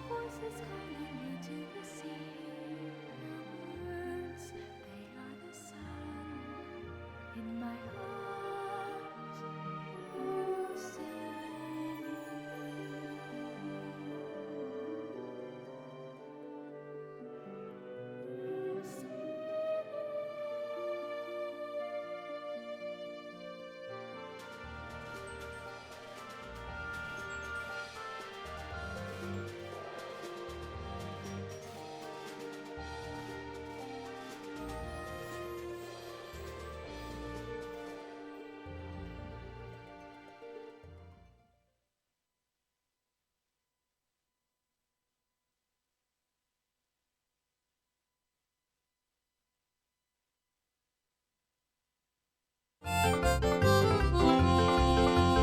Voices calling me to the sea. Your words, they are the sun in my heart. Oh, sing. Oh, sing.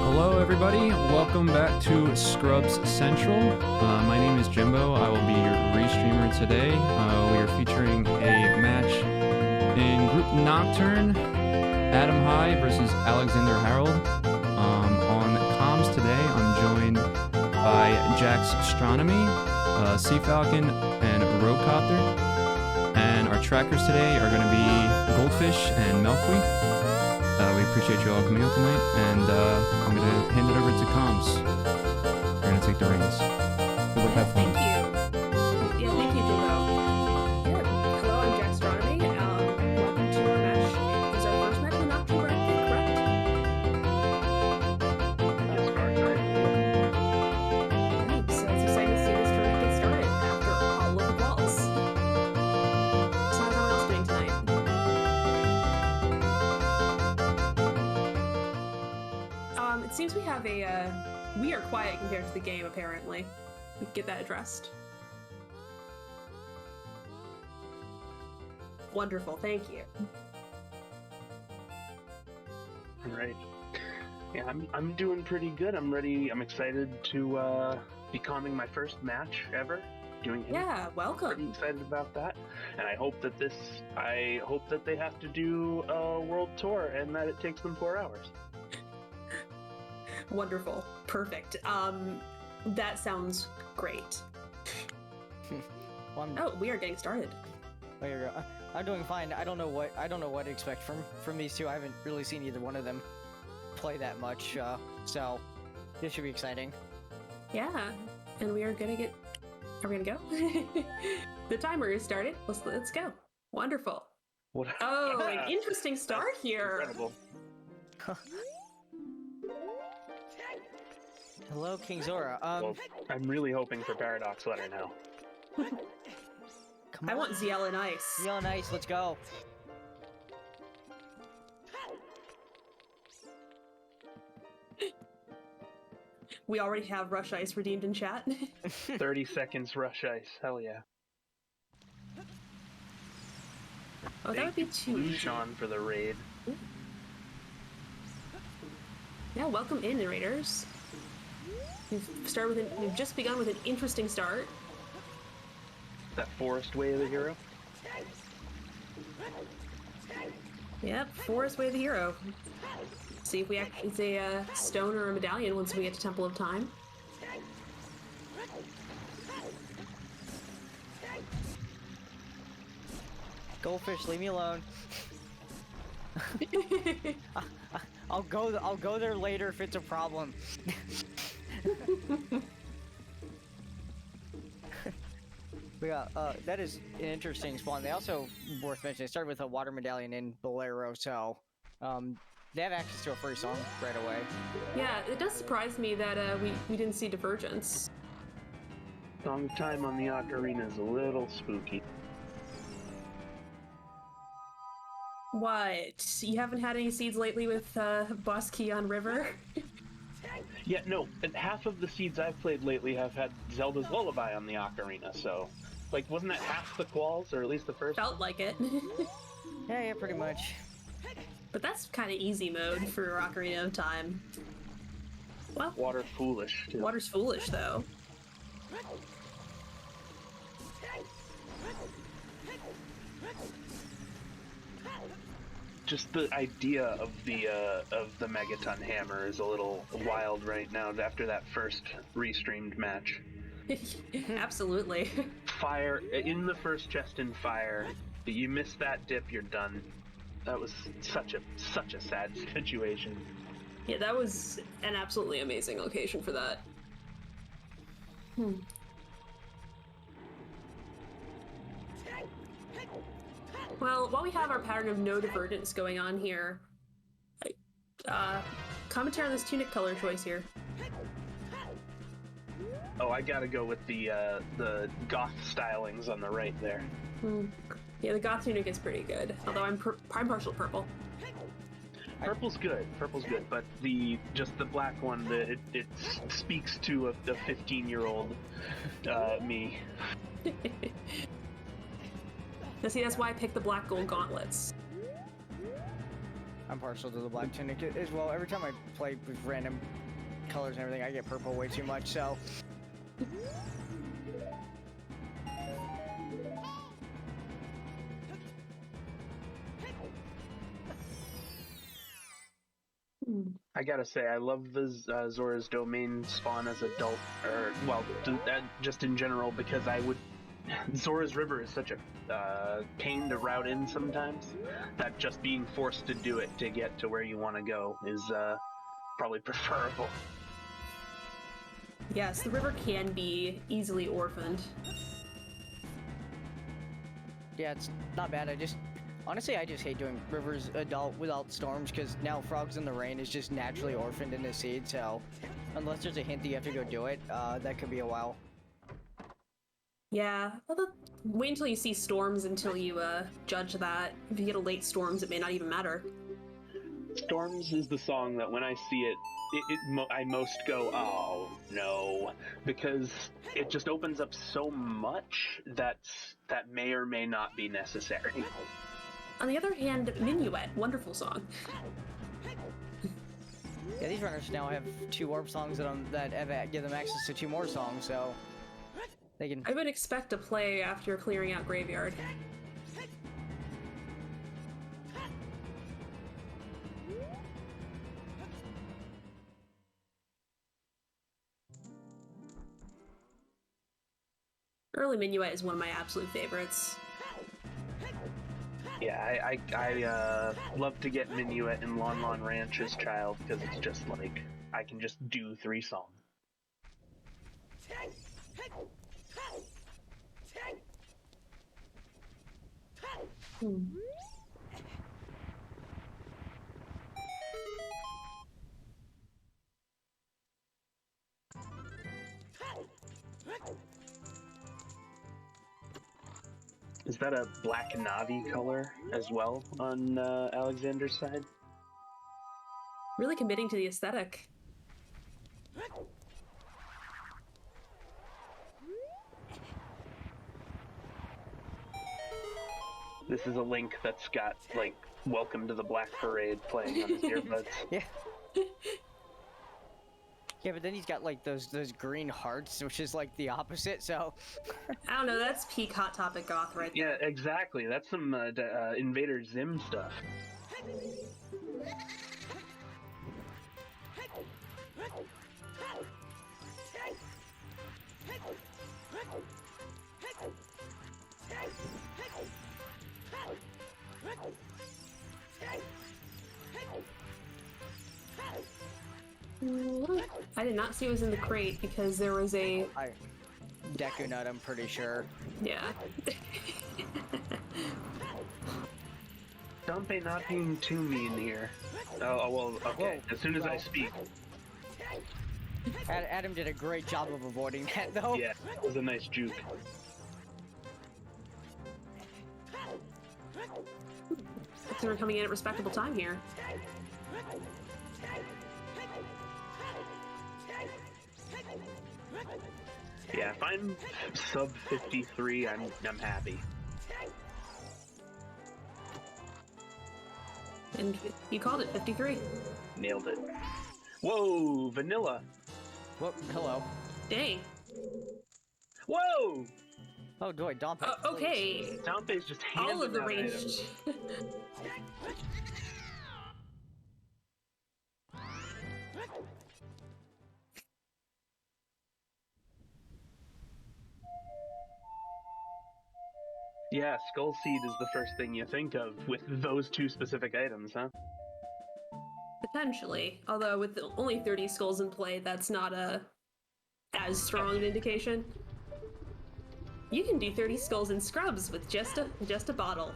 Hello everybody, welcome back to Scrubs Central. My name is Jimbo, I will be your restreamer today. We are featuring a match in Group Nocturne, Adamhii versus Alexander Harrold. On comms today, I'm joined by Jack's Astronomy, Sea Falcon, and Roadcopter. And our trackers today are going to be Goldfish and Milkweed. We appreciate you all coming out tonight, and I'm going to hand it over to comms. They're going to take the reins. Good luck, have fun. Thank you. Yeah, thank you, Jimbo. Yeah, hello, I'm Jack Astronomy. Welcome to our match. It's our first match in Nocturne bracket, correct? Yes, correct. Great, so it's exciting to see this tournament get started after all of the balls. So how's everyone else doing tonight? It seems we have we are quiet compared to the game, apparently. We can get that addressed. Wonderful, thank you. All right. Yeah, I'm doing pretty good. I'm ready. I'm excited to be calming my first match ever. Doing it. Yeah, Pretty welcome. excited about that, and I hope that they have to do a world tour and that it takes them 4 hours. Wonderful. Perfect. That sounds great. Oh, we are getting started. I'm doing fine. I don't know what to expect from these two. I haven't really seen either one of them play that much, so this should be exciting. Yeah, and we are gonna get. Are we gonna go? The timer is started. Let's go. Wonderful. What? Oh, an interesting start here. Incredible. Hello, King Zora. Well, I'm really hoping for Paradox Letter now. Come I on. want ZL and Ice. Yell nice. Let's go. We already have Rush Ice redeemed in chat. 30 seconds rush ice. Hell yeah. Oh, that would be too easy. Sean for the raid. Yeah, welcome in, Raiders. We've just begun with an interesting start. That Forest Way of the Hero. Yep, Forest Way of the Hero. See if we actually say a stone or a medallion once we get to Temple of Time. Goldfish, leave me alone. I'll go there later if it's a problem. We got that is an interesting spawn. They also, worth mentioning, they started with a water medallion in Bolero, so they have access to a free song right away. Yeah, it does surprise me that we didn't see Divergence. Song time on the ocarina is a little spooky. What? You haven't had any seeds lately with Boss Key on River? Yeah, no, and half of the seeds I've played lately have had Zelda's Lullaby on the ocarina, so... Like, wasn't that half the quals, or at least the first? Felt like it. Yeah, pretty much. But that's kind of easy mode for Ocarina of Time. Well, Water foolish, too. water's foolish, though. Just the idea of the Megaton Hammer is a little wild right now after that first restreamed match. Absolutely. Fire, in the first chest in fire, you miss that dip, you're done. That was such a sad situation. Yeah, that was an absolutely amazing location for that. Well, while we have our pattern of no divergence going on here, commentary on this tunic color choice here. Oh, I gotta go with the goth stylings on the right there. Yeah, the goth tunic is pretty good, although I'm partial to purple. Purple's good, but just the black one, it speaks to a 15-year-old me. Now see, that's why I picked the black gold gauntlets. I'm partial to the black tunic as well. Every time I play with random colors and everything, I get purple way too much, so... I gotta say, I love the Zora's Domain spawn as adult, or, well, just in general, because Zora's River is such a pain to route in sometimes, that just being forced to do it to get to where you want to go is probably preferable. Yes, the river can be easily orphaned. Yeah, it's not bad. Honestly, I just hate doing rivers adult without storms, because now Frogs in the Rain is just naturally orphaned in the seed, so unless there's a hint that you have to go do it, that could be a while. Yeah, wait until you see storms until you judge that. If you get a late storms, it may not even matter. Storms is the song that when I see it, I most go, oh no, because it just opens up so much that may or may not be necessary. On the other hand, Minuet, wonderful song. Yeah, these runners now have 2 warp songs that give them access to 2 more songs, so they can... I would expect to play after clearing out Graveyard. Early Minuet is one of my absolute favorites. Yeah, I love to get Minuet in Lon Lon Ranch as child, because it's just like, I can just do 3 songs. Is that a black Navi color as well on Alexander's side? Really committing to the aesthetic. This is a Link that's got, like, Welcome to the Black Parade playing on his earbuds. Yeah. Yeah, but then he's got, like, those green hearts, which is, like, the opposite, so... I don't know, that's peak Hot Topic goth right there. Yeah, exactly. That's some Invader Zim stuff. I did not see it was in the crate because there was a... Deku Nut, I'm pretty sure. Yeah. Dumpe not being too mean here. Oh, well, okay. As soon as I speak. Adam did a great job of avoiding that, though. Yeah, it was a nice juke. Looks like we're coming in at respectable time here. Yeah, if I'm sub 53, I'm happy. And you called it 53. Nailed it. Whoa, vanilla. Whoop, hello. Dang. Whoa! Oh, boy, Dompe. Okay. Dompe's just handing All of the out ranged. items. Yeah, Skull Seed is the first thing you think of with those two specific items, huh? Potentially. Although with only 30 skulls in play, that's not as strong an indication. You can do 30 skulls in scrubs with just a bottle.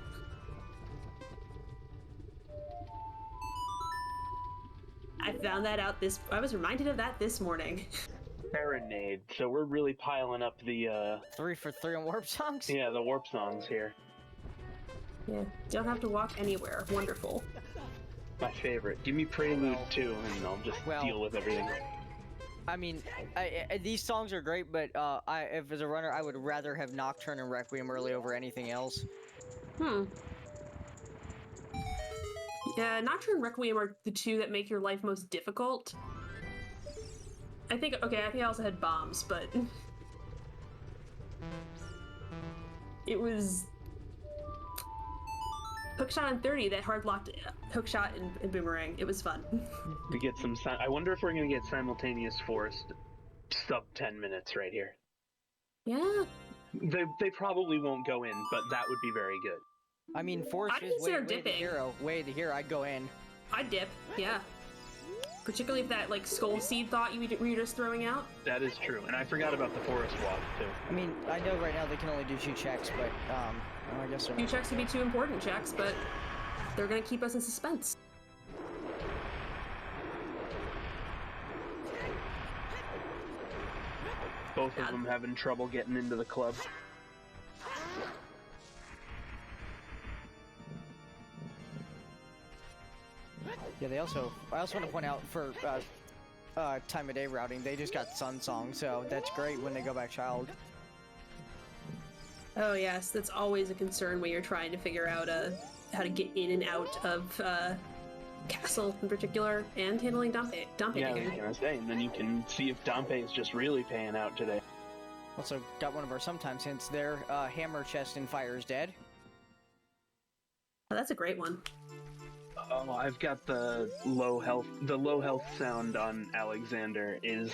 I found that out I was reminded of that this morning. Serenade. So we're really piling up the 3 for 3 on warp songs? yeah, the warp songs here. Yeah. Don't have to walk anywhere. Wonderful. My favorite. Give me Prelude too, and I'll just Well- deal with everything. I mean, these songs are great, but if as a runner, I would rather have Nocturne and Requiem early over anything else. Yeah, Nocturne and Requiem are the two that make your life most difficult. I think I also had bombs, but it was hookshot and 30 that hard locked hookshot and boomerang. It was fun. We get some. I wonder if we're gonna get simultaneous forced sub 10 minutes right here. Yeah, They probably won't go in, but that would be very good. I mean, Force I'd is way consider the dipping. hero. Way the hero, I'd go in. I'd dip. Yeah, particularly if that like skull seed thought you were just throwing out. That is true, and I forgot about the forest walk too. I mean, I know right now they can only do 2 checks, but I guess they're 2 checks would be 2 important checks, but they're gonna keep us in suspense. Both of them having trouble getting into the club. Yeah, I also want to point out for time of day routing, they just got Sun Song, so that's great when they go back Child. Oh yes, that's always a concern when you're trying to figure out how to get in and out of Castle in particular, and handling Dompe Yeah, again. like I was saying, then you can see if Dompe is just really paying out today. Also got one of our sometimes hints there, Hammer Chest and Fire is Dead. Oh, that's a great one. Oh, I've got the low health. The low health sound on Alexander is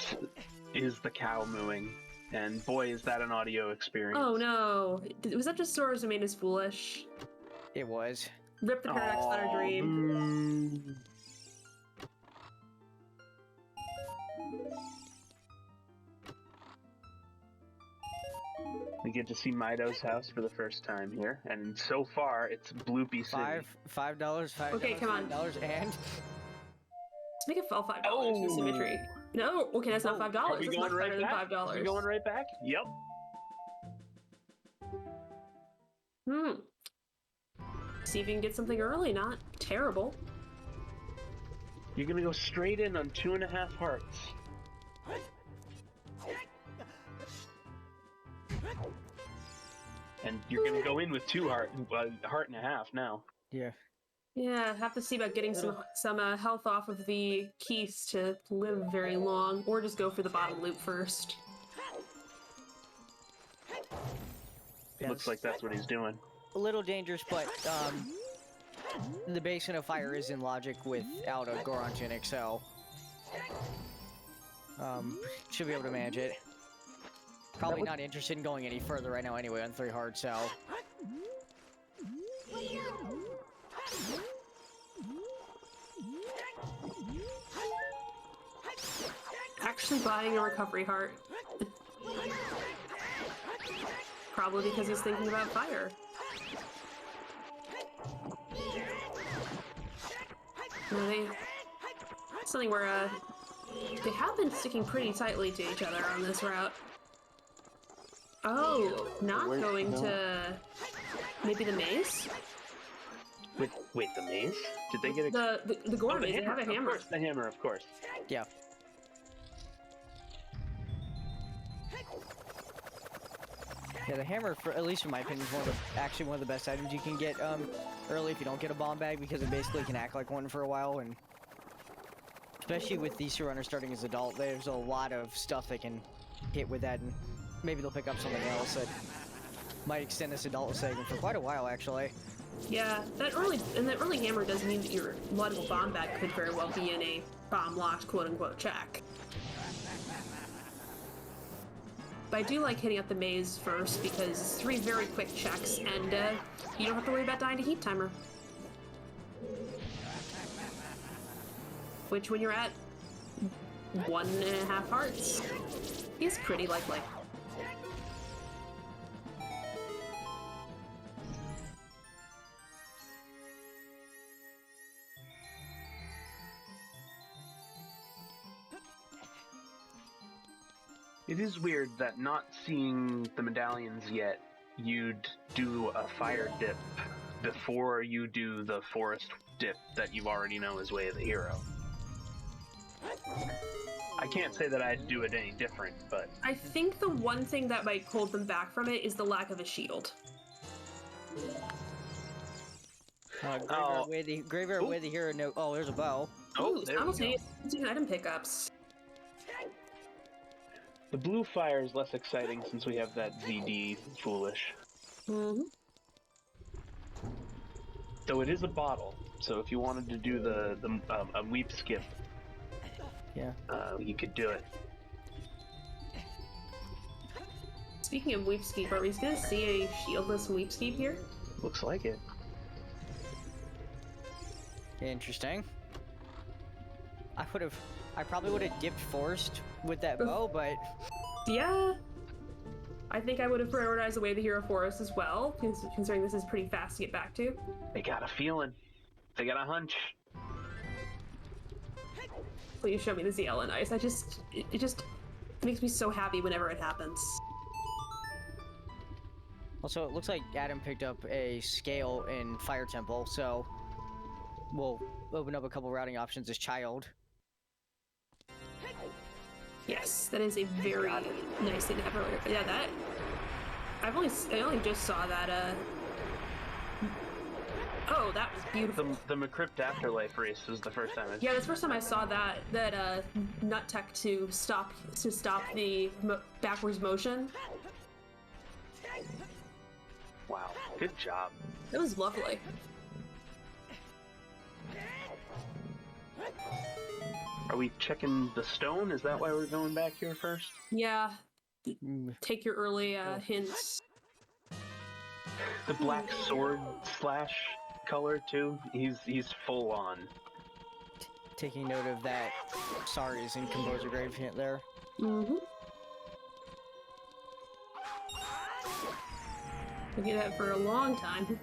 the cow mooing, and boy, is that an audio experience. Oh no, was that just Sora's Domain is Foolish? It was. Rip the Paradox Thunder Dream. We get to see Mido's house for the first time here, and so far it's Bloopy City. $5, Okay, come on. $5, and Let's make it all $5 Oh. for symmetry. No, okay, that's not $5. Are we That's going much right better back? than $5. Are we going right back? Yep. See if you can get something early. Not terrible. You're gonna go straight in on 2.5 hearts. And you're gonna go in with 2 heart, heart and a half now. yeah. Yeah, have to see about getting some health off of the keys to live very long, or just go for the bottom loop first. Looks like that's what he's doing. A little dangerous, but the Basin of Fire is in logic without a Goron Tunic, so should be able to manage it. Probably not interested in going any further right now anyway on 3 hard, so Actually buying a recovery heart. Probably because he's thinking about fire. Something where They have been sticking pretty tightly to each other on this route. Oh, not Where's going the- to maybe the maze? Wait, the maze? Did they get The gore Oh, the maze? They hammer. have a hammer. Of course, the hammer, of course. Yeah. Yeah, the hammer, for at least in my opinion, is actually one of the best items you can get early if you don't get a bomb bag, because it basically can act like one for a while, and especially with these two runners starting as adult, there's a lot of stuff they can hit with that, and maybe they'll pick up something else that might extend this adult segment for quite a while, actually. Yeah, that early hammer does mean that your logical bomb bag could very well be in a bomb locked quote unquote check. But I do like hitting up the maze first because it's 3 very quick checks and you don't have to worry about dying to heat timer. Which when you're at 1.5 hearts is pretty likely. It is weird that not seeing the medallions yet, you'd do a fire dip before you do the forest dip that you already know is Way of the Hero. I can't say that I'd do it any different, but... I think the one thing that might hold them back from it is the lack of a shield. Graveyard Way of the Hero, no. Oh, there's a bow. Oh, Ooh, there we go. simultaneous item pickups. The blue fire is less exciting since we have that ZD foolish. Mm-hmm. Though it is a bottle, so if you wanted to do a weep skip, Yeah. you could do it. Speaking of Weepskeep, are we gonna see a shieldless Weepskeep here? Looks like it. Interesting. I probably would have dipped forest with that bow, but Yeah. I think I would have prioritized the Way of the Hero Forest as well, considering this is pretty fast to get back to. They got a feeling. They got a hunch. Please show me the ZL and Ice. It just makes me so happy whenever it happens. also it looks like Adam picked up a scale in Fire Temple, so we'll open up a couple routing options as Child. Yes, that is a very nice thing to have earlier. Yeah, that I only just saw that. Oh, that was beautiful. The Macrypt Afterlife race was the first time I Yeah, that's the first time I saw that nut tech to stop the backwards motion. Wow, good job. It was lovely. Are we checking the stone? Is that why we're going back here first? Yeah, take your early hints. The black sword slash color too. He's full on. Taking note of that. Sorry, is in Composer Grave hint there. Mm-hmm. We did that for a long time.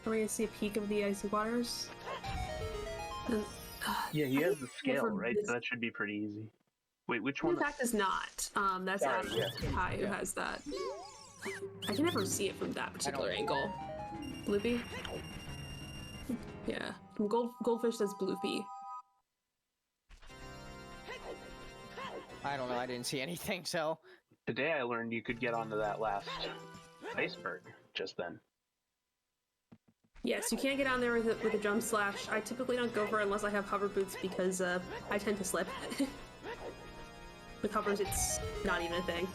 Are we gonna see a peek of the icy waters? Yeah, he has the scale, for right? this- So that should be pretty easy. Wait, which one? In fact, is not. That's Sorry, Adamhii who has that. I can never see it from that particular angle. Bloopy? Yeah. From Goldfish says Bloopy. I don't know, I didn't see anything, so... Today I learned you could get onto that last iceberg just then. Yes, you can't get on there with a jump slash. I typically don't go for it unless I have hover boots because I tend to slip. With hovers, it's not even a thing.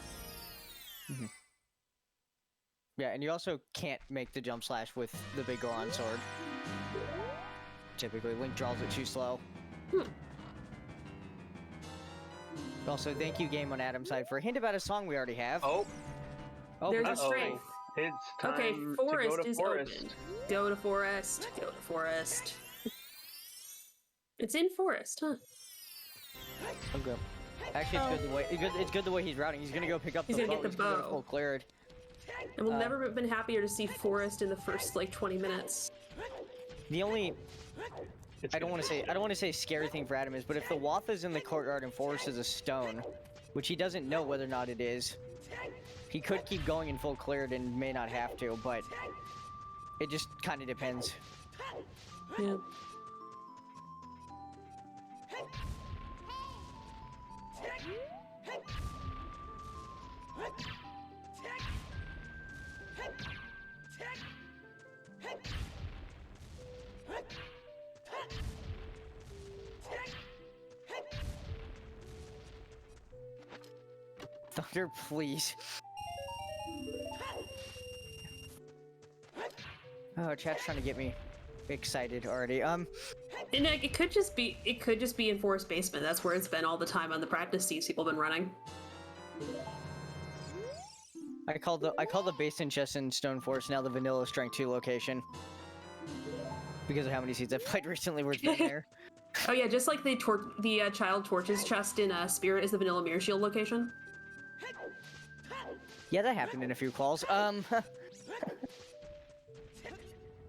Yeah, and you also can't make the jump slash with the big Goron sword. Typically, Link draws it too slow. Also, thank you, Game on Adam's side, for a hint about a song we already have. Oh, There's your uh-oh. strength. It's time Okay, to forest go to is forest. open. Go to forest. Go to forest. It's in forest, huh? Okay. Actually, it's good the way it's good the way he's routing. He's gonna go pick up He's the gonna bow. get the He's gonna go bow. full cleared. And we'll never have been happier to see forest in the first like 20 minutes. The only I don't want to say scary thing for Adam is, but if the Wath is in the courtyard and forest is a stone, which he doesn't know whether or not it is, he could keep going in full cleared and may not have to, but it just kind of depends. Yeah. Thunder, please. Oh, chat's trying to get me excited already. And like, it could just be in forest basement. That's where it's been all the time on the practice teams people have been running. I call the basement chest in Stone Forest now the vanilla strength 2 location. Because of how many seeds I've played recently where it's been there. Oh yeah, just like the child torches chest in Spirit is the vanilla mirror shield location. Yeah, that happened in a few calls.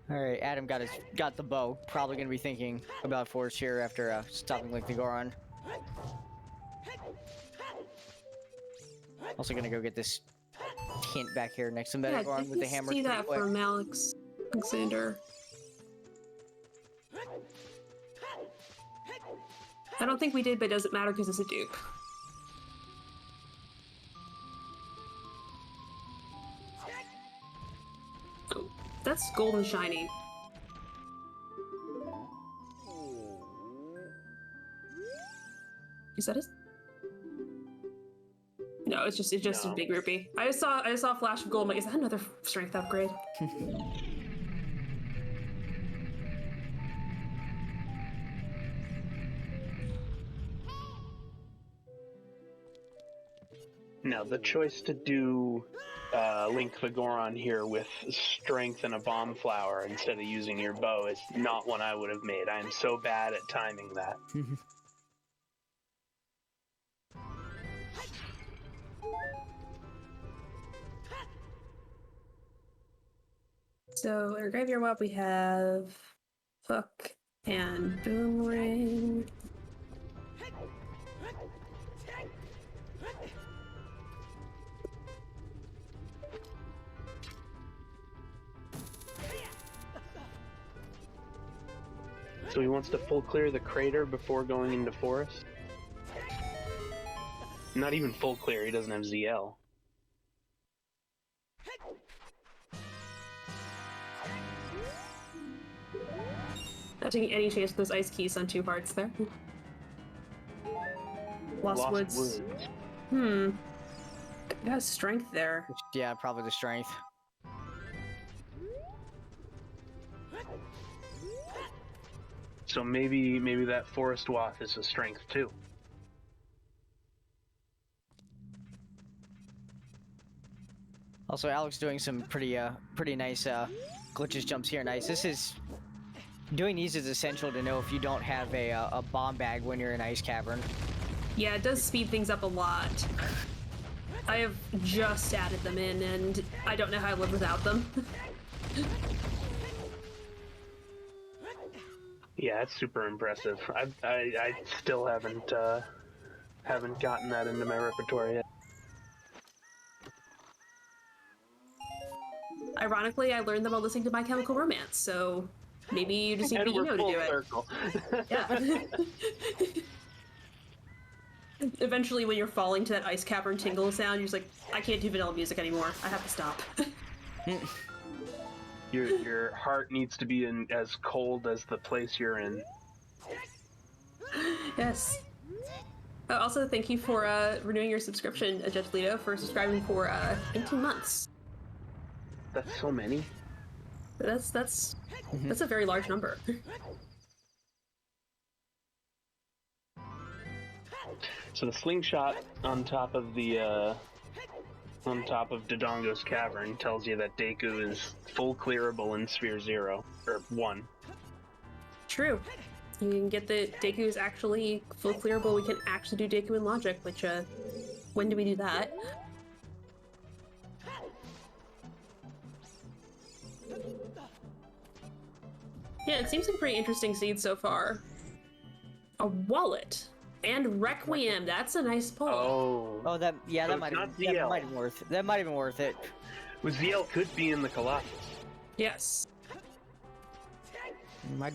Alright, Adam got the bow. Probably gonna be thinking about forest here after stopping Link the Goron. Also gonna go get this hint back here next to Metagoron with the hammer. See that from Alexander. I don't think we did, but it doesn't matter because it's a dupe. Oh, that's golden shiny. Is that it? No, it's just a big rupee. I saw a flash of gold. I'm like, is that another strength upgrade? Now, the choice to do Link the Goron here with strength and a bomb flower instead of using your bow is not one I would have made. I am so bad at timing that. So in our graveyard web we have Hook and Boomerang. So he wants to full clear the crater before going into forest? Not even full clear, he doesn't have ZL. Not taking any chance with those ice keys on 2 hearts there. Lost Woods. Got strength there. Yeah, probably the strength. So maybe that forest wath is a strength too. Also, Alex doing some pretty nice glitches jumps here. Nice. This is doing these is essential to know if you don't have a bomb bag when you're in Ice Cavern. Yeah, it does speed things up a lot. I have just added them in, and I don't know how I live without them. Yeah, it's super impressive. I still haven't gotten that into my repertoire yet. Ironically, I learned them while listening to My Chemical Romance, so maybe you just need to And be we're emo to full do it. circle. Yeah. Eventually, when you're falling to that ice cavern tingle sound, you're just like, I can't do vanilla music anymore. I have to stop. Your heart needs to be as cold as the place you're in. Yes. Also, thank you for renewing your subscription, Jetlito, for subscribing for 18 months. That's so many. That's a very large number. So the slingshot on top of Dodongo's cavern tells you that Deku is full clearable in Sphere 0 or 1. True. You can get the Deku is actually full clearable. We can actually do Deku in Logic, which, when do we do that? Yeah, it seems like pretty interesting seeds so far. A wallet and Requiem. That's a nice pull. Oh. Oh, that So that might it's have not that ZL. might have been worth it. That might have been worth it. Well, ZL could be in the Colossus. Yes. Might,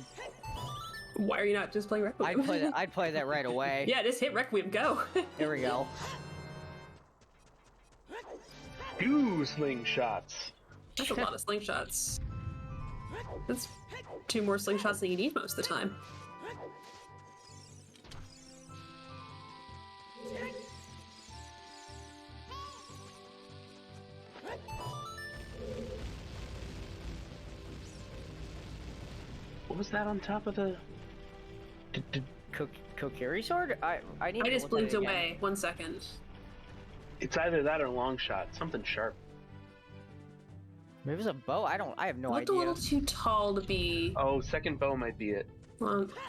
Why are you not just playing Requiem? I'd play that. I'd play that right away. Yeah, just hit Requiem. Go. There we go. 2 slingshots. That's a lot of slingshots. That's 2 more slingshots than you need most of the time. What was that on top of the? Kokiri sword? I need I to just look at blinked it again. away. 1 second. It's either that or long shot. Something sharp. Maybe it's a bow. I have no Looked a idea. little too tall to be. Oh, second bow might be it.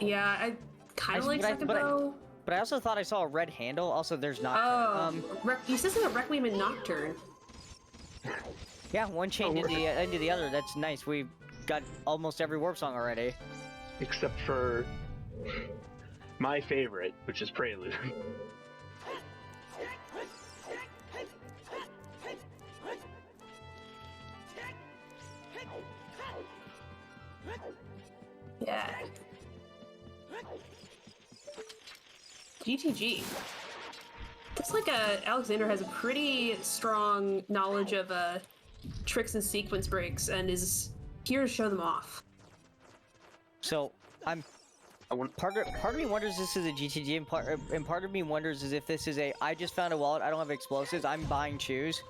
Yeah, I kind of like but I- second but I- bow. But I also thought I saw a red handle. Also, there's not. Oh, you said something about Requiem and Nocturne. Yeah, one chained into the other. That's nice. We've got almost every warp song already. Except for my favorite, which is Prelude. Yeah. GTG. Looks like Alexander has a pretty strong knowledge of tricks and sequence breaks and is here to show them off. So I'm. Part of me wonders if this is a GTG, and part of me wonders is if this is a. I just found a wallet. I don't have explosives. I'm buying shoes.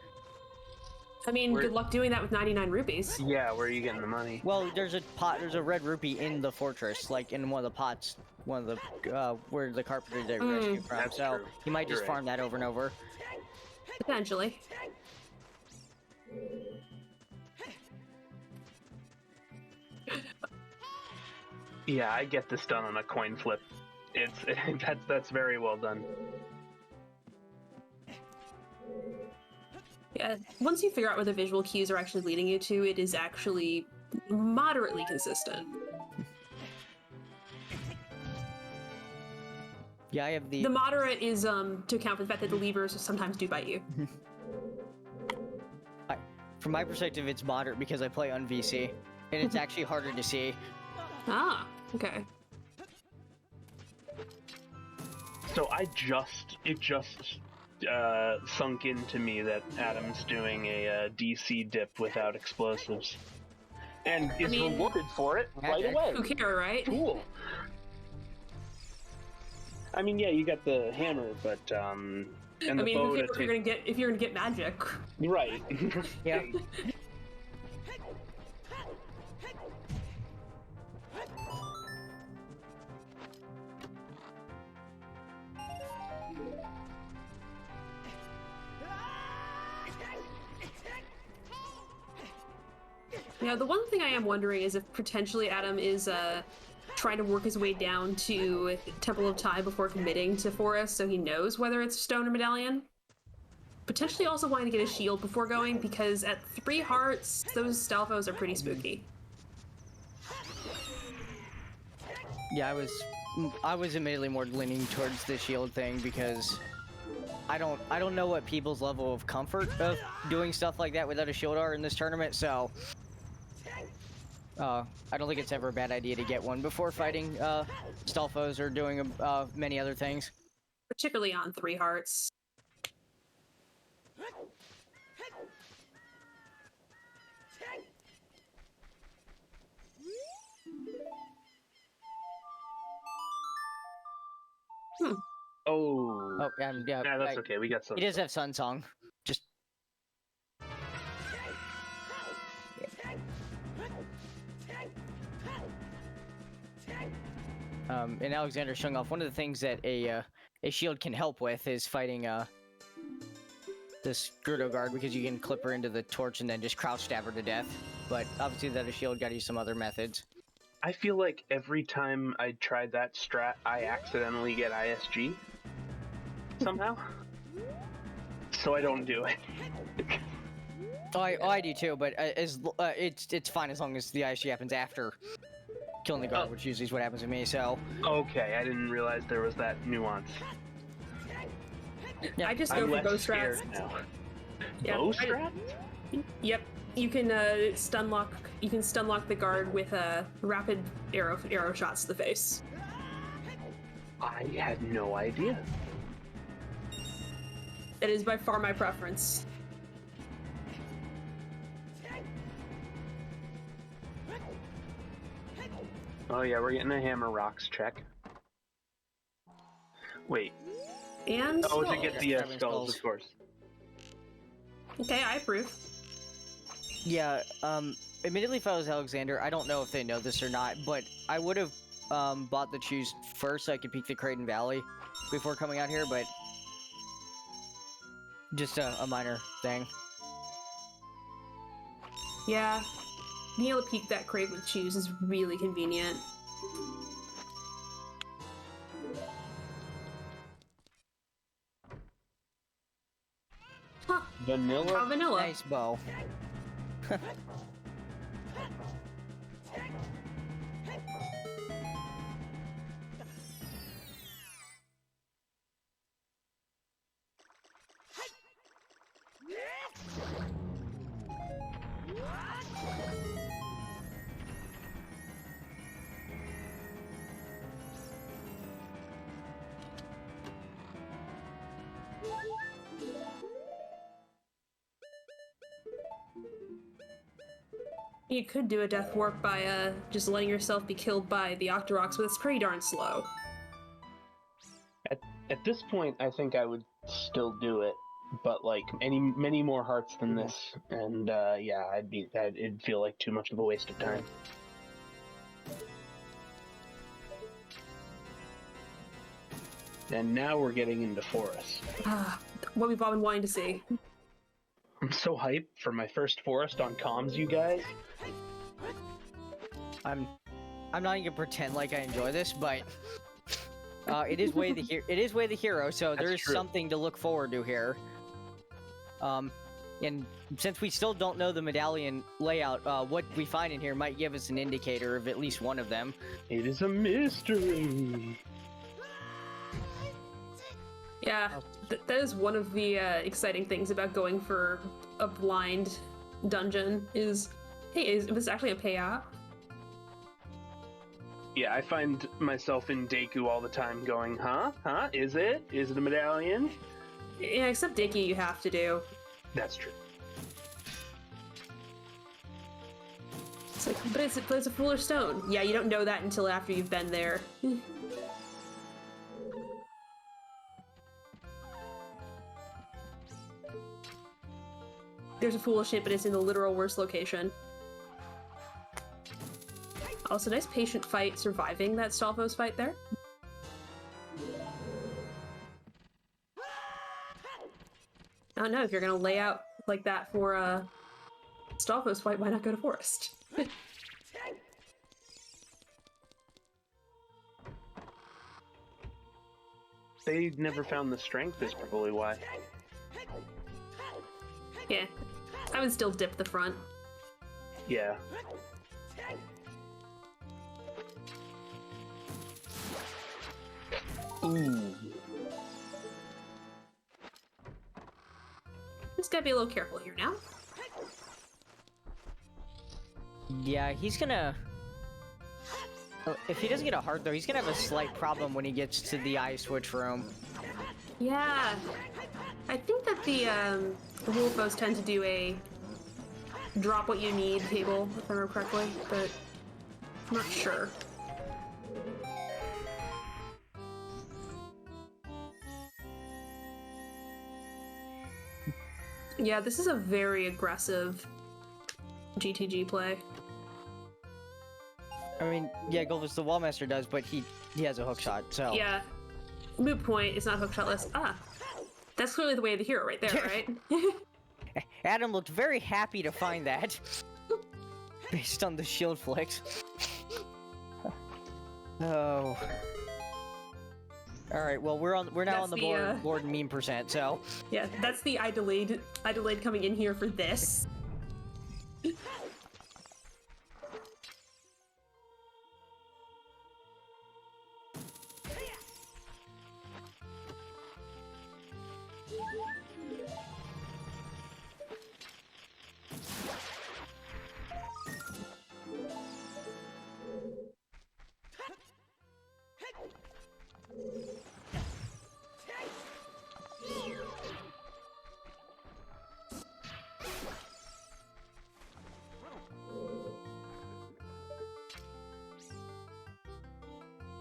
I mean, good luck doing that with 99 rupees. Yeah, where are you getting the money? Well, there's a pot. There's a red rupee in the fortress, like in one of the pots, one of the where the carpenter did rescue from. That's So true. he might just You're farm that over and over. Potentially. Yeah, I get this done on a coin flip. It's that's very well done. Yeah, once you figure out where the visual cues are actually leading you to, it is actually moderately consistent. Yeah, I have the. The moderate is to account for the fact that the levers sometimes do bite you. From my perspective, it's moderate because I play on VC, and it's actually harder to see. Ah, okay. So it just sunk into me that Adam's doing a DC dip without explosives, and is rewarded for it right Magic. away. Who care, right? Cool. I mean, yeah, you got the hammer, but and I the mean, bow who to cares if you're gonna get magic? right. Yeah. Yeah, the one thing I am wondering is if potentially Adam is trying to work his way down to Temple of Time before committing to Forest, so he knows whether it's stone or medallion. Potentially also wanting to get a shield before going, because at 3 hearts, those Stalfos are pretty spooky. Yeah, I was admittedly more leaning towards the shield thing because I don't know what people's level of comfort of doing stuff like that without a shield are in this tournament, so I don't think it's ever a bad idea to get one before fighting Stalfos or doing many other things. Particularly on 3 hearts. Oh. Oh, yeah, Yeah, that's okay. We got some. He does have Sun Song. Just and Alexander showing off one of the things that a shield can help with is fighting this Grudo guard, because you can clip her into the torch and then just crouch stab her to death. But obviously that a shield got to use some other methods. I feel like every time I try that strat, I accidentally get ISG somehow. So I don't do it. I do too, but it's fine as long as the ISG happens after killing the guard, which usually is what happens to me. So Okay, I didn't realize there was that nuance. yeah, I just go I'm for less bow scared strats. now. Yeah, Bow I- strat? Yep. You can stun lock. You can stun lock the guard with rapid arrow shots to the face. I had no idea. That is by far my preference. Oh yeah, we're getting a hammer rocks check. Wait. And Oh, to skull. get the Grabbing skulls, skulls. of course. Okay, I approve. yeah. Admittedly, if I was Alexander, I don't know if they know this or not, but I would have bought the shoes first so I could peek the Creighton Valley before coming out here. But just a minor thing. Yeah, being able to peek that crate with shoes is really convenient. Huh? Vanilla? How vanilla? Nice bow. You could do a death warp by just letting yourself be killed by the Octoroks, but it's pretty darn slow. At this point, I think I would still do it, but like many more hearts than this, and yeah, it'd feel like too much of a waste of time. And now we're getting into forest. What we've all been wanting to see. I'm so hyped for my first forest on comms, you guys. I'm not even gonna pretend like I enjoy this, but it is way the hero, so That's there's true. something to look forward to here. And since we still don't know the medallion layout, what we find in here might give us an indicator of at least one of them. It is a mystery. Yeah, that is one of the exciting things about going for a blind dungeon is, hey, is this actually a payout? Yeah, I find myself in Deku all the time going, huh? Is it a medallion? Yeah, except Dicky you have to do. That's true. It's like, but it's a fuller stone. Yeah, you don't know that until after you've been there. There's a foolish ship, but it's in the literal worst location. Also, nice patient fight surviving that Stalfos fight there. I don't know, if you're gonna lay out like that for a Stalfos fight, why not go to forest? They never found the strength is probably why. Yeah, I would still dip the front. Yeah. Ooh. Just gotta be a little careful here now. Yeah, he's gonna. If he doesn't get a heart though, he's gonna have a slight problem when he gets to the eye switch room. Yeah, I think that the Wolfos tend to do a drop what you need table, if I remember correctly, but I'm not sure. Yeah, this is a very aggressive GTG play. I mean, yeah, Golvis the Wallmaster does, but he has a hook shot, so. Yeah, moot point, it's not hookshotless. That's clearly the way of the hero right there, right? Adam looked very happy to find that. Based on the shield flicks. Oh. All right. Well, we're now That's on the the, board meme percent. So Yeah, that's the I delayed coming in here for this.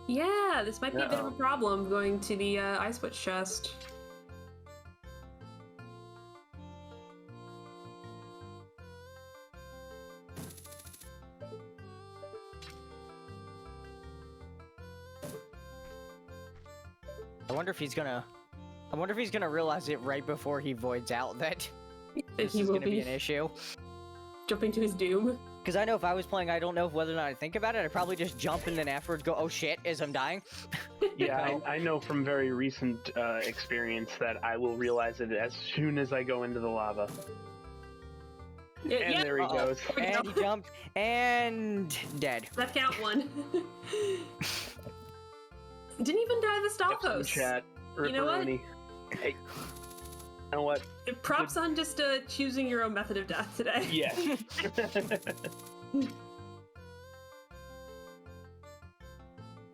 Yeah, this might be a bit of a problem going to the Ice Witch chest. I wonder if he's gonna realize it right before he voids out that this He is will gonna be an issue. jumping to his doom. Because I know if I was playing, I don't know whether or not I think about it. I'd probably just jump and then afterwards go, "Oh shit!" as I'm dying. Yeah, I know from very recent experience that I will realize it as soon as I go into the lava. And there he goes. And he jumped and dead. That count one. Didn't even die the stall post. Chat. You know what? Hey, you know what? Props on just choosing your own method of death today. Yeah.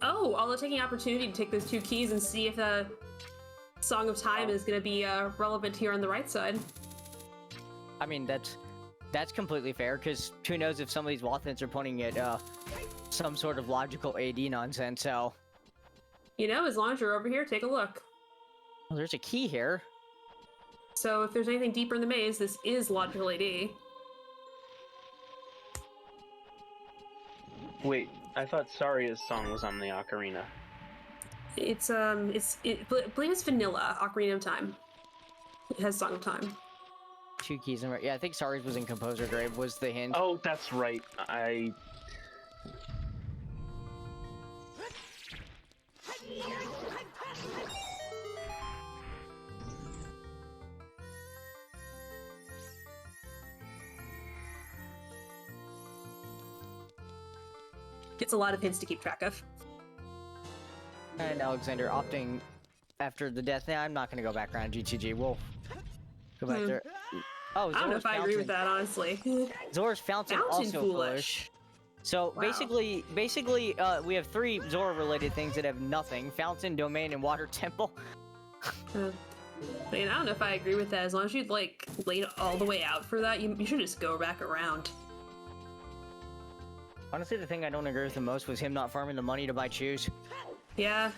Oh, although taking opportunity to take those 2 keys and see if the Song of Time is going to be relevant here on the right side. I mean, that's completely fair, because who knows if some of these Wathans are pointing at some sort of logical AD nonsense, so... You know, as long as you're over here, take a look. Well, there's a key here. So if there's anything deeper in the maze, this is logical AD. Wait, I thought Saria's song was on the ocarina. I believe it's vanilla, Ocarina of Time. It has Song of Time. 2 keys in right. Yeah, I think Sari's was in Composer Grave, was the hint. Oh, that's right. It's a lot of hints to keep track of. And Alexander opting after the death. Nah, I'm not gonna go back around GTG. We'll go back there. Oh, I don't know if I agree with that, honestly. Zora's Fountain also foolish. So Wow. basically, we have 3 Zora-related things that have nothing: Fountain, Domain, and Water Temple. I mean, I don't know if I agree with that. As long as you like laid all the way out for that, you should just go back around. Honestly, the thing I don't agree with the most was him not farming the money to buy shoes. Yeah.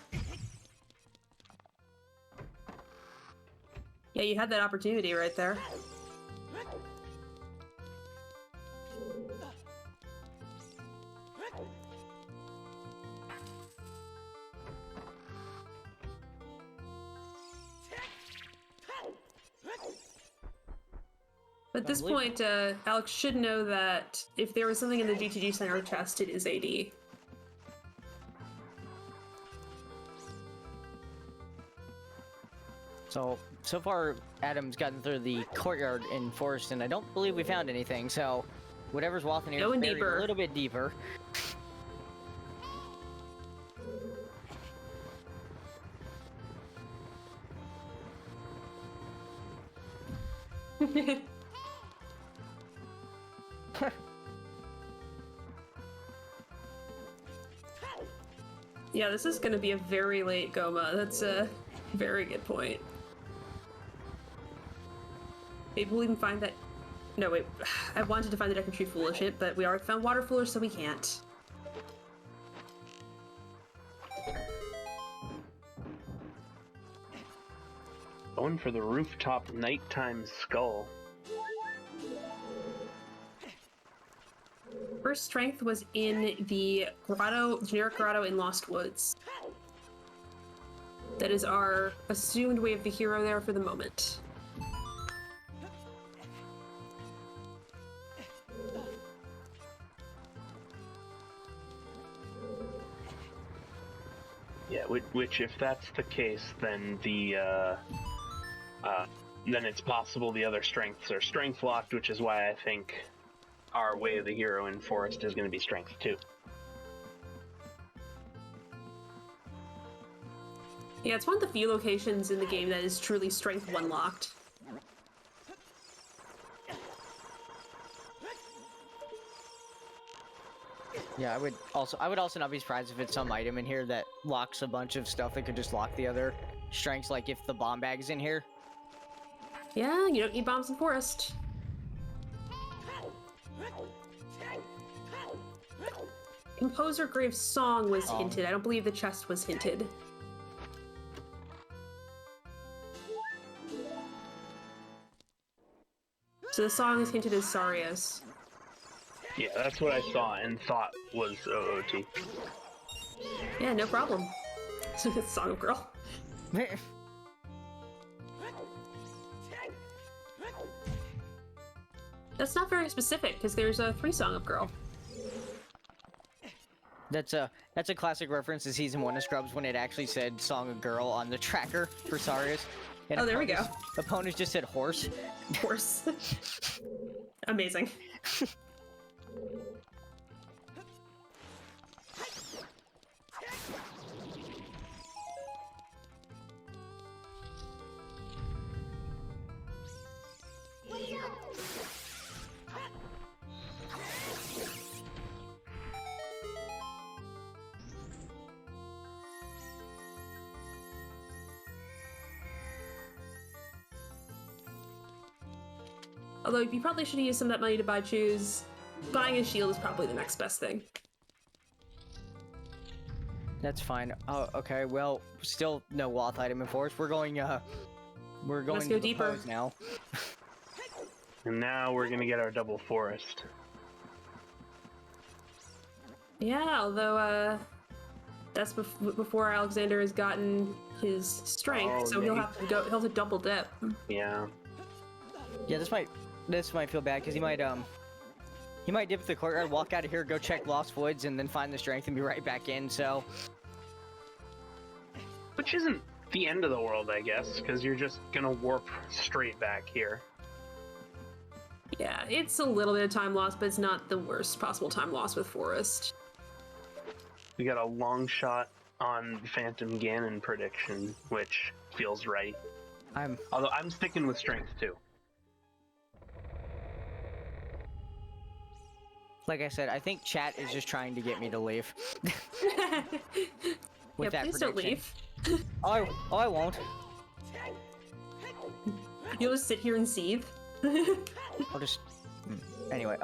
Yeah, you had that opportunity right there. At this point, Alex should know that if there was something in the GTG Center chest, it is AD. So far, Adam's gotten through the courtyard in Forest, and I don't believe we found anything, so whatever's Wathan here Going is buried deeper. a little bit deeper. Yeah, this is gonna be a very late Goma. That's a very good point. Maybe we'll even find that... No, wait. I wanted to find the Deku Tree Foolish hint, but we already found Water Foolish, so we can't. Going for the rooftop nighttime skull. First strength was in the grotto, generic grotto in Lost Woods. That is our assumed way of the hero there for the moment. which if that's the case, then then it's possible the other strengths are strength locked, which is why I think our Way of the Hero in Forest is going to be strength 2. Yeah, it's one of the few locations in the game that is truly strength 1 locked. Yeah, I would also not be surprised if it's some item in here that locks a bunch of stuff that could just lock the other strengths, like if the bomb bag is in here. Yeah, you don't need bombs in Forest. Composer Grave's song was hinted. I don't believe the chest was hinted. So the song is hinted as Sarius. Yeah, that's what I saw and thought was OOT. Yeah, no problem. So it's Song of Girl. That's not very specific, because there's a 3 Song of Girl. That's a classic reference to season 1 of Scrubs when it actually said "Song of Girl" on the tracker for Sarius. And Oh, there we go. Opponents just said "horse." Horse. Amazing. Although you probably should use some of that money to buy shoes. Buying a shield is probably the next best thing. That's fine. Oh, okay. Well, still no Wath item in Forest. We're going Let's go to the deeper. pose now. And now we're gonna get our double Forest. Yeah, although that's before Alexander has gotten his strength, Oh, so yeah, he'll have to go. He'll have to double dip. Yeah. Yeah, this might feel bad because he might dip the courtyard, walk out of here, go check Lost Woods, and then find the strength and be right back in. So, Which isn't the end of the world, I guess, because you're just gonna warp straight back here. Yeah, it's a little bit of time loss, but it's not the worst possible time loss with Forest. We got a long shot on Phantom Ganon prediction, which feels right. Although I'm sticking with strength too. like I said, I think chat is just trying to get me to leave. With that please don't prediction. leave. Oh, I won't. You'll just sit here and seethe. I'll just. Anyway,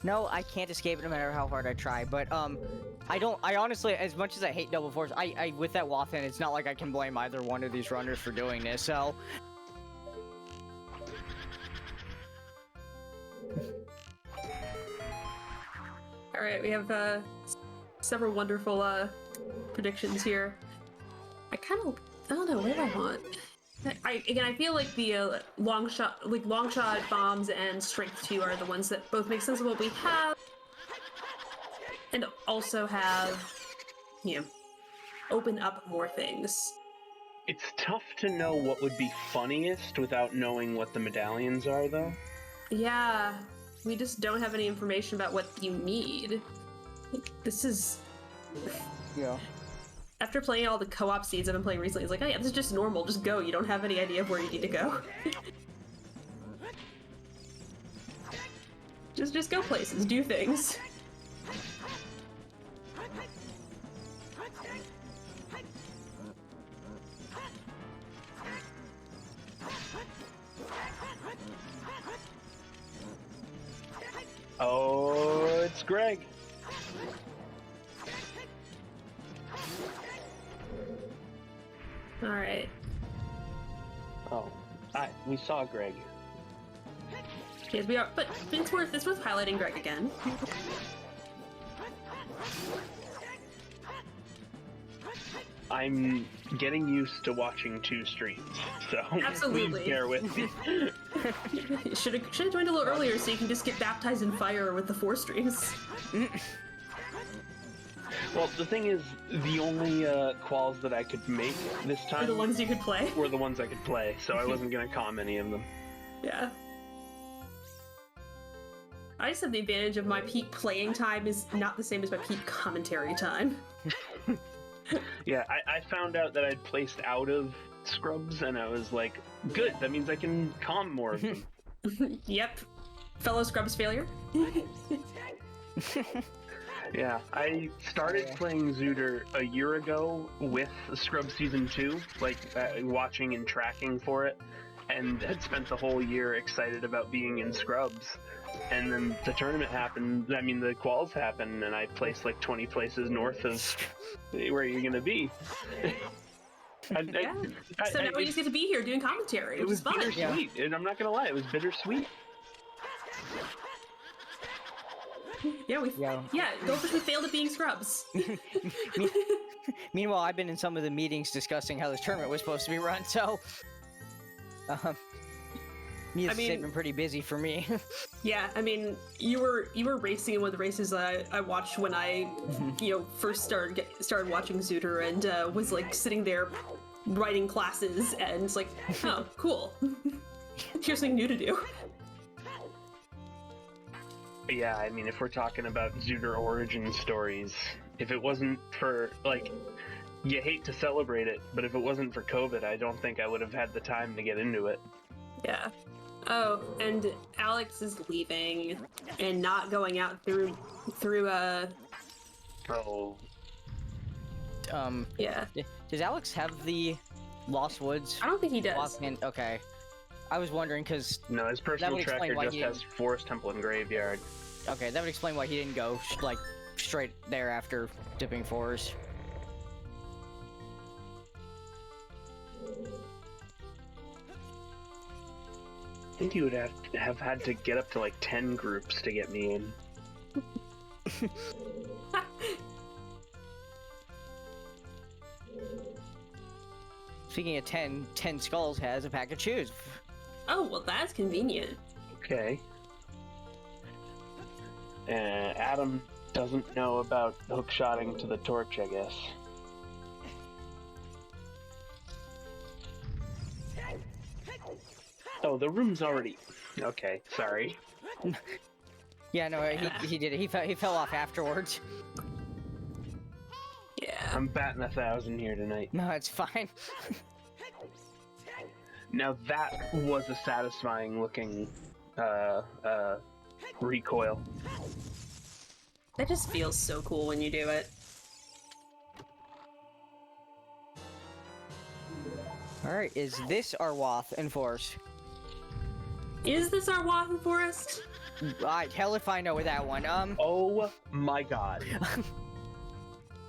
no, I can't escape it no matter how hard I try. But I honestly, as much as I hate Double Force, I with that Wathan, it's not like I can blame either one of these runners for doing this. So. All right, we have several wonderful predictions here. I don't know, what do I want? I feel like the long shot bombs and strength 2 are the ones that both make sense of what we have, and also have, open up more things. It's tough to know what would be funniest without knowing what the medallions are, though. Yeah, we just don't have any information about what you need. This is... Yeah. After playing all the co-op seeds I've been playing recently, it's like, oh yeah, this is just normal, just go. You don't have any idea of where you need to go. just go places, do things. Oh, it's Greg. All right. Oh, we saw Greg. Yes, we are, but it's worth highlighting Greg again. I'm getting used to watching 2 streams, so Absolutely. please bear with me. Should have joined a little earlier so you can just get baptized in fire with the 4 streams. Well, the thing is, the only quals that I could make this Or time the ones you could play. were the ones I could play, so I wasn't gonna calm any of them. Yeah. I just have the advantage of my peak playing time is not the same as my peak commentary time. Yeah, I found out that I'd placed out of scrubs, and I was like, good, that means I can calm more of them. Yep. Fellow Scrubs failure. Yeah, I started playing Zooter a year ago with Scrub Season 2, like watching and tracking for it, and had spent the whole year excited about being in Scrubs. And then the tournament happened, I mean the quals happened, and I placed like 20 places north of where you're gonna be. Yeah. So now we just get to be here doing commentary, It which was is fun. bittersweet, and I'm not gonna lie, it was bittersweet. Yeah, Yeah. Goldfish, we failed at being Scrubs. Meanwhile, I've been in some of the meetings discussing how this tournament was supposed to be run, so... It's been pretty busy for me. Yeah, I mean, you were racing in one of the races that I watched when I, first started watching Zooter, and was like sitting there writing classes, and it's like, oh, cool. Here's something new to do. Yeah, I mean, if we're talking about Zooter origin stories, if it wasn't for, like, you hate to celebrate it, but if it wasn't for COVID, I don't think I would have had the time to get into it. Yeah. Oh, and Alex is leaving and not going out through Oh. Yeah. Does Alex have the Lost Woods? I don't think he does. Walkman? Okay. I was wondering, because... No, his personal would explain tracker why just he has Forest Temple and Graveyard. Okay, that would explain why he didn't go, like, straight there after Dipping Forest. I think you would have had to get up to like 10 groups to get me in. Speaking of 10 Skulls has a pack of shoes. Oh, well, that's convenient. Okay. Adam doesn't know about hookshotting to the torch, I guess. Oh, the room's already... Okay, sorry. Yeah, no, he did it. He fell off afterwards. Yeah. I'm batting 1,000 here tonight. No, it's fine. Now that was a satisfying looking recoil. That just feels so cool when you do it. Alright, is this our Wath in Force? Is this our Wathen Forest? Hell if I know with that one. Oh my god.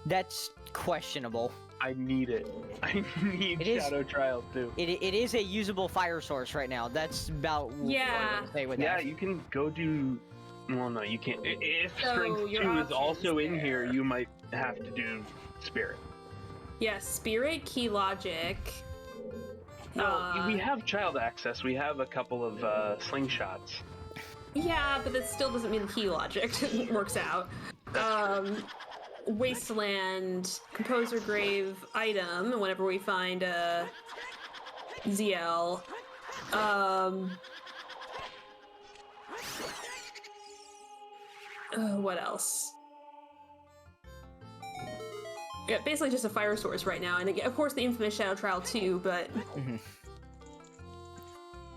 That's questionable. I need it. I need Shadow Trial too. It is a usable fire source right now. That's about what I'm gonna say with Yeah, that. you can go do... Well, no, you can't. If So, Strength your 2 is options also in here, there. you might have to do Spirit. Yeah, Spirit, Key Logic. Well, we have Child Access. We have a couple of slingshots. Yeah, but that still doesn't mean the Key Logic works out. Wasteland, Composer Grave item, whenever we find a ZL. What else? Yeah, basically just a fire source right now, and again, of course the infamous Shadow Trial too, but...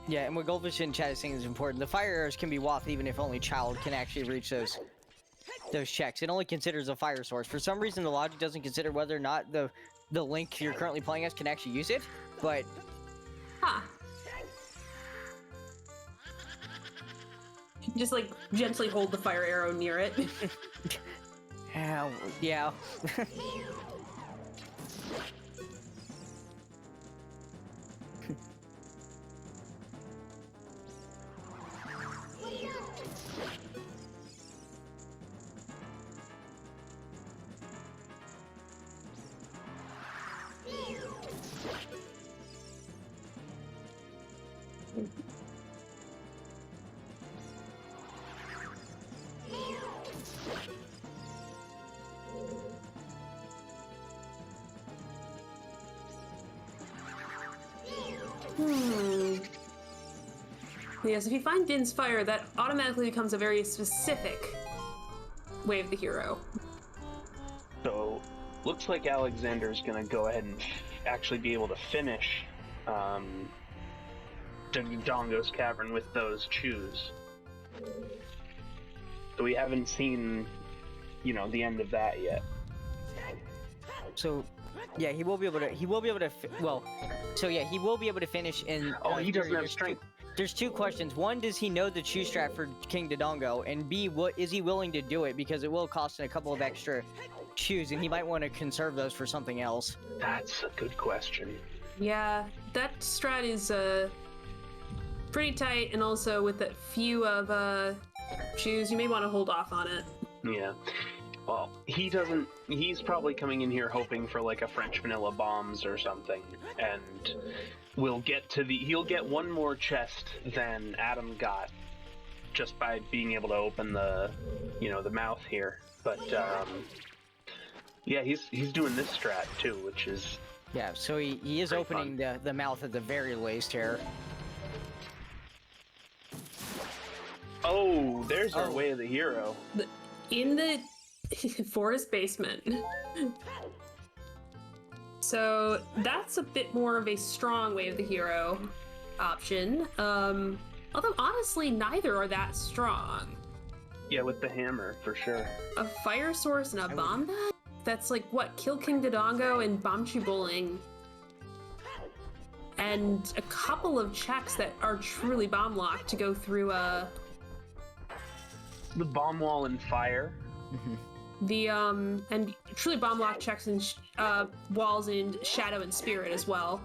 Yeah, and what Goldfish in chat is saying is important. The fire arrows can be Wath even if only Child can actually reach those checks. It only considers a fire source. For some reason, the logic doesn't consider whether or not the Link you're currently playing as can actually use it, but... Huh. Just, like, gently hold the fire arrow near it. Yeah. Yes, if you find Din's Fire, that automatically becomes a very specific way of the hero. So, looks like Alexander's gonna go ahead and actually be able to finish Dongo's Cavern with those chews. So we haven't seen, the end of that yet. So, yeah, he will be able to. He will be able to. He will be able to finish in. Oh, he doesn't have there's strength. There's two questions. One, does he know the chew strat for King Dodongo? And B, what is he willing to do it? Because it will cost him a couple of extra chews, and he might want to conserve those for something else. That's a good question. Yeah, that strat is pretty tight, and also with that few of chews, you may want to hold off on it. Yeah. Well, he doesn't. He's probably coming in here hoping for like a French vanilla bombs or something, and he'll get one more chest than Adam got just by being able to open the mouth here. But yeah, he's doing this strat too, which is Yeah, so he is opening the mouth at the very least here. Oh, there's our way of the hero. In the forest basement. So that's a bit more of a strong way of the hero option. Although honestly, neither are that strong. Yeah, with the hammer, for sure. A fire source and a bomb bag? That's like, what, Kill King Dodongo and Bomchu Bowling. And a couple of checks that are truly bomb locked to go through The bomb wall and fire. and truly bomb lock checks and walls in Shadow and Spirit as well.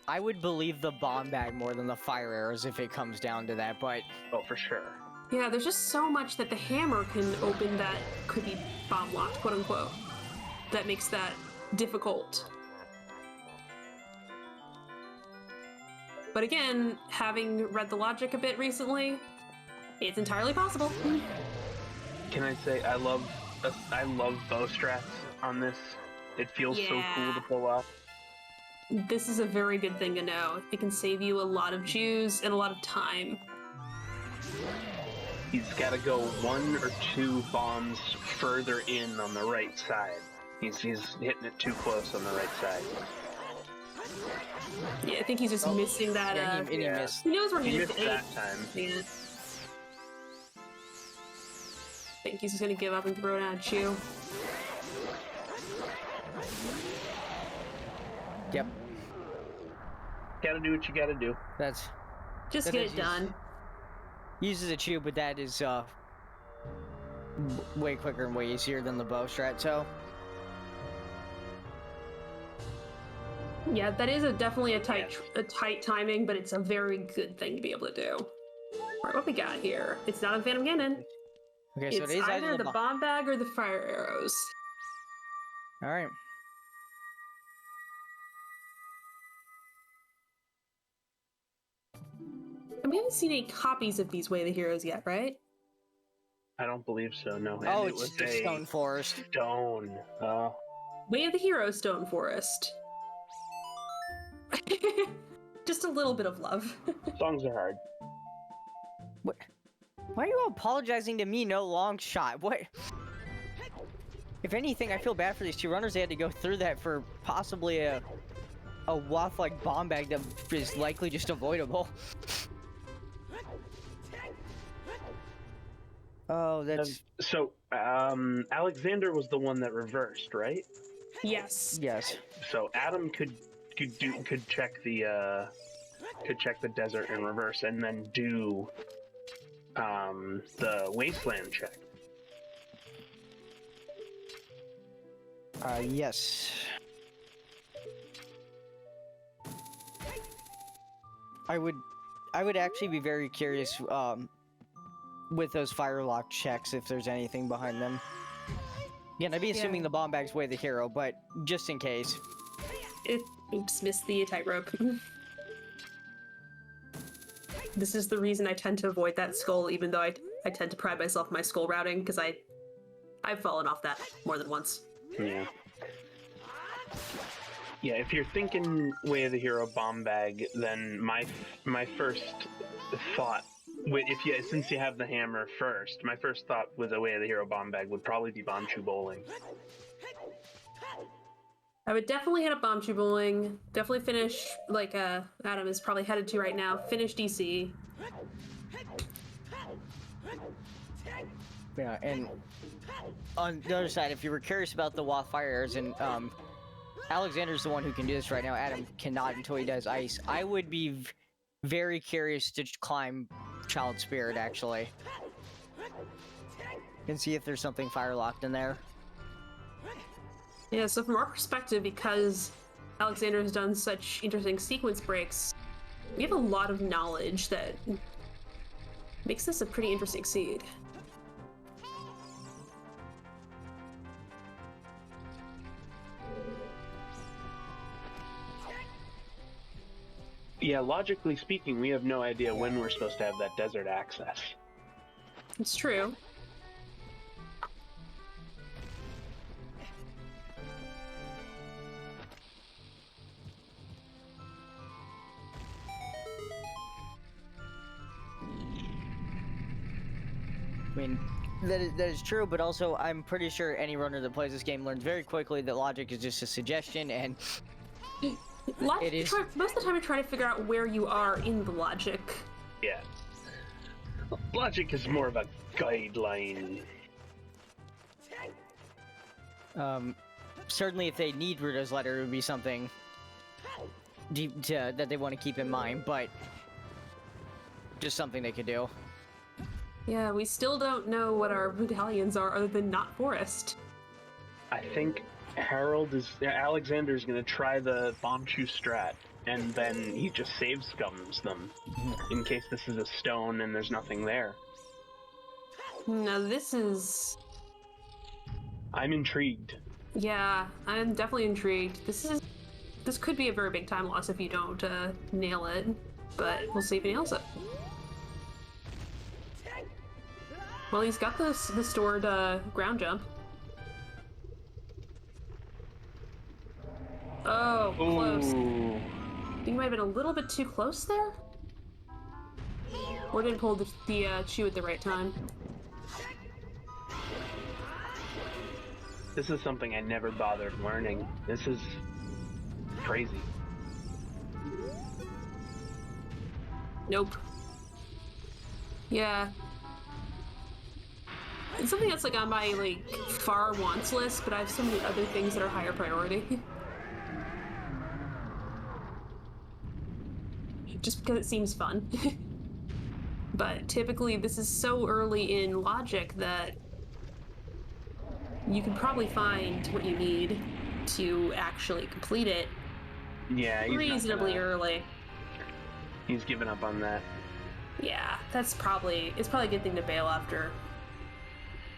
I would believe the bomb bag more than the fire arrows if it comes down to that, but Oh, for sure. Yeah, there's just so much that the hammer can open that could be bomb locked, quote unquote. That makes that difficult. But again, having read the logic a bit recently, it's entirely possible. Can I say I love bow strats on this. It feels so cool to pull off. This is a very good thing to know. It can save you a lot of juice and a lot of time. He's got to go 1 or 2 bombs further in on the right side. He's hitting it too close on the right side. Yeah, I think he's just missing that. yeah, he missed. He knows where he He needs missed to aim. that time. Yeah. I think he's just gonna give up and throw it at Chew. Yep, Gotta do what you gotta do. that's Just That get is it done. uses a chew, but that is way quicker and way easier than the bow strat. So Yeah, that is definitely a tight timing, but it's a very good thing to be able to do. Alright, what we got here? It's not a Phantom Cannon. okay, so It's it is either the bomb. bomb bag or the fire arrows. All right. And we haven't seen any copies of these Way of the Heroes yet, right? I don't believe so, no. And Oh, it it's was the a stone forest. stone. Way of the Hero Stone Forest. Just a little bit of love. Songs are hard. What? Why are you apologizing to me? No long shot. What? If anything, I feel bad for these two runners. They had to go through that for possibly a waff like bomb bag that is likely just avoidable. Oh, that's So, Alexander was the one that reversed, right? Yes. yes. So Adam could check the desert in reverse and then do the wasteland check. Yes. I would actually be very curious with those firelock checks if there's anything behind them. Yeah, I'd be assuming the bomb bag's way the hero, but just in case. Oops, missed the tightrope. This is the reason I tend to avoid that skull, even though I tend to pride myself on my skull routing, because I've fallen off that more than once. Yeah. Yeah, if you're thinking Way of the Hero bomb bag, then my first thought, since you have the hammer first, my first thought with a Way of the Hero bomb bag would probably be Bombchu Bowling. I would definitely hit up Bombchu Bowling. Definitely finish, like Adam is probably headed to right now. Finish DC. Yeah, and on the other side, if you were curious about the Wath Fire Airs, and Alexander's the one who can do this right now. Adam cannot until he does ice. I would be very curious to climb Child Spirit, actually. And see if there's something fire locked in there. Yeah, so from our perspective, because Alexander has done such interesting sequence breaks, we have a lot of knowledge that makes this a pretty interesting seed. Yeah, logically speaking, we have no idea when we're supposed to have that desert access. It's true. I mean, that is true, but also I'm pretty sure any runner that plays this game learns very quickly that logic is just a suggestion, and it is. Most of the time, you're trying to figure out where you are in the logic. Yeah. Logic is more of a guideline. Certainly if they need Ruto's letter, it would be something that they want to keep in mind, but just something they could do. Yeah, we still don't know what our medallions are other than not forest. I think Alexander's gonna try the Bombchu strat, and then he just save scums them in case this is a stone and there's nothing there. Now this is... I'm intrigued. Yeah, I'm definitely intrigued. This could be a very big time loss if you don't nail it, but we'll see if he nails it. Well, he's got the stored ground jump. Oh, close. Ooh. I think he might have been a little bit too close there? Or didn't pull the chew at the right time. This is something I never bothered learning. This is crazy. Nope. Yeah. It's something that's like on my far wants list, but I have so many other things that are higher priority. Just because it seems fun. But typically this is so early in logic that you can probably find what you need to actually complete it Yeah, he's reasonably early. He's given up on that. Yeah, it's probably a good thing to bail after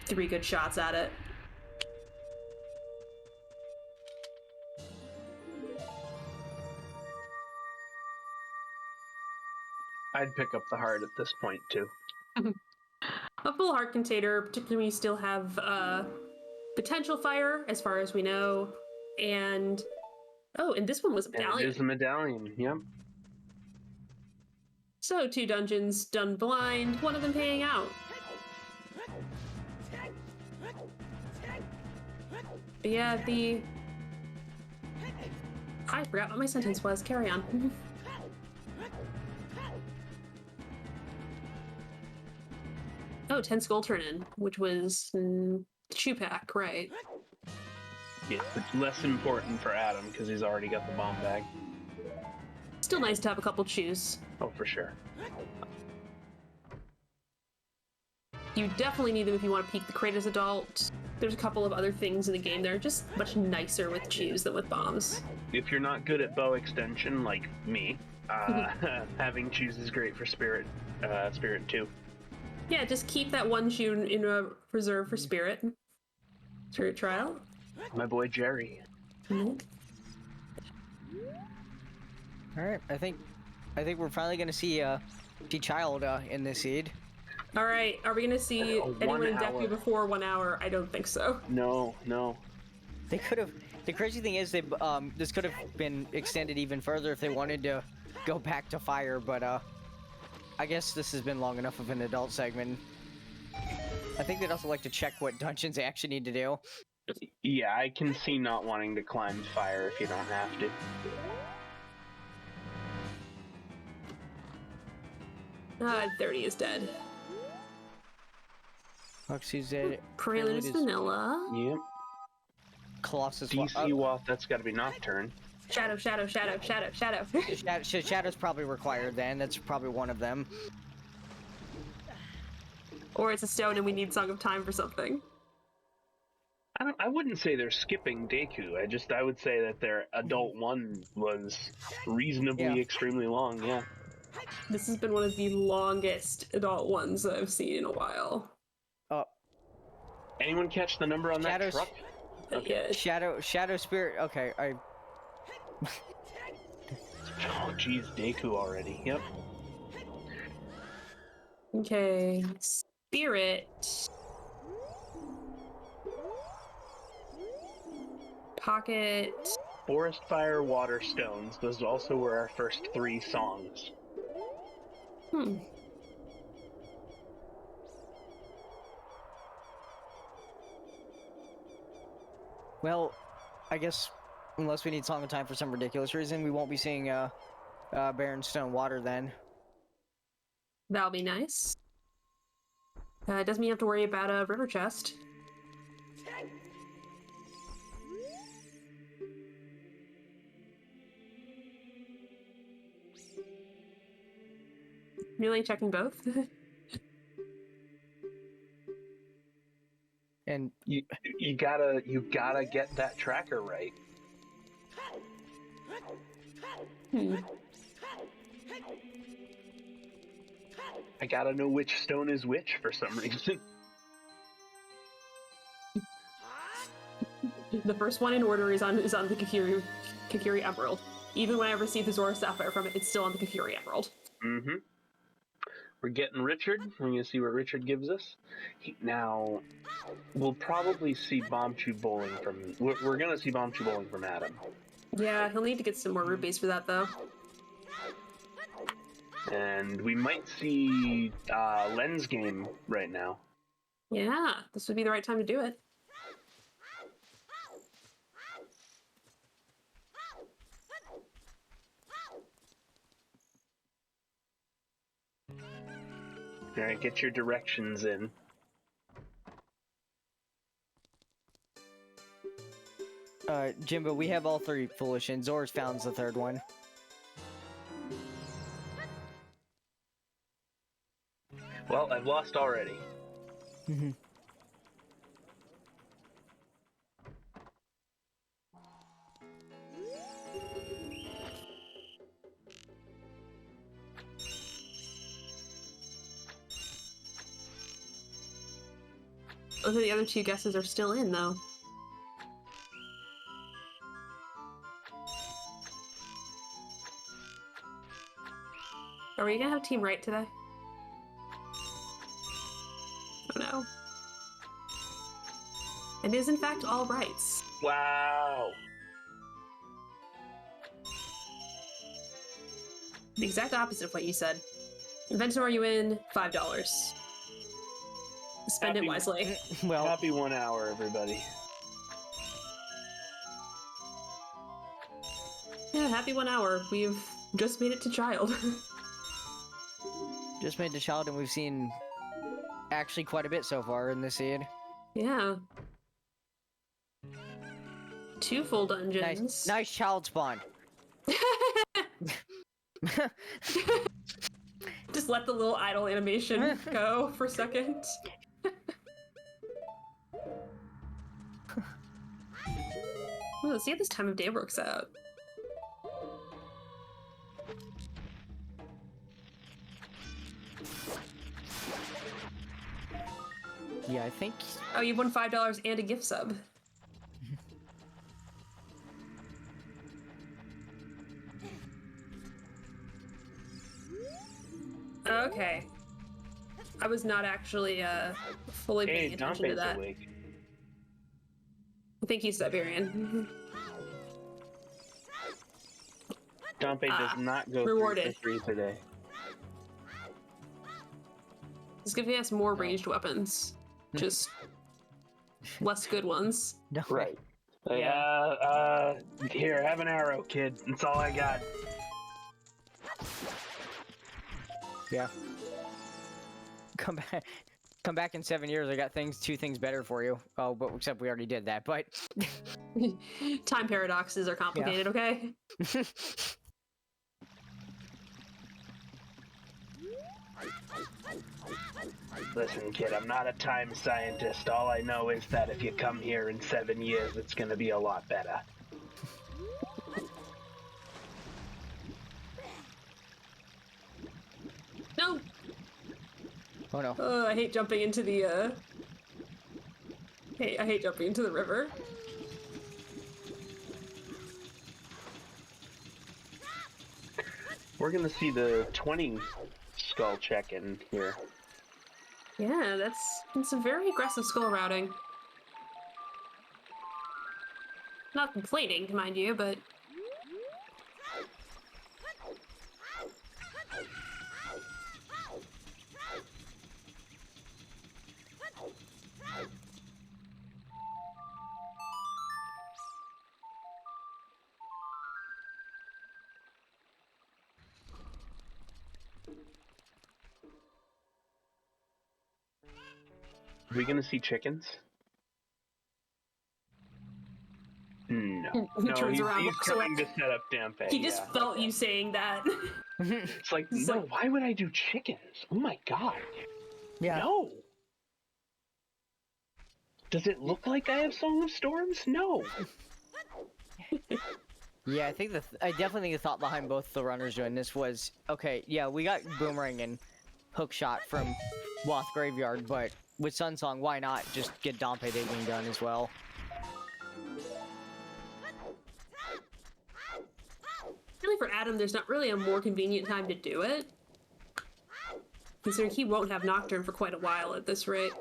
3 good shots at it. I'd pick up the heart at this point too. A full heart container, particularly when you still have potential fire, as far as we know, and this one was a medallion. And it is a medallion. Yep. So 2 dungeons done blind, one of them paying out. But yeah, I forgot what my sentence was. Carry on. Oh, 10 Skull Turn-In, which was Chew Pack, right? Yeah, it's less important for Adam because he's already got the bomb bag. Still nice to have a couple chews. Oh, for sure. You definitely need them if you want to peek the crate as adult. There's a couple of other things in the game that are just much nicer with chews than with bombs. If you're not good at bow extension like me, having chews is great for Spirit 2. Yeah, just keep that one chew in a reserve for Spirit. Spirit Trial. My boy Jerry. Mm-hmm. All right, I think we're finally gonna see Child in this seed. All right, are we gonna see anyone in hour. Deku before 1 hour? I don't think so. No. They could have. The crazy thing is, they this could have been extended even further if they wanted to go back to fire, but I guess this has been long enough of an adult segment. I think they'd also like to check what dungeons they actually need to do. Yeah, I can see not wanting to climb fire if you don't have to. Ah, 30 is dead. Roxy's dead. Prelude is vanilla. Yep. Colossus. DC Watt, that's got to be Nocturne. Shadow. Shadow's probably required then. That's probably one of them. Or it's a stone and we need Song of Time for something. I wouldn't say they're skipping Deku. I would say that their adult one was reasonably extremely long. Yeah. This has been one of the longest adult ones that I've seen in a while. Anyone catch the number on that truck? Okay. Yeah. Shadow Spirit. Okay, Oh, geez, Deku already. Yep. Okay. Spirit. Pocket. Forest Fire, Water, Stones. Those also were our first 3 songs. Well, I guess unless we need Song of Time for some ridiculous reason, we won't be seeing Barren Stone Water then. That'll be nice. It doesn't mean you have to worry about a river chest. Really checking both? And You gotta get that tracker right. I gotta know which stone is which for some reason. The first one in order is on the Kakiri Emerald. Even when I receive the Zora Sapphire from it, it's still on the Kakiri Emerald. Mm-hmm. We're getting Richard. We're gonna see what Richard gives us. Now, we'll probably see Bombchu Bowling from... We're gonna see Bombchu Bowling from Adam. Yeah, he'll need to get some more rupees for that, though. And we might see Lens Game right now. Yeah, this would be the right time to do it. Alright, get your directions in. Jimbo, we have all 3 foolish, and Zora's found's the 3rd one. Well, I've lost already. Both of the other 2 guesses are still in, though. Are we gonna have team right today? Oh no. It is in fact all rights. Wow! The exact opposite of what you said. Inventor, you in? $5. Spend it wisely. Well, Happy 1 hour, everybody. Yeah, happy 1 hour. We've just made it to child. just made the child, and we've seen actually quite a bit so far in this seed. Yeah. 2 full dungeons. Nice child spawn. Just let the little idle animation go for a second. Well, let's see how this time of day works out. Yeah, I think... Oh, you've won $5 and a gift sub. Okay. I was not actually fully paying attention to that. Awake. Thank you, Siberian. Dompe does not go rewarded. 3 for 3 today. It's giving us more ranged weapons, just less good ones. No. Right. Yeah. Here, have an arrow, kid. That's all I got. Yeah. Come back. Come back in 7 years. I got two things better for you. Oh, but except we already did that. But Time paradoxes are complicated, okay? Listen, kid, I'm not a time scientist. All I know is that if you come here in 7 years, it's gonna be a lot better. No! oh no. I hate jumping into the, I hate jumping into the river. We're gonna see the 20 skull check in here. Yeah, that's some very aggressive skull routing. Not complaining, mind you, but... Are we gonna see chickens? No. He No, turns around, he's walks away. trying to set up Dampe. He just felt you saying that. It's like, He's no, like- why would I do chickens? Oh my god. Yeah. No. Does it look like I have Song of Storms? No. Yeah, I think I definitely think the thought behind both the runners doing this was, okay, yeah, we got Boomerang and Hookshot from Wath Graveyard, but with Sunsong, why not just get Dompe digging done as well? Really, for Adam, there's not really a more convenient time to do it. Considering he won't have Nocturne for quite a while at this rate.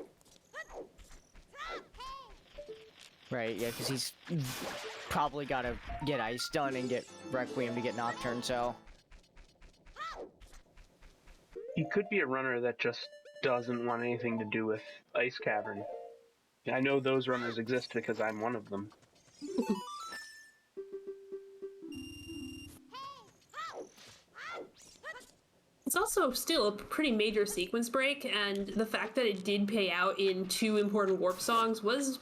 Right, yeah, because he's probably got to get Ice done and get Requiem to get Nocturne, so... He could be a runner that just doesn't want anything to do with Ice Cavern. I know those runners exist because I'm one of them. It's also still a pretty major sequence break, and the fact that it did pay out in 2 important warp songs was,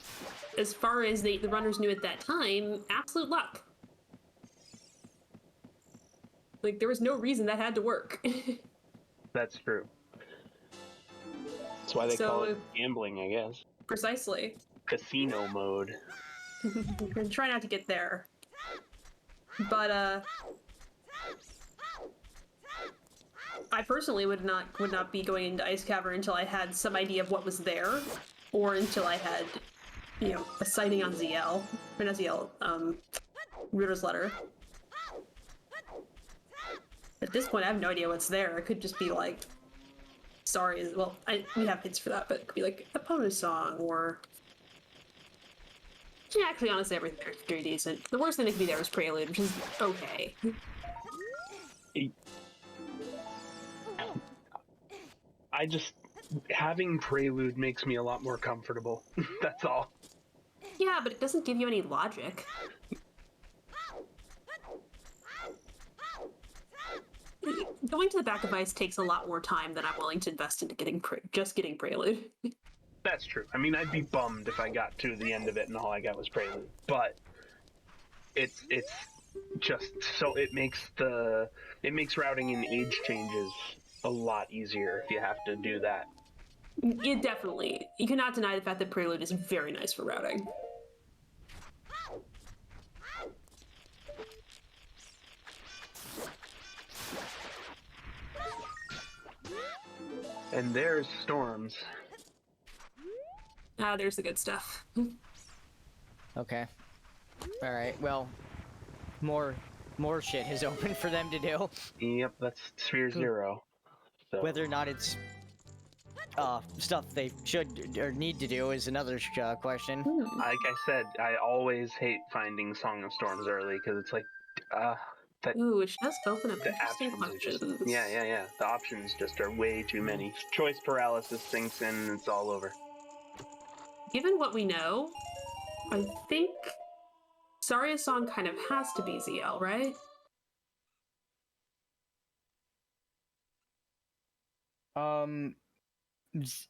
as far as the runners knew at that time, absolute luck. Like, there was no reason that had to work. That's true. That's why they So call it if- gambling, I guess. Precisely. Casino mode. And try not to get there. But, I personally would not be going into Ice Cavern until I had some idea of what was there, or until I had, you know, a sighting on ZL. Or not ZL, Ritter's letter. At this point, I have no idea what's there. It could just be like, sorry, well, we have hints for that, but it could be like a bonus song, or... Yeah, actually, honestly, everything there is pretty decent. The worst thing that could be there is Prelude, which is okay. I just... Having Prelude makes me a lot more comfortable. That's all. Yeah, but it doesn't give you any logic. Going to the back of Ice takes a lot more time than I'm willing to invest into just getting Prelude. That's true. I mean, I'd be bummed if I got to the end of it and all I got was Prelude. But it's just so it makes routing and age changes a lot easier if you have to do that. It definitely. You cannot deny the fact that Prelude is very nice for routing. And there's Storms. Ah, there's the good stuff. Okay. Alright, well, more shit has opened for them to do. Yep, that's Sphere 0. So. Whether or not it's stuff they should or need to do is another question. Like I said, I always hate finding Song of Storms early because it's like, Ooh, which does open up The interesting options are just questions. yeah. The options just are way too many. Choice paralysis sinks in and it's all over. Given what we know, I think Saria's song kind of has to be ZL, right?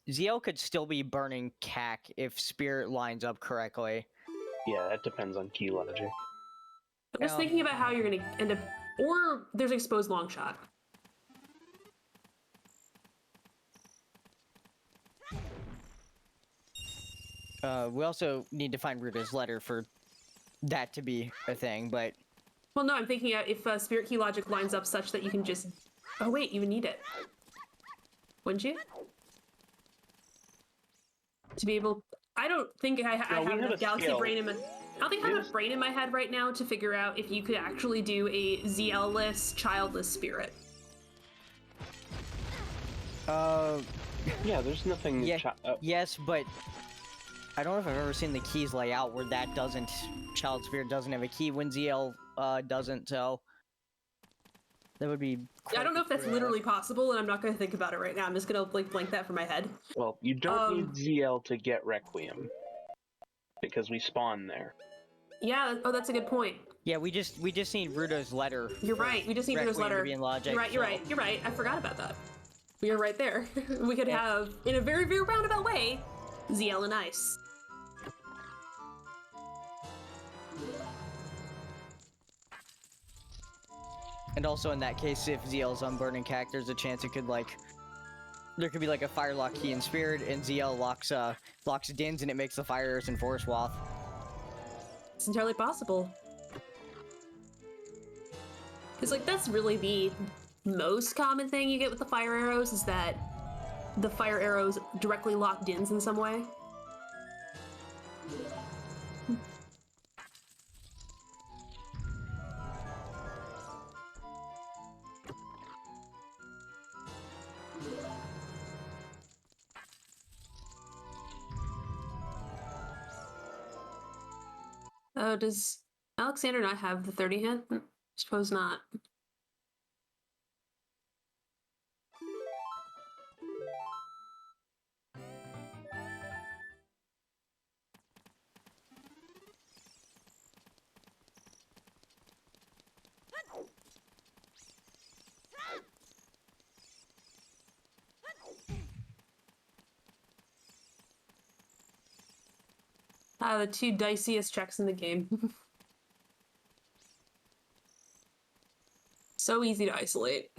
ZL could still be burning CAC if Spirit lines up correctly. Yeah, that depends on key logic. I'm just thinking about how you're going to end up, or there's exposed long shot. We also need to find Ruta's letter for that to be a thing, but Well, no, I'm thinking if Spirit Key logic lines up such that you can just. Oh wait, you would need it, wouldn't you? To be able, I don't think I have we have enough a galaxy skill. brain in my. I don't think I have enough brain in my head right now to figure out if you could actually do a ZL-less, childless spirit. Yeah, there's nothing. Yes, but I don't know if I've ever seen the keys lay out where that doesn't, Child Spirit doesn't have a key when ZL doesn't, so that would be. I don't know if that's literally possible, and I'm not going to think about it right now. I'm just going to like blank that from my head. Well, you don't need ZL to get Requiem because we spawn there. Yeah. Oh, that's a good point. Yeah, we just need Ruta's letter. You're right. We just need Ruta's Requiem to letter. be in logic, You're right. I forgot about that. You're right there. We could have, in a very, very roundabout way, ZL and Ice. And also in that case, if ZL's on Burning CAC, there's a chance it could there could be like a fire lock key in Spirit, and ZL locks Dins, and it makes the fire arrows in Forest Wath. It's entirely possible. Because like that's really the most common thing you get with the fire arrows is that the fire arrows directly lock Dins in some way. Oh, does Alexander not have the 30 hit? Suppose not. The two diciest checks in the game. So easy to isolate.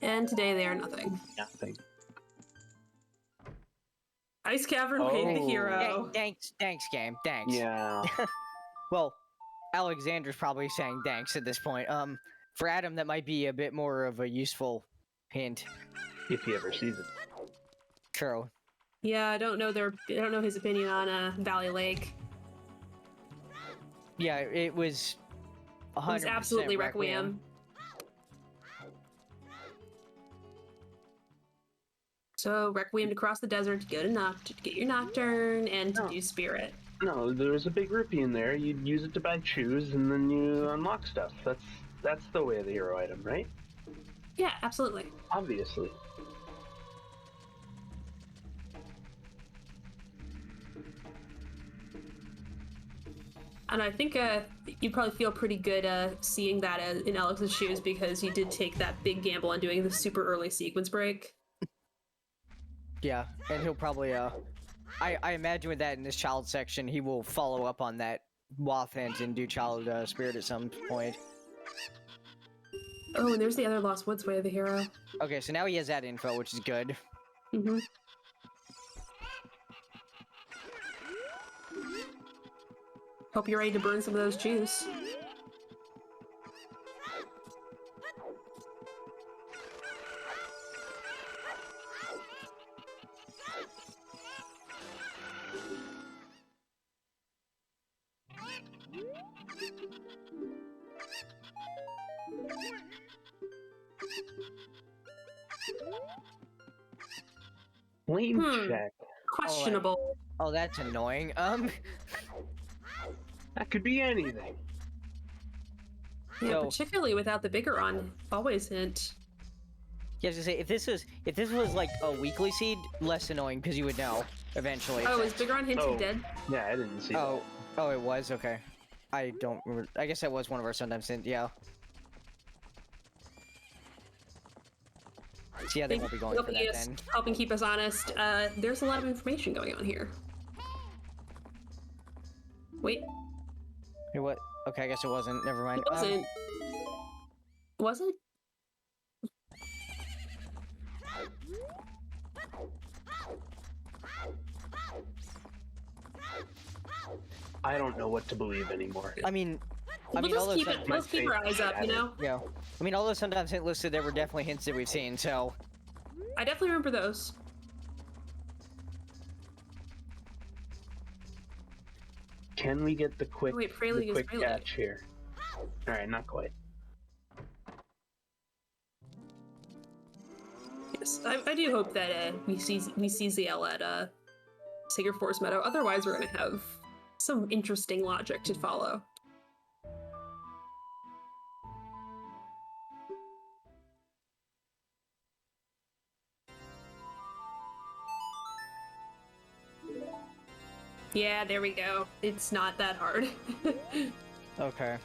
And today they are nothing. Nothing. Ice Cavern paid the Oh. hero. Thanks, game. Thanks. Yeah. Well, Alexander's probably saying thanks at this point. For Adam, that might be a bit more of a useful hint. If he ever sees it. True. Yeah, I don't know his opinion on Valley Lake. Yeah, it was 100% It was absolutely Requiem. So Requiem to cross the desert to go to get your Nocturne and to do Spirit. No, there was a big rupee in there. You'd use it to buy shoes, and then you unlock stuff. That's the way of the hero item, right? Yeah, absolutely. Obviously. And I think you'd probably feel pretty good seeing that in Alex's shoes because he did take that big gamble on doing the super early sequence break. Yeah, and he'll probably, I imagine with that in this child section, he will follow up on that Wath hint and do child spirit at some point. Oh, and there's the other Lost Woods way of the hero. Okay, so now he has that info, which is good. Mm-hmm. Hope you're ready to burn some of those juice. Lane check. questionable. Oh, that's annoying. That could be anything. Yeah, So- particularly without the Bigoron. Always hint. Yeah, I was gonna say if this was like a weekly seed, less annoying because you would know eventually. Oh, is Bigoron hinted Oh. dead? Yeah, I didn't see Oh, it was okay. I don't remember. I guess that was one of our sometimes hint. Yeah. So yeah, they won't be going for that then. Helping keep us honest. There's a lot of information going on here. Wait, Hey, what? Okay, I guess it wasn't. Never mind. it wasn't. Was it? I don't know what to believe anymore. I mean, We'll all just those keep some- it. Let's keep our eyes up, you know. yeah. I mean, all those sometimes hint listed there were definitely hints that we've seen. So I definitely remember those. Can we get the quick, Oh, wait, Prelude is quick Prelude. catch here? All right, not quite. Yes, I do hope that we see ZL at Sacred Forest Meadow. Otherwise, we're gonna have some interesting logic to follow. Yeah, there we go. It's not that hard. okay.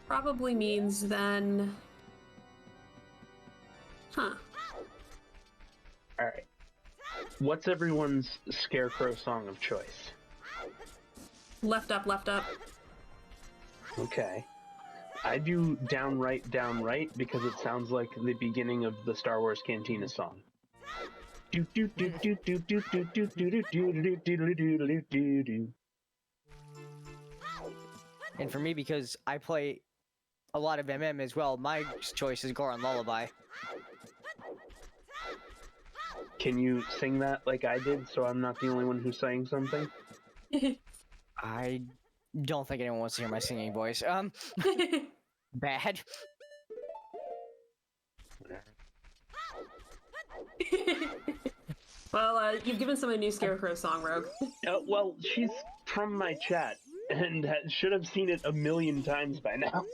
Probably means then... Huh. All right. What's everyone's Scarecrow song of choice? Left up, left up. Okay. I do downright because it sounds like the beginning of the Star Wars Cantina song. And for me, because I play a lot of MM as well, my choice is Goron Lullaby. Can you sing that like I did so I'm not the only one who's saying something? I don't think anyone wants to hear my singing voice. Bad. Well, you've given someone a new Scarecrow song, Rogue. Well, she's from my chat and should have seen it a million times by now.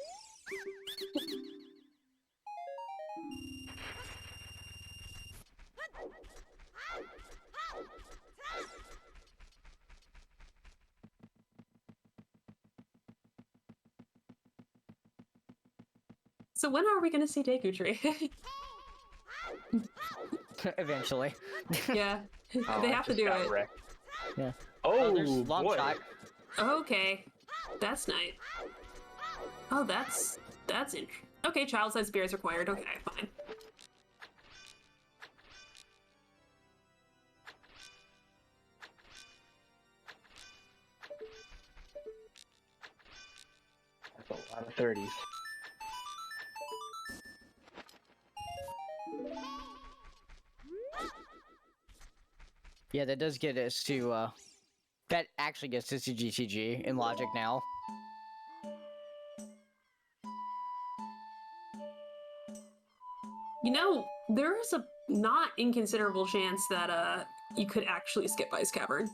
So when are we gonna see Deku Tree? Eventually. Yeah, Oh, they I have to just do got it. wrecked. Yeah. Oh, there's long boy. shot. Okay, that's nice. Oh, that's okay. Child-sized spears required. Okay, fine. That's a lot of 30s. Yeah, that does get us to, that actually gets us to GTG in Logic now. You know, there is a not inconsiderable chance that you could actually skip Ice Cavern.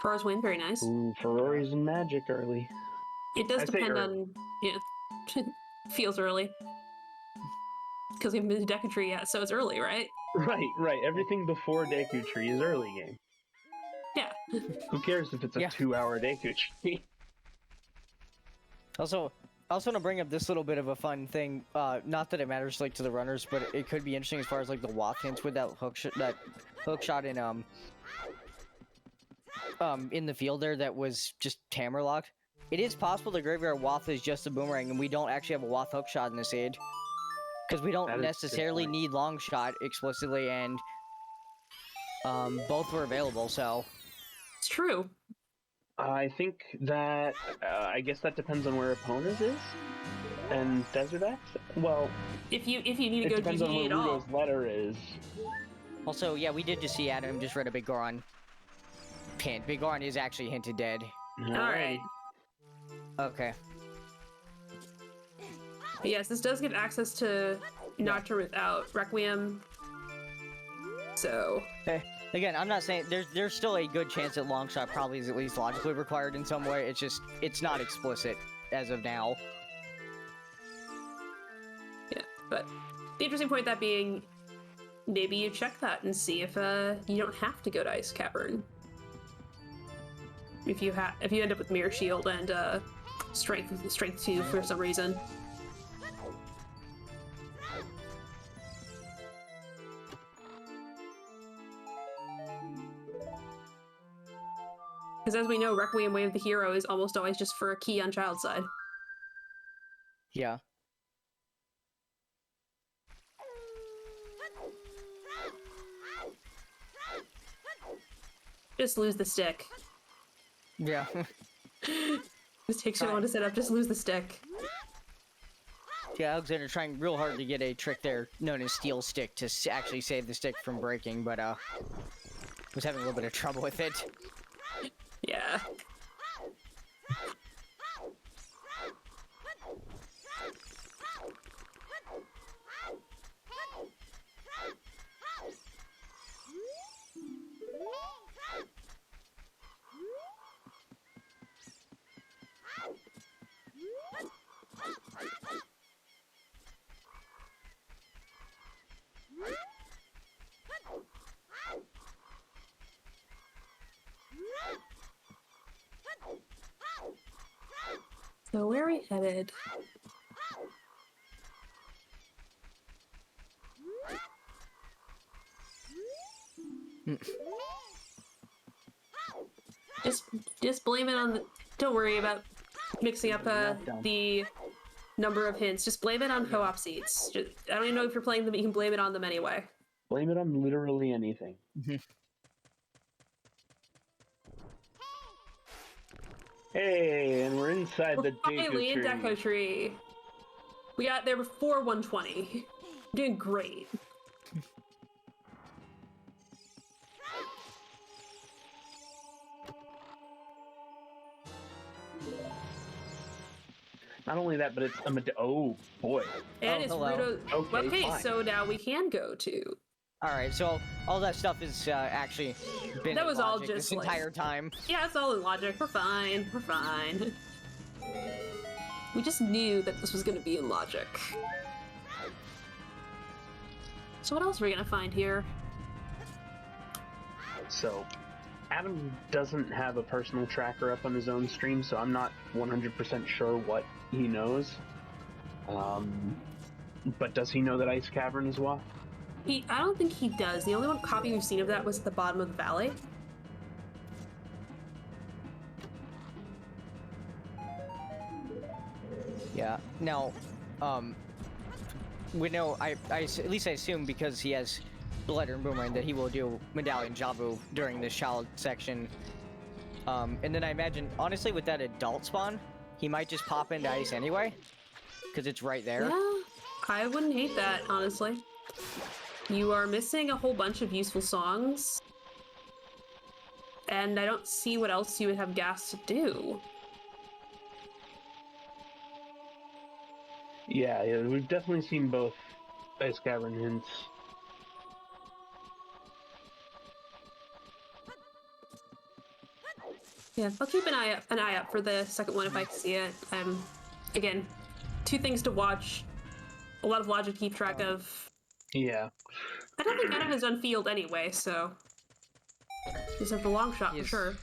Ferrar's win, very nice. Ooh, Ferrari's in Magic early. It does I say depend early. on, yeah, feels early. Because we haven't been to Deku Tree yet, so it's early, right? Right. Everything before Deku Tree is early game. Yeah. Who cares if it's a Yeah. 2-hour Deku Tree? Also, I also want to bring up this little bit of a fun thing. Not that it matters like to the runners, but it could be interesting as far as like the Wath hints with that hook shot in the field there that was just hammerlocked. It is possible the Graveyard Wath is just a boomerang, and we don't actually have a Wath hook shot in this aid. Because we That don't is a good necessarily point. need long shot explicitly, and both were available, so... It's true. I think that, I guess that depends on where opponent is. And Desert X? Well, If you need it to go depends on GG where at all. Rudo's letter is. Also, yeah, we did just see Adam just read a Big Goron hint. Big Goron is actually hinted dead. Alright. Okay. But yes, this does give access to Nocturne without Requiem. So... Again, I'm not saying there's still a good chance that Longshot probably is at least logically required in some way. It's just it's not explicit as of now. Yeah, but the interesting point that being, maybe you check that and see if you don't have to go to Ice Cavern. If you end up with Mirror Shield and Strength 2 for some reason. Because as we know, Requiem Way of the Hero is almost always just for a key on child side. Yeah. Just lose the stick. Yeah. This takes so long to set up, just lose the stick. Yeah, Alexander trying real hard to get a trick there known as Steel Stick to actually save the stick from breaking, but was having a little bit of trouble with it. Yeah. So where are we headed? Just blame it on the... Don't worry about mixing up the number of hints. Just blame it on co-op seats. I don't even know if you're playing them, but you can blame it on them anyway. Blame it on literally anything. Hey, and we're inside the Finally in Deku Deco Tree. We got there before 120. Doing great. Not only that, but it's oh boy. And it's hello. Rudo. Okay, Okay, fine. so now we can go to. Alright, so all that stuff is actually been That in was all logic just, this like- entire time. Yeah, it's all in logic. We're fine. We're fine. We just knew that this was going to be in logic. So what else are we going to find here? So, Adam doesn't have a personal tracker up on his own stream, so I'm not 100% sure what he knows. But does he know that Ice Cavern is what? I don't think he does. The only one copy we've seen of that was at the bottom of the valley. Yeah. Now, we know, at least I assume because he has Blighter and Boomerang that he will do Medallion Jabu during this child section. And then I imagine, honestly, with that adult spawn, he might just pop into ice anyway, because it's right there. Yeah, I wouldn't hate that, honestly. You are missing a whole bunch of useful songs. And I don't see what else you would have gas to do. Yeah, we've definitely seen both Ice Cavern hints. Yeah, I'll keep an eye out for the second one if I see it. Again, two things to watch. A lot of logic to keep track of. Yeah. I don't think Adam has done field anyway, so just have the long shot for Yes. sure.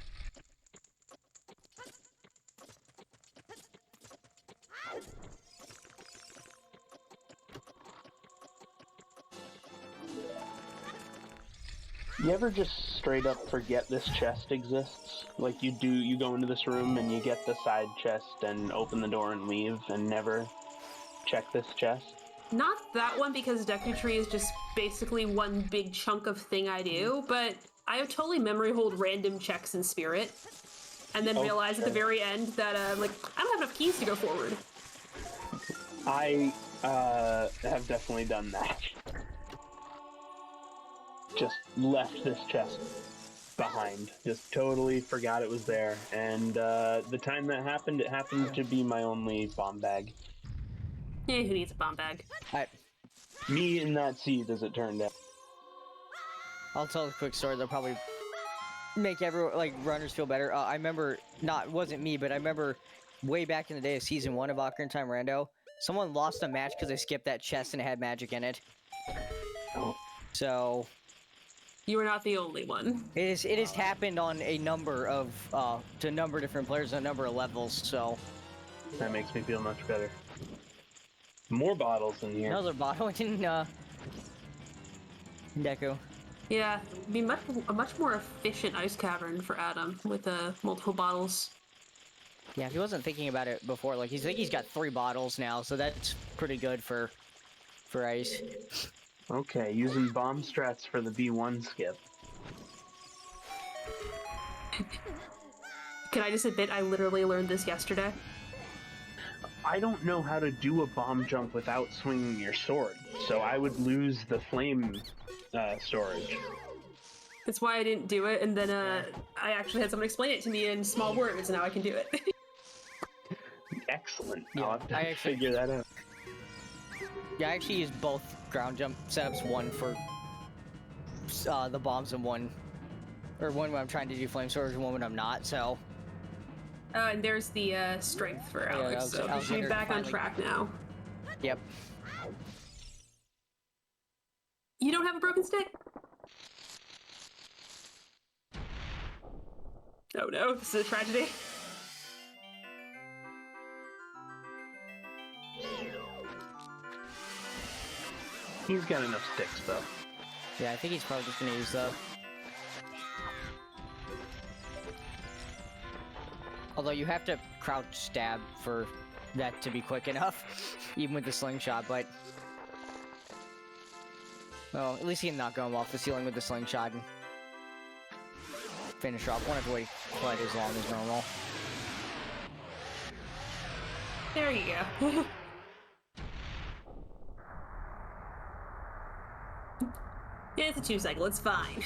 You ever just straight up forget this chest exists? Like you go into this room and you get the side chest and open the door and leave and never check this chest? Not that one, because Deku Tree is just basically one big chunk of thing I do, but I have totally memory hold random checks in Spirit, and then realize at the very end that like, I don't have enough keys to go forward. I have definitely done that. just left this chest behind. Just totally forgot it was there. And the time that happened, it happened to be my only bomb bag. Yeah, who needs a bomb bag? Me and that seed, as it turned out. I'll tell a quick story. They'll probably make everyone, like, runners feel better. I remember, it wasn't me, but I remember way back in the day of Season 1 of Ocarina of Time Rando, someone lost a match because they skipped that chest and it had magic in it. Oh. So... You were not the only one. It has happened on a number of, to a number of different players, a number of levels, so... That makes me feel much better. More bottles in here. Another bottle in, Deku. Yeah, it'd be a much more efficient ice cavern for Adam with multiple bottles. Yeah, if he wasn't thinking about it before, like, he's got 3 bottles now, so that's pretty good for ice. Okay, using bomb strats for the B1 skip. Can I just admit I literally learned this yesterday? I don't know how to do a bomb jump without swinging your sword, so I would lose the flame storage. That's why I didn't do it, and then I actually had someone explain it to me in small words, and now I can do it. Excellent. Yeah, I'll have to I actually- figure that out. Yeah, I actually use both ground jump setups, one for the bombs and one when I'm trying to do flame storage and one when I'm not, so... And there's the strength for Yeah, Alex, so I was we should be wondering back on finally- track now. Yep. You don't have a broken stick? Oh no, this is a tragedy. He's got enough sticks, though. Yeah, I think he's probably just gonna use the... Although you have to crouch stab for that to be quick enough, even with the slingshot, but... Well, at least he can knock him off the ceiling with the slingshot and finish off. Won't have to wait quite as long as normal. There you go. Yeah, it's a 2 cycle, it's fine.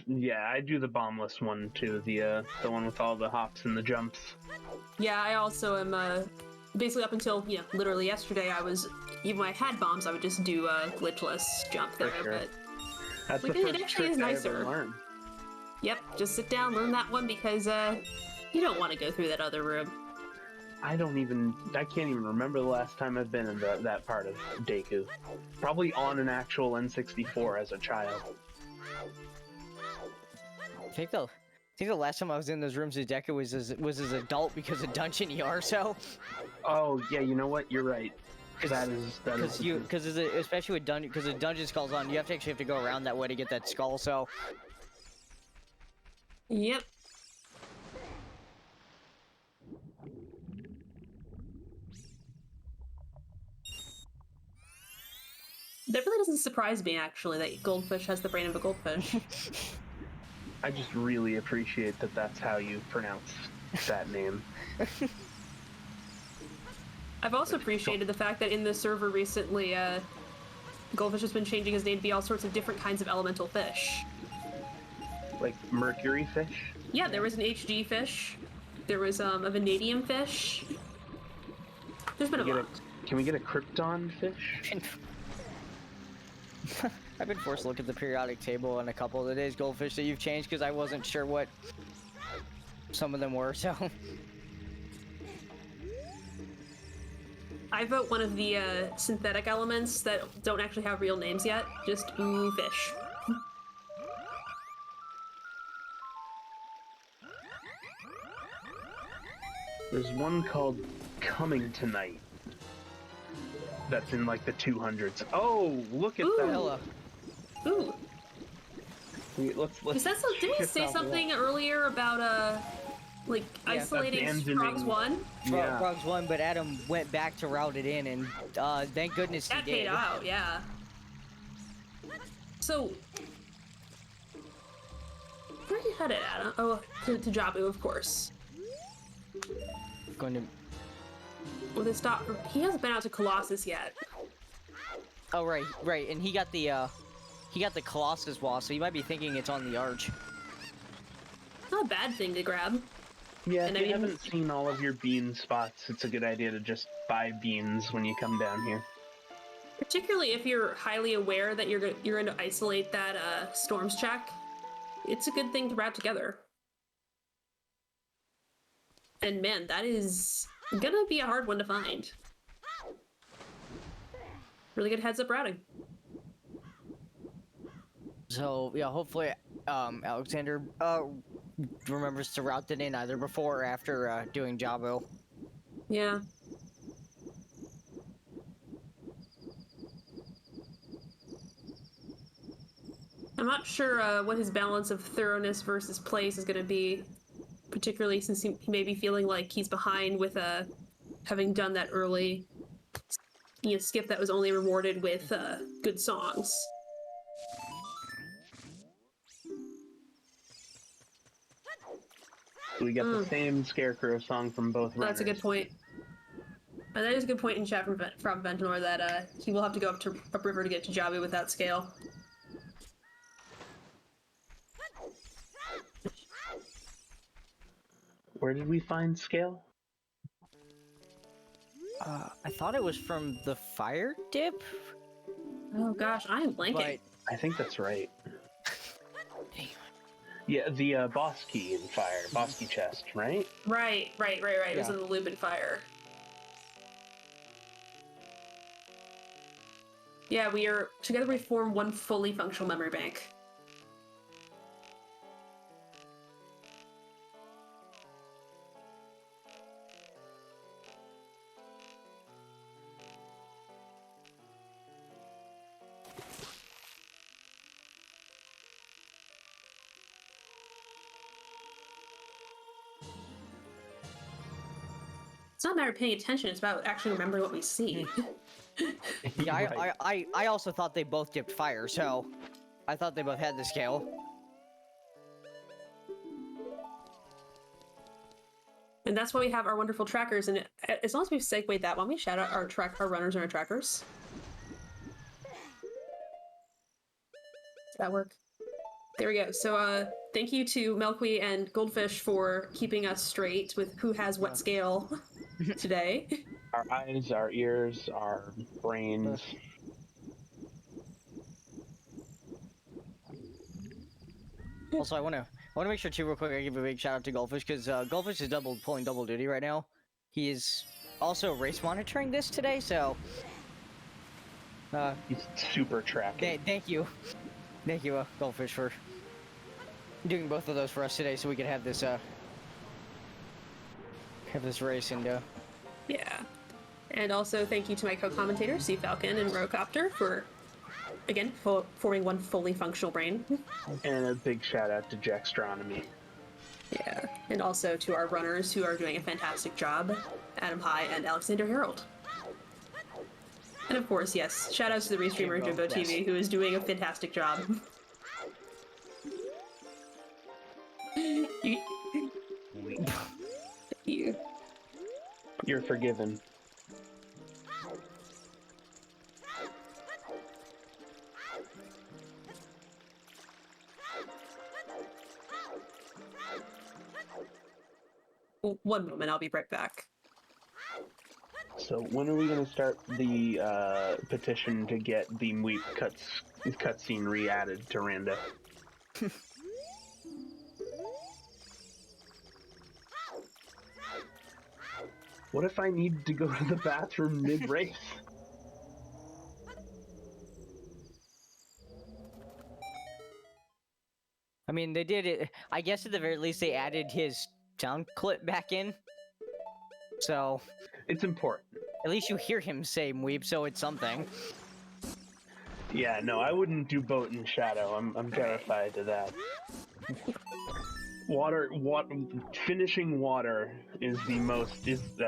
Yeah, I do the bombless one too, the one with all the hops and the jumps. Yeah, I also am, basically up until, literally yesterday, even when I had bombs, I would just do a glitchless jump there, For sure. but... That's Like, the it first actually trick is I nicer. ever learned. Yep, just sit down, learn that one, because, you don't want to go through that other room. I can't even remember the last time I've been in that part of Deku. Probably on an actual N64 as a child. I think the last time I was in those rooms with Deku was as adult because of Dungeon ER, so... Oh, yeah, you know what? You're right. Especially with because the dungeon skull's on, you actually have to go around that way to get that skull, so... Yep. That really doesn't surprise me, actually, that Goldfish has the brain of a goldfish. I just really appreciate that that's how you pronounce that name. I've also appreciated the fact that in the server recently, Goldfish has been changing his name to be all sorts of different kinds of elemental fish. Like mercury fish? Yeah, there was an HG fish. There was a vanadium fish. There's been a lot. Can we get a krypton fish? I've been forced to look at the periodic table on a couple of the days Goldfish that you've changed because I wasn't sure what some of them were, so... I vote one of the synthetic elements that don't actually have real names yet. Just ooh, fish. There's one called Coming Tonight. That's in like the 200s. Oh, look at Ooh. that. Hello. Ooh. Let's Is that so, didn't he shift say off of something earlier about Like, Yeah. isolating Abandoning- Frogs 1? Yeah. Frogs won, but Adam went back to route it in, and thank goodness he That did. paid out, yeah. So, where are you headed, Adam? Oh, to Jabu, of course. Going to. With his stop, he hasn't been out to Colossus yet. Oh right, and he got the Colossus wall, so you might be thinking it's on the arch. Not a bad thing to grab. Yeah, And if I you mean- haven't seen all of your bean spots, it's a good idea to just buy beans when you come down here. Particularly if you're highly aware that you're going to isolate that storms check. It's a good thing to wrap together. And man, that is gonna be a hard one to find. Really good heads up routing. So yeah, hopefully Alexander remembers to route it in either before or after doing Jabu. Yeah. I'm not sure what his balance of thoroughness versus place is going to be, particularly since he may be feeling like he's behind with having done that early skip that was only rewarded with good songs. We got the same Scarecrow song from both runners. That's a good point. That is a good point in chat from Ventinor that he will have to go upriver to get to Jabu with that scale. Where did we find Scale? I thought it was from the fire dip, Oh gosh, I am blanking. but I think that's right. Yeah, the boss key in Fire, boss key chest, right? Right. It was Yeah. in the Lupin Fire. Yeah, together we form one fully functional memory bank. It's not a matter of paying attention, it's about actually remembering what we see. yeah, Right. I also thought they both dipped fire, so I thought they both had the scale. And that's why we have our wonderful trackers, and as long as we've segued that, why don't we shout out our runners and our trackers? Does that work? There we go. So thank you to Milkweed and Goldfish for keeping us straight with who has what scale today. Our eyes, our ears, our brains. Also, I want to make sure too, real quick, I give a big shout out to Goldfish because Goldfish is pulling double duty right now. He is also race monitoring this today, so He's super tracking. thank you, Goldfish, for doing both of those for us today, so we could have this race and Yeah. And also thank you to my co-commentators, Sea Falcon and Rocopter, for, again, forming one fully functional brain. And a big shout out to Jackstronomy. Yeah. And also to our runners who are doing a fantastic job, Adamhii and Alexander Harrold. And of course, yes, shout outs to the restreamer Jimbo Yes. TV, who is doing a fantastic job. you. You're forgiven. One moment, I'll be right back. So when are we going to start the petition to get the Mweep cutscene re-added to Randa? What if I need to go to the bathroom mid-race? I mean, they did it. I guess at the very least they added his sound clip back in, so It's important. at least you hear him say "Mweep," so it's something. Yeah, no, I wouldn't do boat in shadow. I'm terrified of that. Finishing water is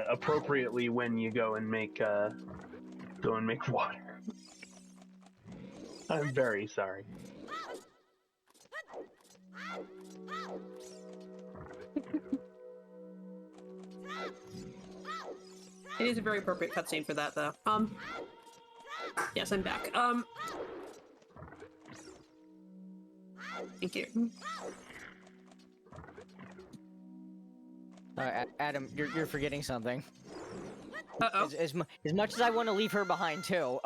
appropriately when you go and make water. I'm very sorry. It is a very appropriate cutscene for that, though. Yes, I'm back. Thank you. Adam, you're forgetting something. Uh-oh. As much as I want to leave her behind too.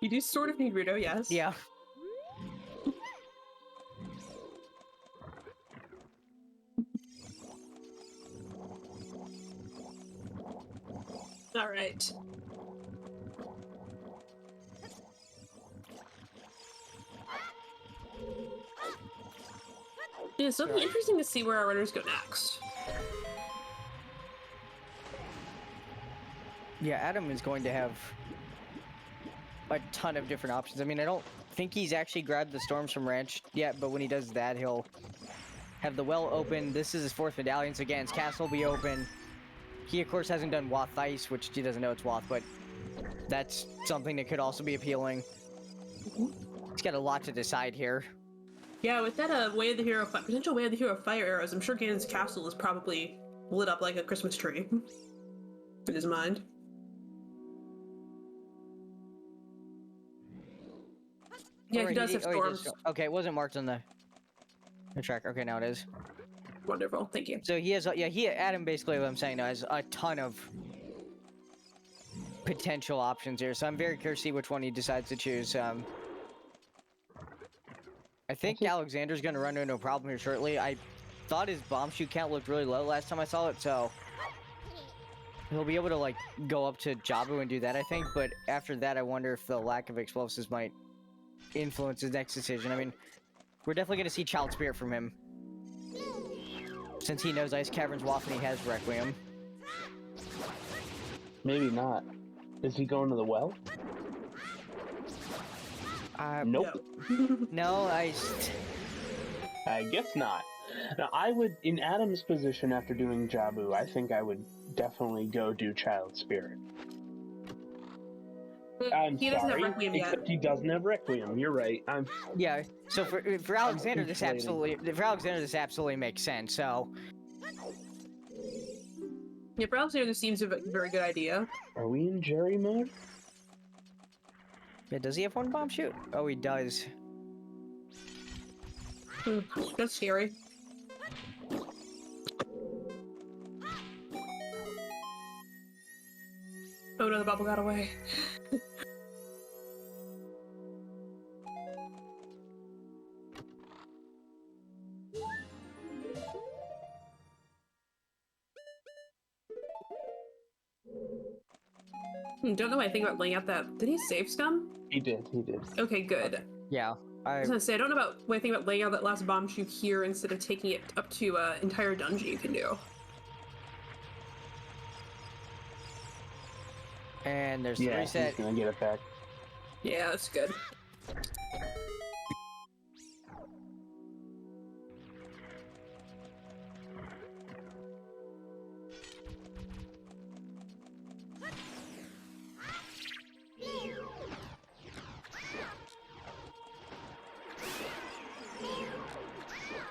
You do sort of need Ruto, yes. Yeah. All right. Yeah, so it'll be interesting to see where our runners go next. Yeah, Adam is going to have a ton of different options. I mean, I don't think he's actually grabbed the storms from Ranch yet, but when he does that, he'll have the well open. This is his 4th medallion, so again, his castle will be open. He, of course, hasn't done Wath Ice, which he doesn't know it's Wath, but that's something that could also be appealing. He's got a lot to decide here. Yeah, with that potential Way of the Hero fire arrows, I'm sure Ganon's castle is probably lit up like a Christmas tree in his mind. Yeah, Or he does have does storms. okay, it wasn't marked on the track. Okay, now it is. Wonderful, thank you. So he has, Adam, basically what I'm saying now, has a ton of potential options here. So I'm very curious to see which one he decides to choose. I think Alexander's going to run into a problem here shortly. I thought his bomb shoot count looked really low last time I saw it, so he'll be able to, like, go up to Jabu and do that, I think. But after that, I wonder if the lack of explosives might influence his next decision. I mean, we're definitely going to see Child Spirit from him, since he knows Ice Cavern's Waff and he has Requiem. Maybe not. Is he going to the well? Nope. No, I guess not. Now, I would, in Adam's position after doing Jabu, I think I would definitely go do Child Spirit. I'm He doesn't have sorry, Requiem yet. except he doesn't have Requiem. You're right. Yeah. So for Alexander, this absolutely makes sense. So. Yeah, for Alexander, this seems a very good idea. Are we in Jerry mode? Yeah, does he have one bomb shoot? Oh, he does. That's scary. Oh no, the bubble got away. Don't know what I think about laying out that. Did he save scum? He did. Okay, good. Yeah. I was gonna say, I don't know about what I think about laying out that last bomb shoot here instead of taking it up to entire dungeon you can do. And there's the reset. He's gonna get it back. Yeah, that's good.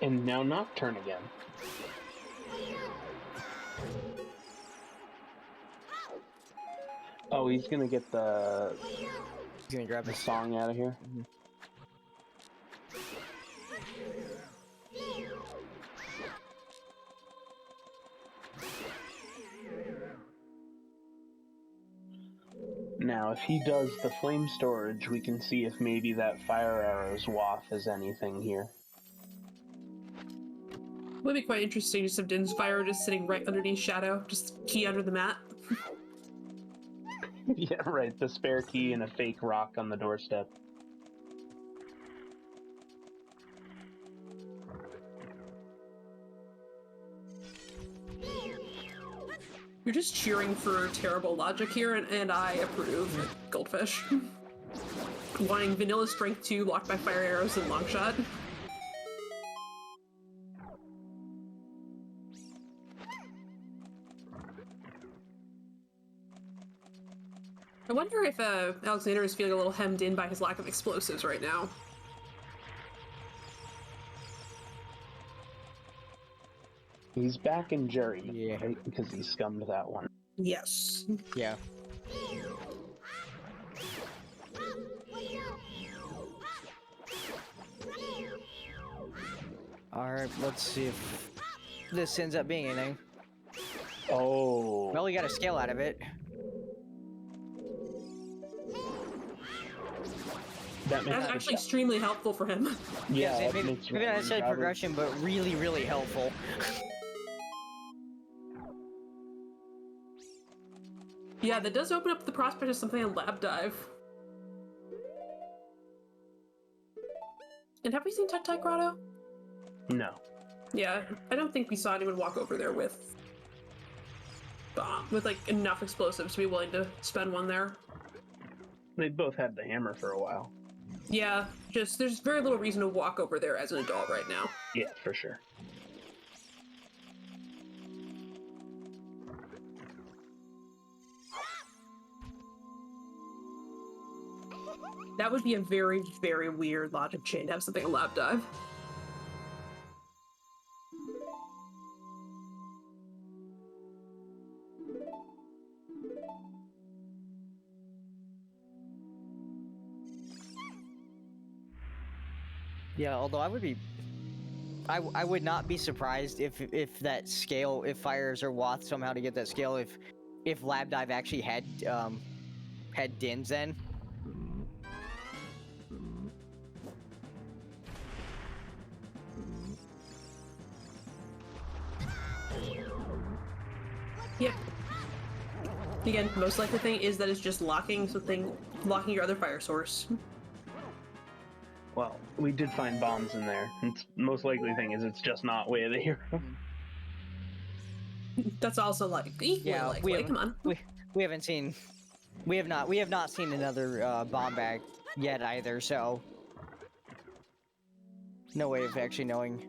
And now Nocturne again. Oh, he's gonna get the... He's gonna grab the song out of here. Mm-hmm. Now, if he does the flame storage, we can see if maybe that fire arrow's waff is anything here. Would be quite interesting just have Din's fire just sitting right underneath Shadow, just key under the mat. Yeah, right. The spare key and a fake rock on the doorstep. You're just cheering for terrible logic here, and I approve, Goldfish. Wanting Vanilla Strength 2 blocked by fire arrows and Longshot. I wonder if Alexander is feeling a little hemmed in by his lack of explosives right now. He's back in Jerry, Yeah. right? Because he scummed that one. Yes. Yeah. Alright, let's see if this ends up being anything. Oh. Well, we got a scale out of it. That makes That's the actually job- extremely helpful for him. Yeah, that maybe makes not necessarily job of- progression, but really, really helpful. Yeah, that does open up the prospect of something on Lab Dive. And have we seen Tectite Grotto? No. Yeah, I don't think we saw anyone walk over there with like enough explosives to be willing to spend one there. They both had the hammer for a while. Yeah, just there's very little reason to walk over there as an adult right now. Yeah, for sure. That would be a very, very weird logic chain to have something on Lab Dive. Yeah, although I would be... I would not be surprised if that scale, if Fires or Wath somehow to get that scale, if Lab Dive actually had Dins then. Yep. Again, most likely thing is that it's just locking your other fire source. Well, we did find bombs in there. It's most likely thing is it's just not way of the hero. That's also like equally Yeah, likely. Come on. We haven't seen, we have not seen another bomb bag yet either. So no way of actually knowing.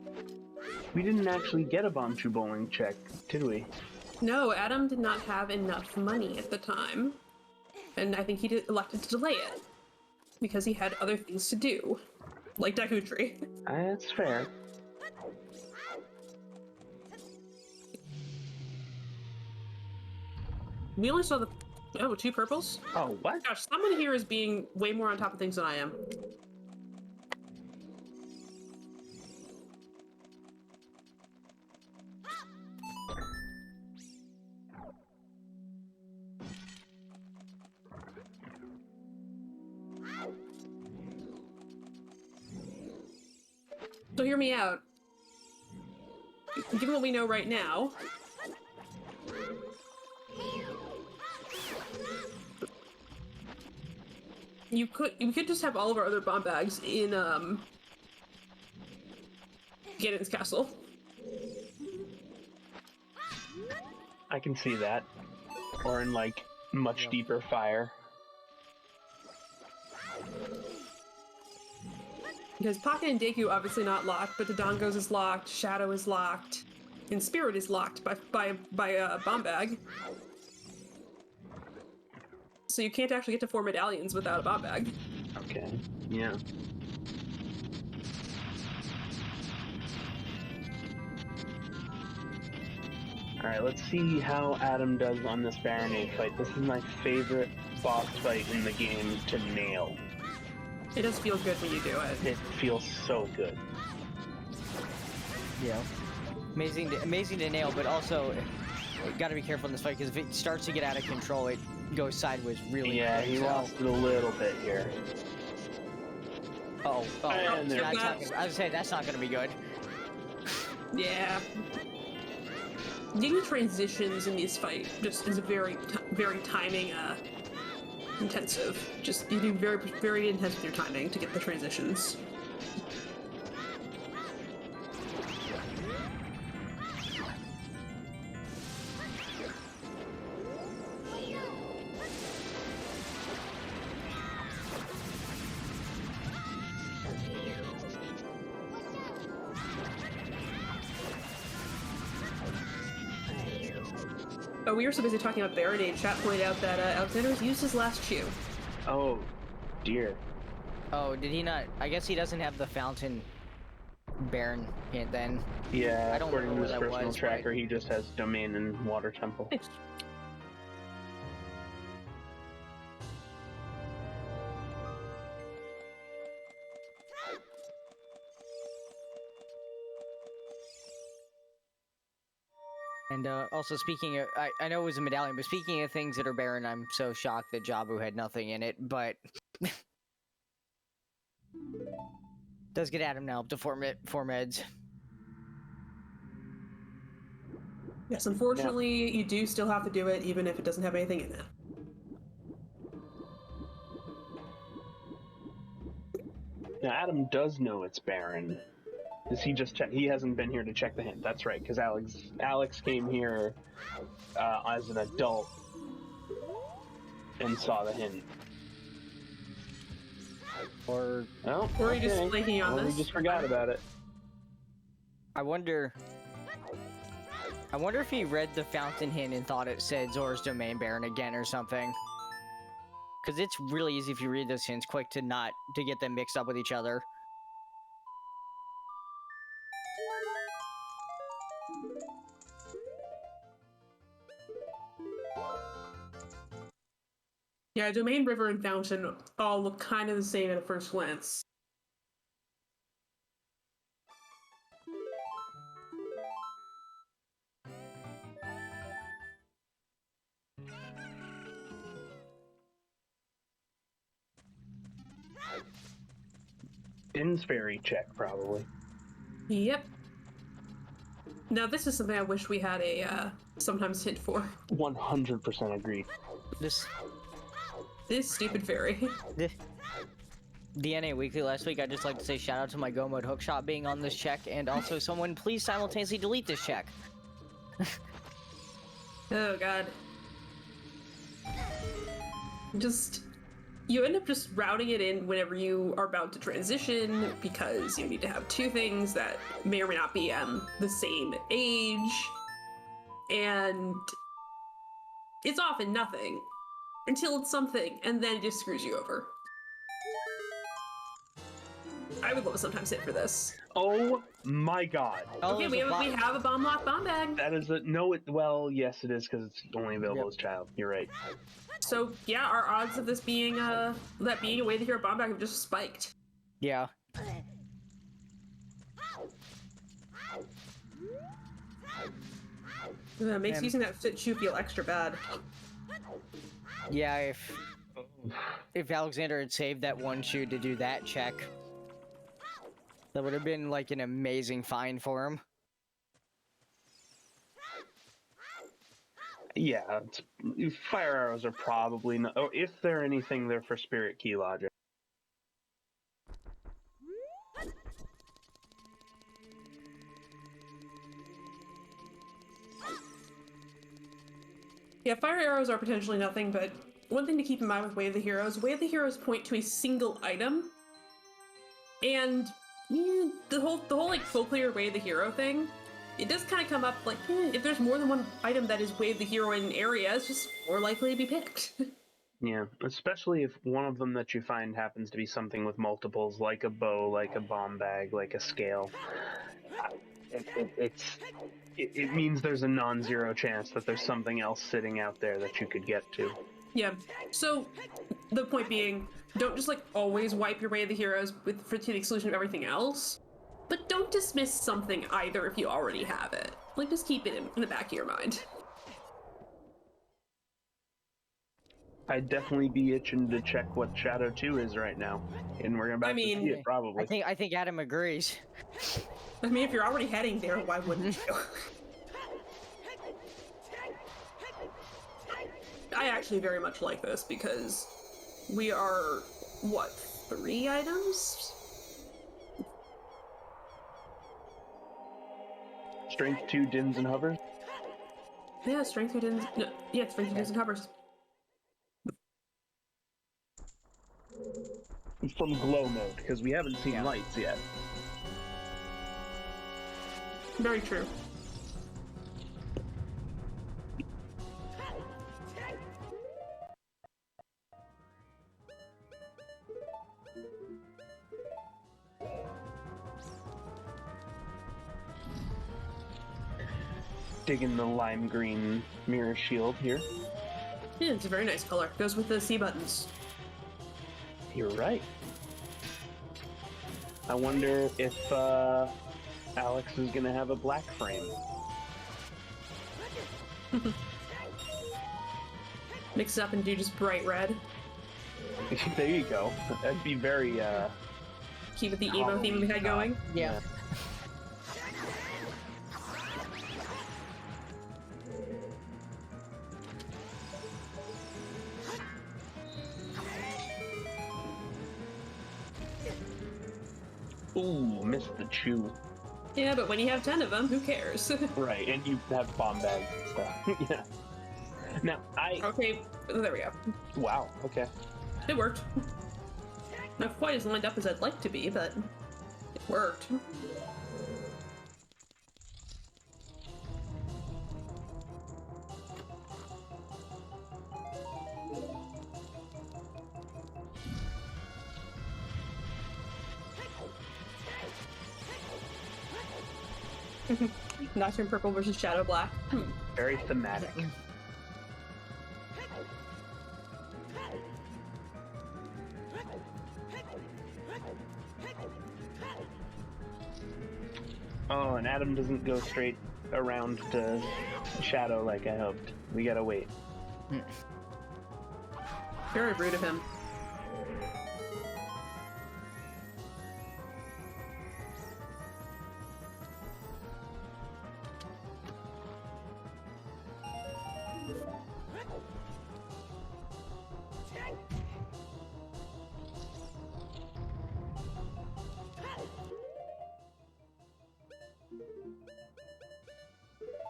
We didn't actually get a bomb true bowling check, did we? No, Adam did not have enough money at the time, and I think he elected to delay it because he had other things to do, like Dakutri. That's fair. We only saw the 2 purples. Oh, what? Gosh, someone here is being way more on top of things than I am. So hear me out. Given what we know right now, we could just have all of our other bomb bags in Ganon's castle. I can see that. Or in, like, much deeper fire. Because Pocket and Deku obviously not locked, but Dodongo's is locked, Shadow is locked, and Spirit is locked by bomb bag. So you can't actually get to 4 medallions without a bomb bag. Okay, yeah. Alright, let's see how Adam does on this Baronade fight. This is my favorite boss fight in the game to nail. It does feel good when you do it. It feels so good. Yeah. Amazing to nail, but also got to be careful in this fight because if it starts to get out of control, it goes sideways really Yeah, quick. he lost it a little bit here. Oh, And there- I was saying that's not gonna be good. Yeah. Getting transitions in this fight just is very timing intensive. Just you do very intense with your timing to get the transitions. we were so busy talking about Baronade, chat pointed out that Alexander has used his last shoe. Oh, dear. Oh, did he not? I guess he doesn't have the fountain Baron hint then. Yeah, I don't according to remember his what that personal was, tracker, he just has domain and water temple. Nice. And also speaking of, I know it was a medallion, but speaking of things that are barren, I'm so shocked that Jabu had nothing in it, but does get Adam now up to four meds. Yes, unfortunately, you do still have to do it, even if it doesn't have anything in it. Now, Adam does know it's barren. Is he just he hasn't been here to check the hint? That's right, because Alex came here as an adult and saw the hint. Or Oh, Or are you just okay. flaking on Well, this? we just forgot about it. I wonder if he read the fountain hint and thought it said Zora's Domain Baron again or something. Because it's really easy if you read those hints quick to get them mixed up with each other. Yeah, Domain, River, and Fountain all look kind of the same at a first glance. Innsfairy check, probably. Yep. Now, this is something I wish we had a sometimes hint for. 100% agreed. This stupid fairy. DNA Weekly last week, I'd just like to say shout out to my Go Mode Hookshot being on this check, and also someone please simultaneously delete this check. Oh god. You end up just routing it in whenever you are about to transition, because you need to have two things that may or may not be the same age, and it's often nothing until it's something, and then it just screws you over. I would love a sometimes hit for this. Oh my god. Okay, we have a bomb lock bomb bag. That is well, yes it is, because it's only available as child. You're right. So yeah, our odds of this being a way to hear a bomb bag have just spiked. Yeah. It makes using that fit shoe feel extra bad. Yeah, if Alexander had saved that one shoe to do that check, that would have been like an amazing find for him. Yeah, fire arrows are probably not. Oh, if they're anything, they're for spirit key logic. Yeah, fire arrows are potentially nothing, but one thing to keep in mind with Way of the Heroes point to a single item. And the whole like folklore Way of the Hero thing, it does kind of come up like, if there's more than one item that is Way of the Hero in an area, it's just more likely to be picked. Yeah, especially if one of them that you find happens to be something with multiples, like a bow, like a bomb bag, like a scale. It means there's a non-zero chance that there's something else sitting out there that you could get to. Yeah, so the point being, don't just like always wipe your Way of the Heroes to the exclusion of everything else, but don't dismiss something either if you already have it. Like, just keep it in the back of your mind. I'd definitely be itching to check what Shadow 2 is right now, and we're about to see it probably. I think Adam agrees. I mean, if you're already heading there, why wouldn't you? I actually very much like this because we are, what, 3 items? Strength 2 dins and hovers? Yeah, strength 2 dins. No, yeah, strength 2 dins and hovers. From glow mode, because we haven't seen lights yet. Very true. Digging the lime green mirror shield here. Yeah, it's a very nice color. Goes with the C buttons. You're right. I wonder if Alex is gonna have a black frame. Mix it up and do just bright red. There you go. That'd be very Keep it the emo theme we had going. Yeah. Ooh, missed the chew. Yeah, but when you have 10 of them, who cares? Right, and you have bomb bags and stuff. Yeah. Now, Okay, there we go. Wow, okay. It worked. Not quite as lined up as I'd like to be, but it worked. Nocturne purple versus shadow black. Very thematic. Oh, and Adam doesn't go straight around to Shadow like I hoped. We gotta wait. Very rude of him.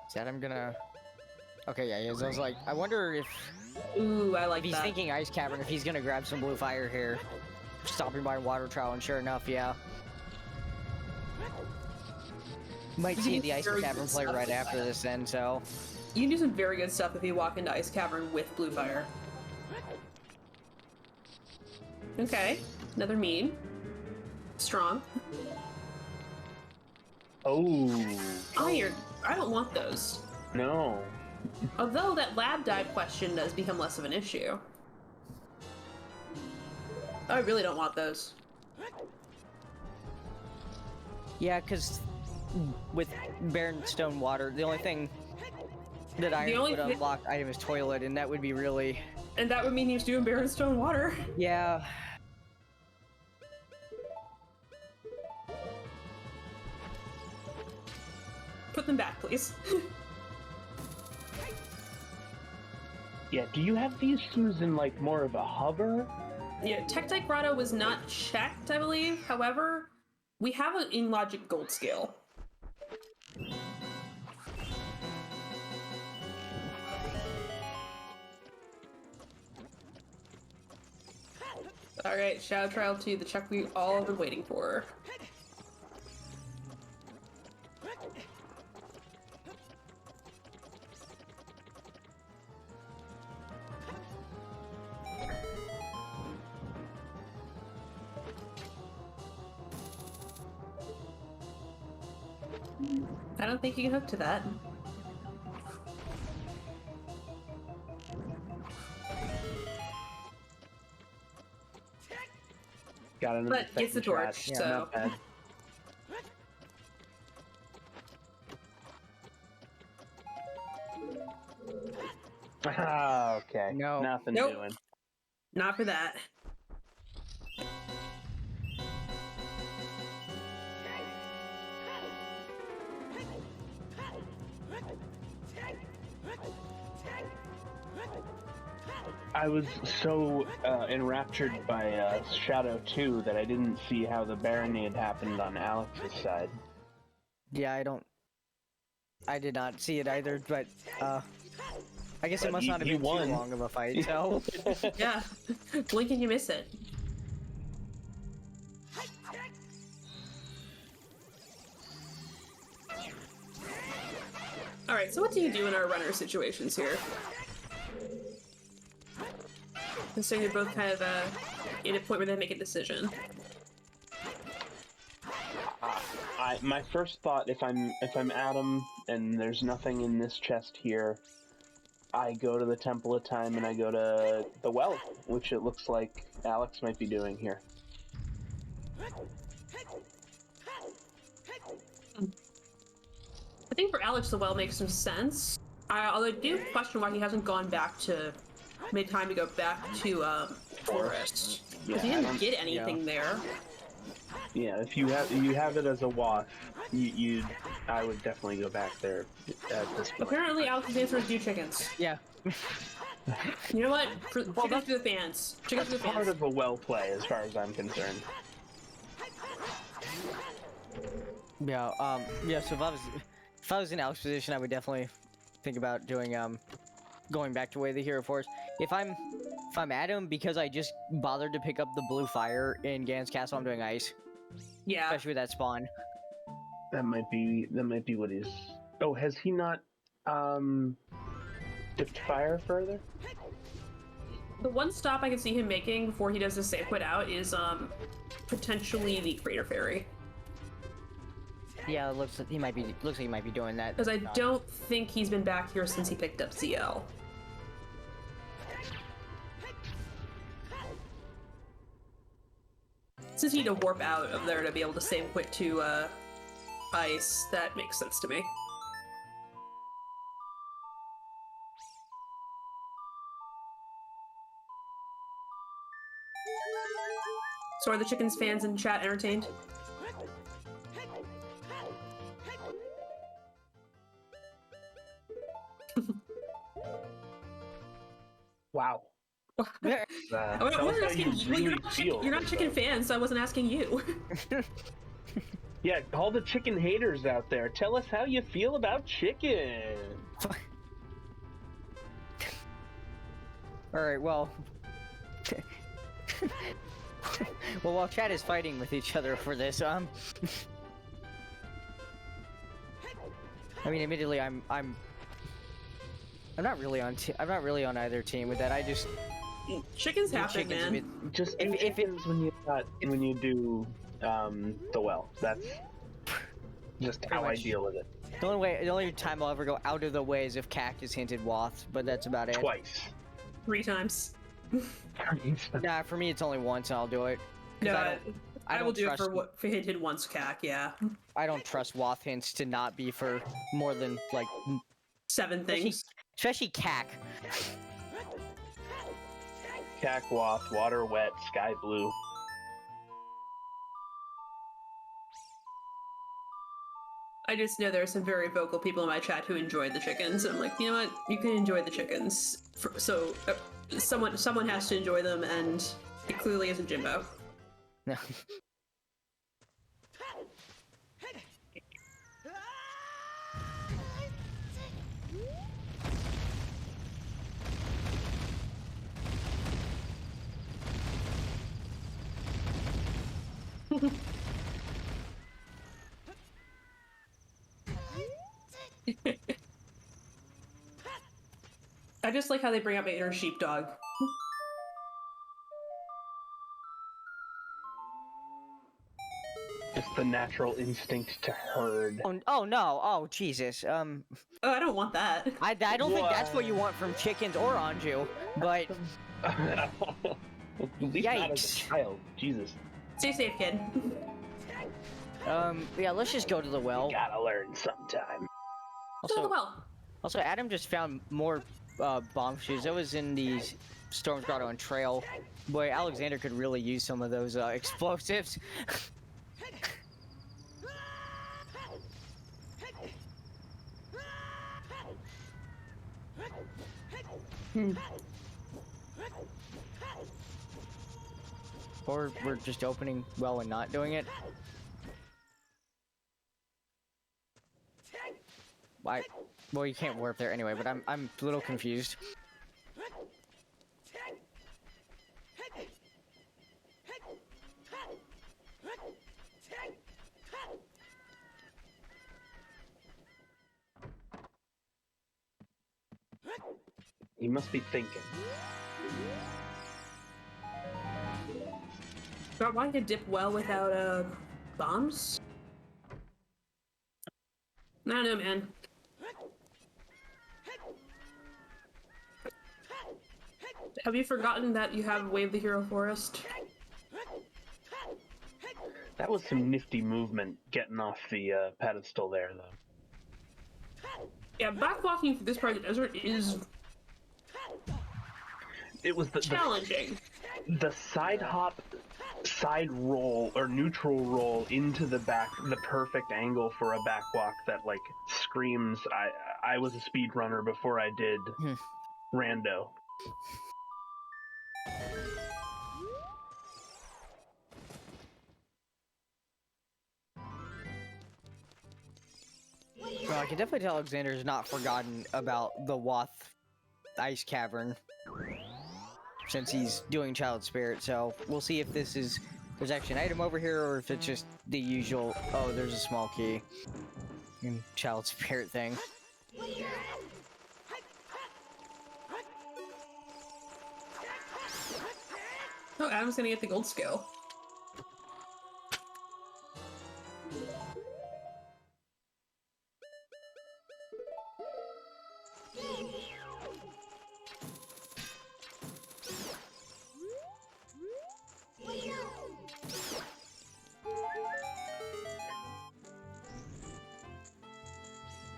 Said I'm gonna. Okay, yeah, he is. I was like, I wonder if Ooh, I like he's that. thinking Ice Cavern, if he's gonna grab some blue fire here. Stopping by Water Trowel, and sure enough, yeah. Might see the Ice Very Cavern good play stuff right like after that. this then, so. You can do some very good stuff if you walk into Ice Cavern with blue fire. Okay, another mean. Strong. Oh. Iron. I don't want those. No. Although that lab dive question does become less of an issue. I really don't want those. Yeah, because with Barren Stone Water, the only thing that Iron only would thi- unlock item is Toilet, and that would be really. And that would mean he's doing Barren Stone Water. Yeah. Put them back, please. Yeah, do you have these shoes in like more of a hover? Yeah, Tectite Grotto was not checked, I believe. However, we have an in logic gold scale. Alright, Shadow Trial 2, the check we all have been waiting for. I don't think you can hook to that. Got another But gets the second shot. torch, Yeah, so. not bad. Ah, okay. No. Nothing Nope. doing. Not for that. I was so enraptured by Shadow 2 that I didn't see how the Baronade happened on Alex's side. Yeah, I did not see it either, but, I guess But it must he- not have he been won. too long of a fight, so. Yeah. Blink and you miss it. Alright, so what do you do in our runner situations here? So you're both kind of in a point where they make a decision. My first thought, if I'm Adam and there's nothing in this chest here, I go to the Temple of Time and I go to the well, which it looks like Alex might be doing here. I think for Alex, the well makes some sense. Although I do question why he hasn't gone back to, made time to go back to Forest. Because he didn't get anything there. Yeah, if you have it as a wash, I would definitely go back there at this point. Apparently, Alex's answer is do chickens. Yeah. You know what? Chickens for the fans. Chickens for the That's part fans. of a well play, as far as I'm concerned. Yeah. Yeah. So if I was in Alex's position, I would definitely think about doing going back to Way of the Hero Force. If I'm Adam, because I just bothered to pick up the blue fire in Ganon's Castle, I'm doing ice. Yeah. Especially with that spawn. That might be what he's. Oh, has he not dipped fire further? The one stop I can see him making before he does the save quit out is potentially the Crater Fairy. Yeah, it looks like he might be doing that. Because I don't think he's been back here since he picked up ZL. Since he had to warp out of there to be able to save quit to ice, that makes sense to me. So are the Chickens fans in chat entertained? Wow. I wasn't asking you. Well, you're not chicken fans, so I wasn't asking you. Yeah, all the chicken haters out there, tell us how you feel about chicken. Alright, well... well, while chat is fighting with each other for this, I mean, admittedly, I'm not really on either team with that. I just Chickens happen, man. Just do chickens when you do the well. That's just how I deal with it. The only time I'll ever go out of the way is if Cactus hinted Wath, but that's about it. Twice. 3 times. Nah, for me it's only once and I'll do it. No, I will do it trust- for hinted once, Cac, yeah. I don't trust Wath hints to not be for more than, like... 7 things. Especially Cac. Cackwath, water wet, sky blue. I just know there are some very vocal people in my chat who enjoyed the chickens, and I'm like, you know what? You can enjoy the chickens. Someone has to enjoy them, and it clearly isn't Jimbo. No. I just like how they bring up my inner sheepdog. Just the natural instinct to herd. Oh no! Oh Jesus! Oh, I don't want that. I don't think that's what you want from chickens or Anju, but At least not as a Yikes. child. Jesus. Stay safe, kid. yeah, let's just go to the well. Gotta learn sometime. So well. Also, Adam just found more bomb shoes. That was in the Storm's Grotto and Trail. Boy, Alexander could really use some of those explosives. Or we're just opening well and not doing it. Well, you can't warp there anyway, but I'm a little confused. You must be thinking. But why could dip well without bombs? I don't know, man. Have you forgotten that you have Wave the Hero Forest? That was some nifty movement getting off the pedestal there, though. Yeah, backwalking through this part of the desert is It was challenging. The side hop, side roll, or neutral roll into the back, the perfect angle for a backwalk that, like, screams, I was a speedrunner before I did Rando. Well, I can definitely tell Alexander's not forgotten about the Wath Ice Cavern since he's doing Child Spirit, so we'll see if there's actually an item over here or if it's just the usual, oh, there's a small key and Child Spirit thing. Oh, Adam's gonna get the gold skill.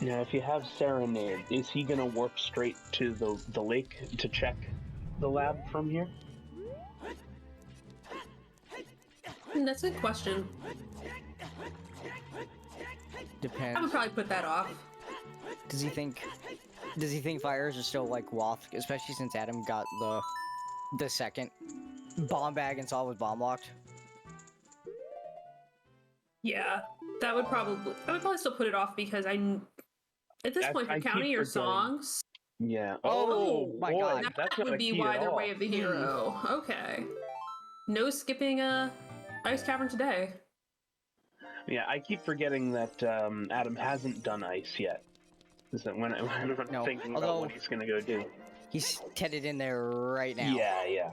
Now, if you have Serenade, is he gonna warp straight to the lake to check the lab from here? That's a good question. Depends. I would probably put that off. Does he think fires are still like Wath, especially since Adam got the second bomb bag and saw it was bomb locked? Yeah, I would probably still put it off because at this point, I for counting keep your forgetting. songs, Yeah. Oh, my boy, God. that's that not would a be key why at they're all. Way of the Hero. Okay. No skipping Ice Cavern today. Yeah, I keep forgetting that Adam hasn't done ice yet. Is that when I'm No, thinking about although- what he's gonna go do? He's headed in there right now. Yeah.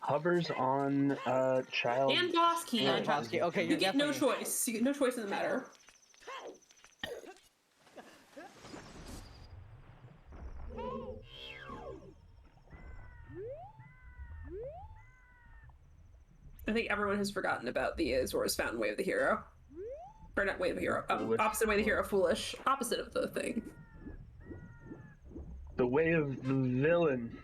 Hovers on child. And boss key. Yeah, on boss key. Okay, You you're get no definitely- choice. You get no choice in the matter. I think everyone has forgotten about the Zora's Fountain Way of the Hero. Or not Way of the Hero. Foolish. Opposite Way of the Hero. Foolish. Opposite of the thing. The way of the villain.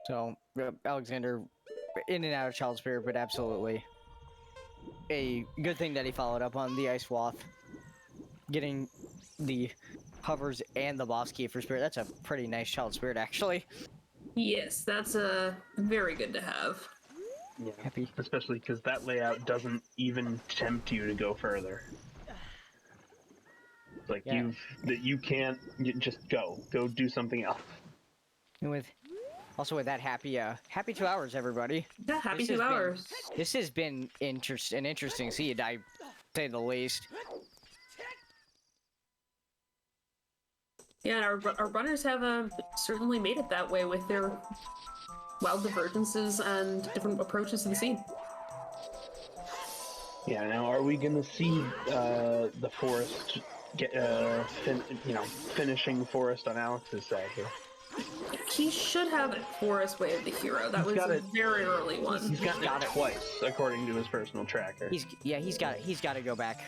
So, Alexander, in and out of Child Spirit, but absolutely a good thing that he followed up on the Ice Wath. Getting the hovers and the boss key for Spirit. That's a pretty nice Child Spirit, actually. Yes, that's very good to have. Yeah. Happy. Especially because that layout doesn't even tempt you to go further. Like Yeah. you can't just go do something else. And with that happy 2 hours, everybody. Yeah, happy This 2 has been- hours. This has been an interesting seed, I say the least. Yeah, and our runners have certainly made it that way with their wild divergences and different approaches to the scene. Yeah. Now, are we gonna see the forest get finishing forest on Alex's side here? He should have it Forest Way of the Hero. That He's was got a it. very early one. He's gotten got it it. twice, according to his personal tracker. He's got to go back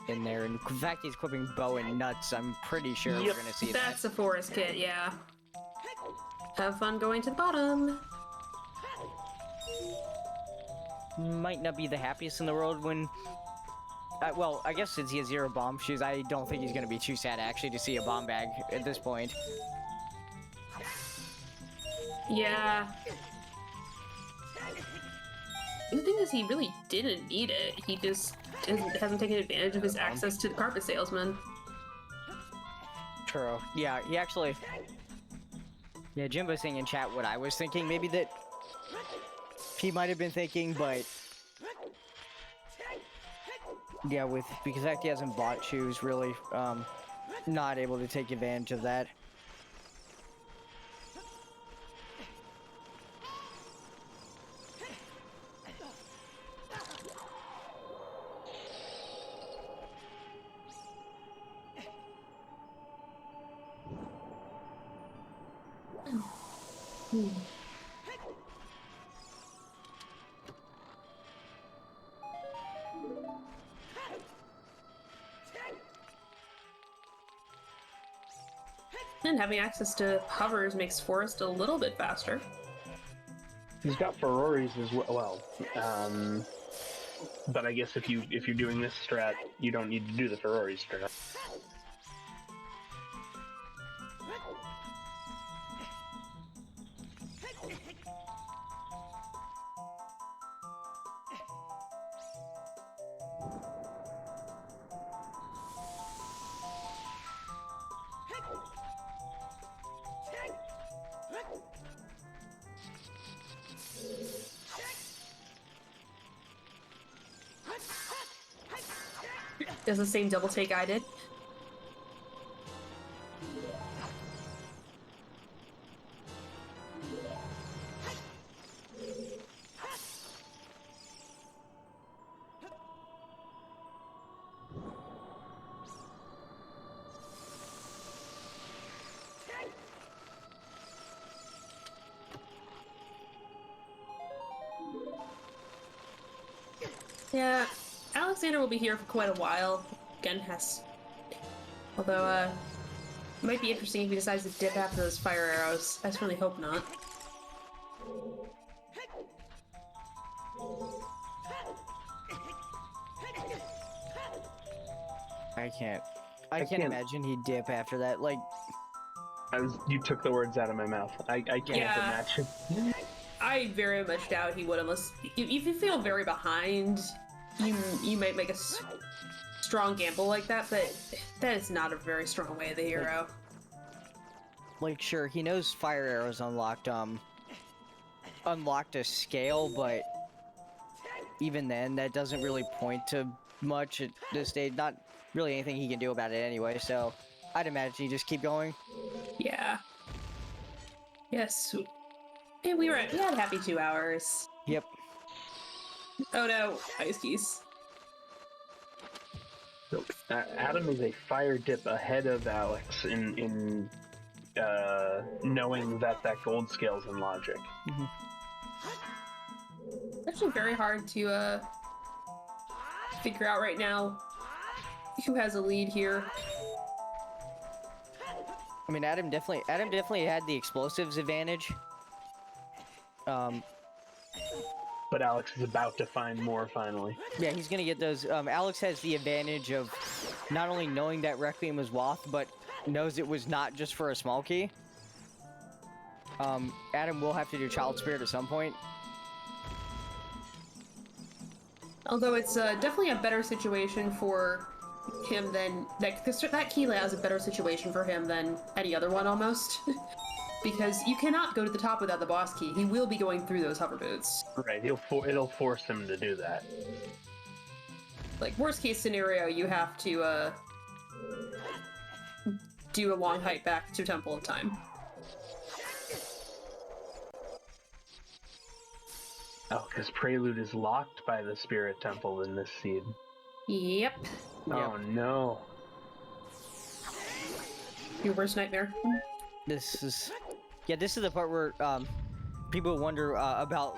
in there. And in fact, he's equipping bow and nuts. I'm pretty sure we're Yep. gonna see That's that. a forest kit, yeah. Have fun going to the bottom. Might not be the happiest in the world when. Well, I guess since he has 0 bomb shoes, I don't think he's gonna be too sad actually to see a bomb bag at this point. Yeah. The thing is, he really didn't need it. He just hasn't taken advantage of his access to the carpet salesman. True. Yeah, he actually... Yeah, Jimbo's saying in chat what I was thinking. Maybe that he might have been thinking, but... Yeah, because he hasn't bought shoes, really, not able to take advantage of that. And having access to hovers makes Forest a little bit faster. He's got Ferraris as well. But I guess if you're doing this strat, you don't need to do the Ferrari strat. Does the same double take I did. Yeah, Alexander will be here for quite a while. Again, although, it might be interesting if he decides to dip after those fire arrows. I certainly hope not. I can't imagine he'd dip after that. Like, You took the words out of my mouth. I can't Yeah. imagine. I very much doubt he would, unless if you feel very behind, you might make a strong gamble like that, but that is not a very strong way of the hero. like sure, he knows fire arrows unlocked a scale, but even then, that doesn't really point to much at this stage. Not really anything he can do about it anyway. So, I'd imagine he just keep going. Yeah. Yes. And we had a happy 2 hours. Yep. Oh no, ice keys. So, Adam is a fire dip ahead of Alex in knowing that gold scale's in logic. Mm-hmm. It's actually very hard to figure out right now who has a lead here. I mean, Adam definitely had the explosives advantage. But Alex is about to find more finally. Yeah, he's gonna get those. Alex has the advantage of not only knowing that Requiem was Wath, but knows it was not just for a small key. Adam will have to do Child Spirit at some point. Although it's definitely a better situation for him than that key layout is a better situation for him than any other one almost. Because you cannot go to the top without the boss key. He will be going through those hover boots. Right, it'll force him to do that. Like, worst case scenario, you have to do a long hike back to Temple of Time. Oh, because Prelude is locked by the Spirit Temple in this seed. Yep. Oh no. Your worst nightmare. This is the part where people wonder about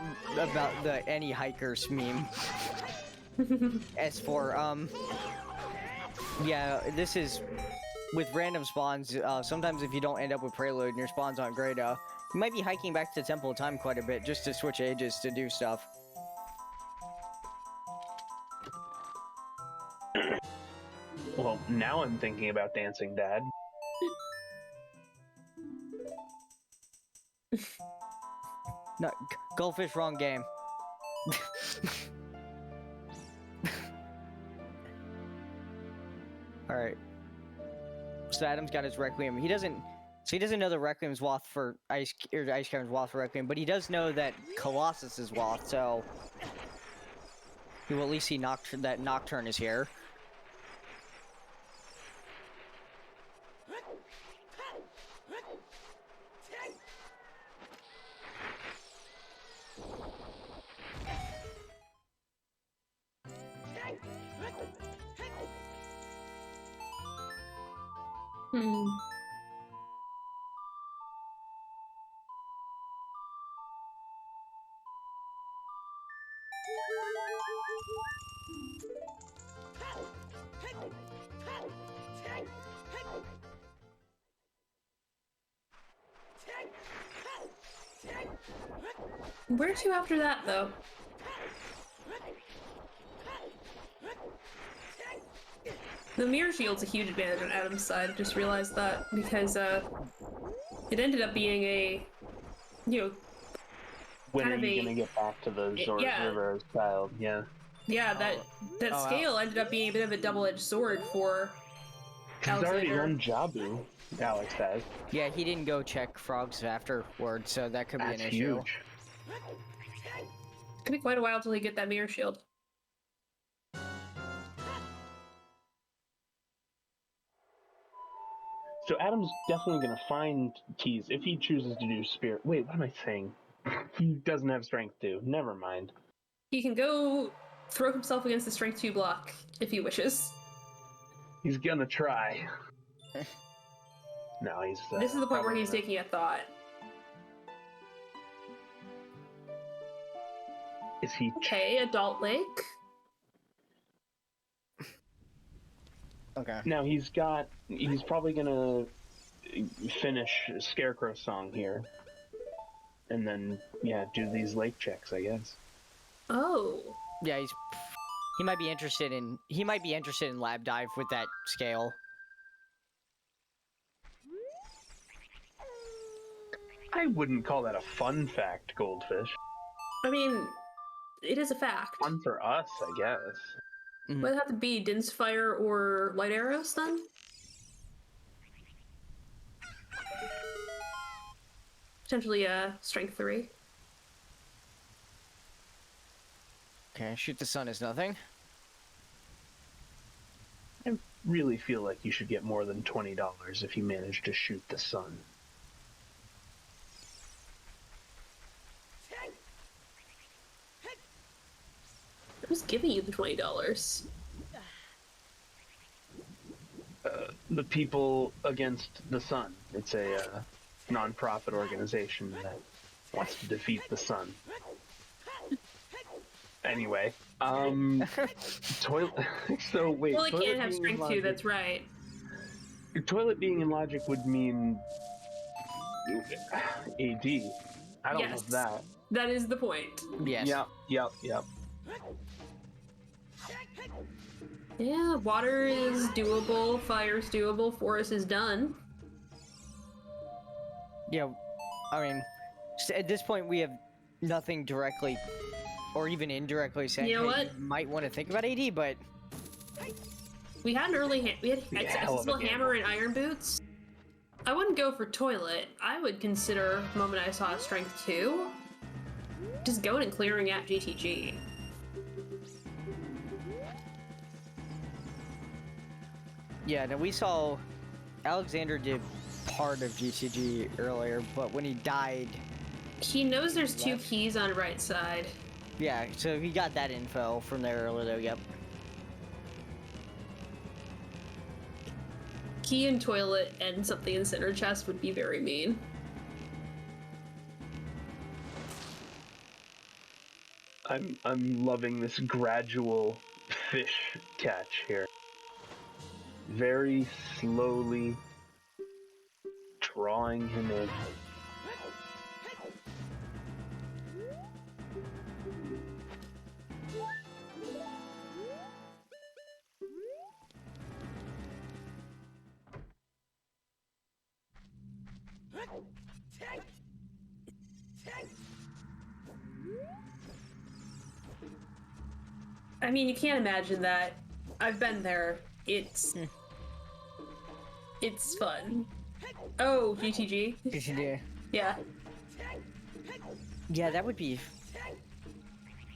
the any hikers meme. As for yeah, this is with random spawns. Sometimes if you don't end up with Prelude and your spawns aren't great, you might be hiking back to Temple of Time quite a bit just to switch ages to do stuff. Well, now I'm thinking about Dancing Dad. No, Goldfish, wrong game. Alright. So Adam's got his Requiem. He doesn't know the Requiem's Wath for Ice Caverns Wath for Requiem, but he does know that Colossus is Wath, so he will at least see that Nocturne is here. Hmm. Where to after that, though? The mirror shield's a huge advantage on Adam's side. I just realized that because it ended up being a, When kind are of you a gonna get back to the Zora's yeah. River as child? Yeah. yeah that Oh, scale ended up being a bit of a double-edged sword for He's already Alexander. run Jabu, Alex has. Yeah, he didn't go check frogs afterward, so that could be That's an issue. huge. Could be quite a while till he get that mirror shield. So Adam's definitely gonna find keys if he chooses to do spirit. Wait, what am I saying? He doesn't have strength 2. Never mind. He can go throw himself against the strength 2 block if he wishes. He's gonna try. No, he's. This is the point where probably he's gonna- taking a thought. Is he? Okay, Adult Lake. Okay. Now he's probably gonna finish Scarecrow's song here, and then do these lake checks, I guess. Oh. Yeah, he might be interested in lab dive with that scale. I wouldn't call that a fun fact, Goldfish. I mean, it is a fact. Fun for us, I guess. Would it have to be Din's Fire or Light Arrows then? Potentially Strength 3. Okay, shoot the sun is nothing. I really feel like you should get more than $20 if you manage to shoot the sun. Who's giving you the $20? The People Against the Sun. It's a non-profit organization that wants to defeat the sun. Anyway, toilet. So wait. Well, it toilet can't have being in Strength 2, logic- that's right. Toilet being in logic would mean AD. I don't Yes. love that. That is the point. Yes. Yep. Yeah, water is doable, fire is doable, forest is done. Yeah, I mean, at this point we have nothing directly or even indirectly saying You know hey, what? you might want to think about AD, but We had an early we had hell of a accessible hammer and iron boots. I wouldn't go for toilet. I would consider the moment I saw strength 2, just going and clearing at GTG. yeah, now we saw Alexander did part of GTG earlier, but when he died, He knows there's 2 keys on right side. yeah, so he got that info from there earlier, yep. Key in toilet and something in center chest would be very mean. I'm loving this gradual fish catch here. Very slowly drawing him in. I mean, you can't imagine that. I've been there. It's It's fun. Oh, GTG. Yeah. Yeah, that would be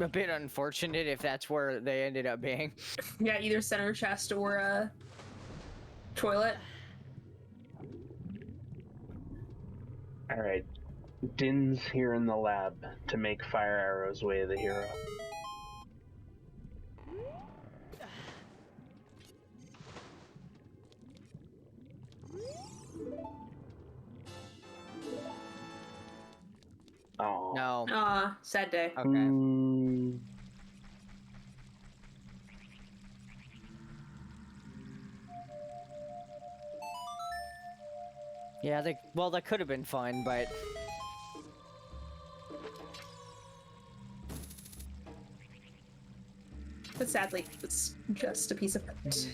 a bit unfortunate if that's where they ended up being. Yeah, either center chest or toilet. All right. Din's here in the lab to make fire arrows way the hero. Oh. No. Sad day. Okay. Yeah, well, that could have been fun, but But sadly, it's just a piece of art.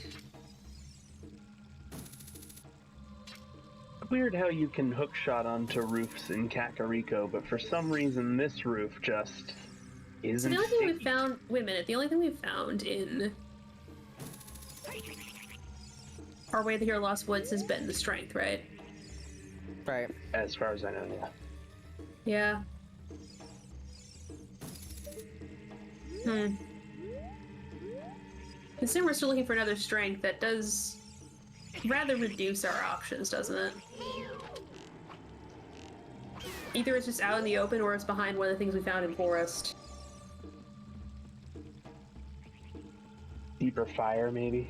Weird how you can hook shot onto roofs in Kakariko, but for some reason this roof just So isn't. the only thing sticky. we found. Wait a minute. The only thing we found in our way to Hero Lost Woods has been the strength, right? right. As far as I know, yeah. Yeah. Considering we're still looking for another strength, that does rather reduce our options, doesn't it? Either it's just out in the open or it's behind one of the things we found in forest. Deeper fire, maybe.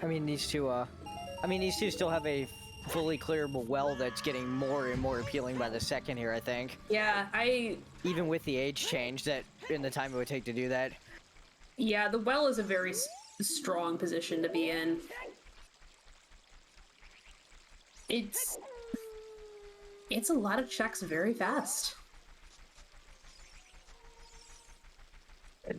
I mean, these two still have a fully clearable well that's getting more and more appealing by the second here, I think. Yeah, Even with the age change that in the time it would take to do that. Yeah, the well is a very strong position to be in. It's a lot of checks very fast.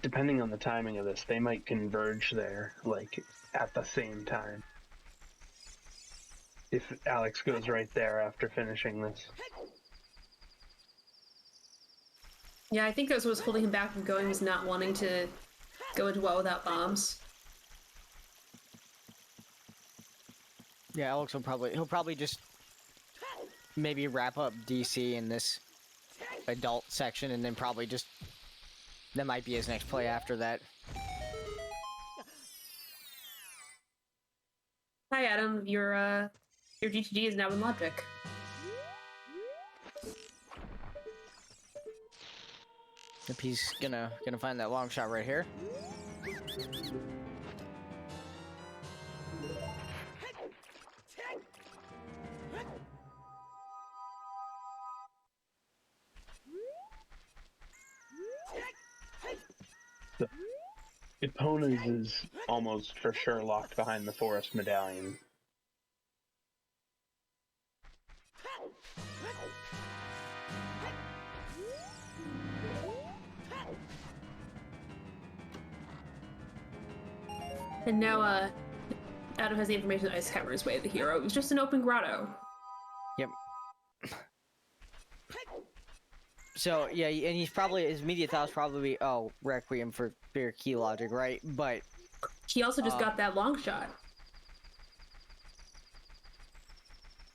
Depending on the timing of this, they might converge there, like, at the same time. If Alex goes right there after finishing this. Yeah, I think that's what was holding him back from going, was not wanting to go into well without bombs. Yeah, Alex he'll probably just maybe wrap up DC in this adult section and then probably just that might be his next play after that. Hi, Adam. Your GTG is now in Logic. If he's gonna find that long shot right here. Epona's is almost for sure locked behind the forest medallion. And now, Adam has the information that Ice Hammer is way of the hero. It was just an open grotto. Yep. So yeah, and he's probably his immediate thoughts probably Requiem for Fear key logic, right? But He also just got that long shot.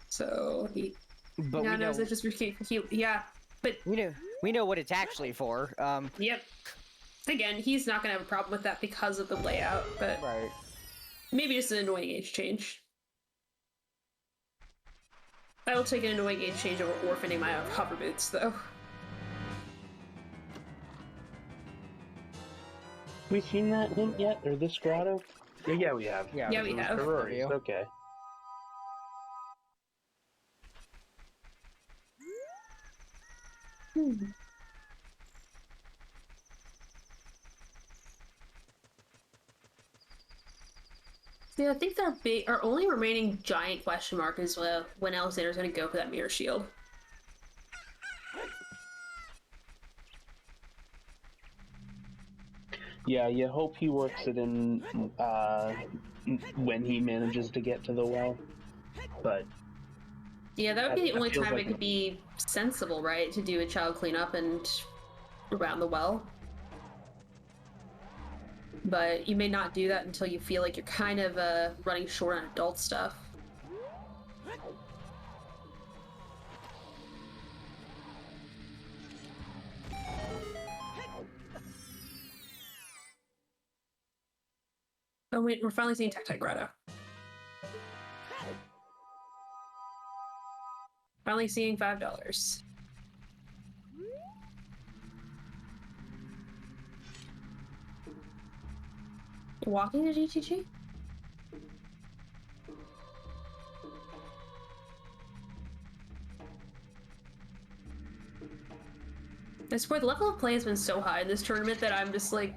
So he but now we know knows it's just for yeah. But we know what it's actually for. yep. Again, he's not gonna have a problem with that because of the layout, but Right. maybe just an annoying age change. I will take an annoying age change over orphaning my hover boots, though. We seen that hint yet, or this grotto? Yeah, we have. Yeah, Yeah, we have. Ferraris, okay. See, I think our only remaining giant question mark is when Alexander's going to go for that mirror shield. Yeah, you hope he works it in when he manages to get to the well. But Yeah, that would be the That only feels time like it could be sensible, right? To do a child cleanup and around the well. but you may not do that until you feel like you're kind of running short on adult stuff. Oh wait, we're finally seeing Tactile Grotto. Finally seeing $5. Walking to GTG? I swear the level of play has been so high in this tournament that I'm just like,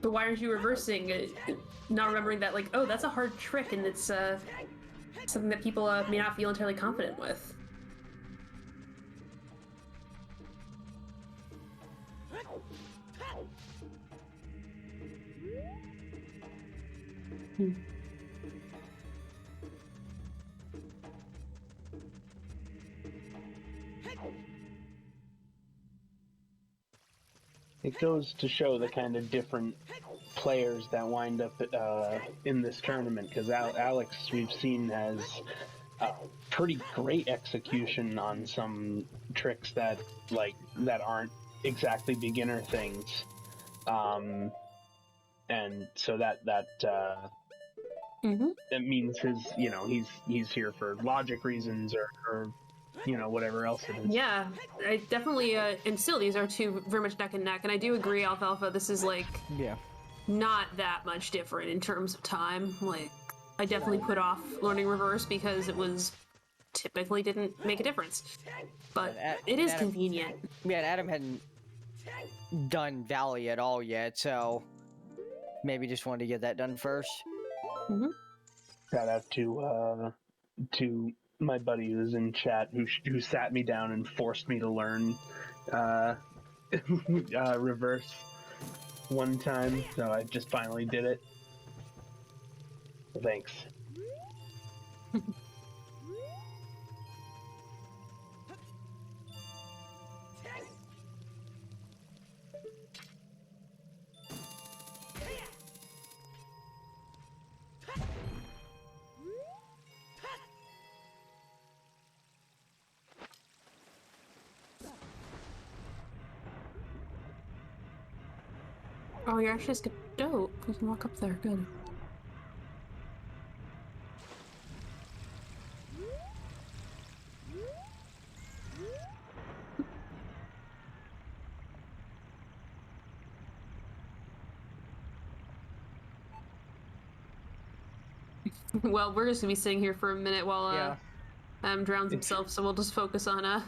but why aren't you reversing it? Not remembering that, like, oh, that's a hard trick and it's something that people may not feel entirely confident with. It goes to show the kind of different players that wind up in this tournament, because Alex, we've seen, has pretty great execution on some tricks that aren't exactly beginner things, and so that means he's here for logic reasons or whatever else it is. Yeah, I definitely, and still these are two very much neck and neck, and I do agree, Alfalfa, this is like not that much different in terms of time. Like, I definitely put off learning reverse because it was typically didn't make a difference, but it is convenient. Yeah, and Adam hadn't done Valley at all yet, so maybe just wanted to get that done first. Shout out to my buddy who's in chat who sat me down and forced me to learn reverse one time, so I just finally did it. Thanks. Oh, you're actually just dope. You can walk up there. Good. Well, we're just gonna be sitting here for a minute while drowns himself, so we'll just focus on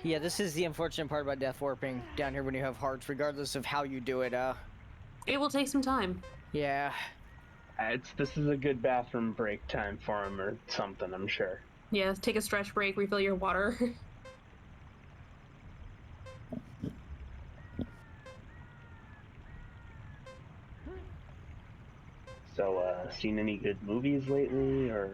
Yeah, this is the unfortunate part about death warping down here when you have hearts, regardless of how you do it. It will take some time. Yeah. This is a good bathroom break time for him or something, I'm sure. Yeah, take a stretch break, refill your water. So, seen any good movies lately, or?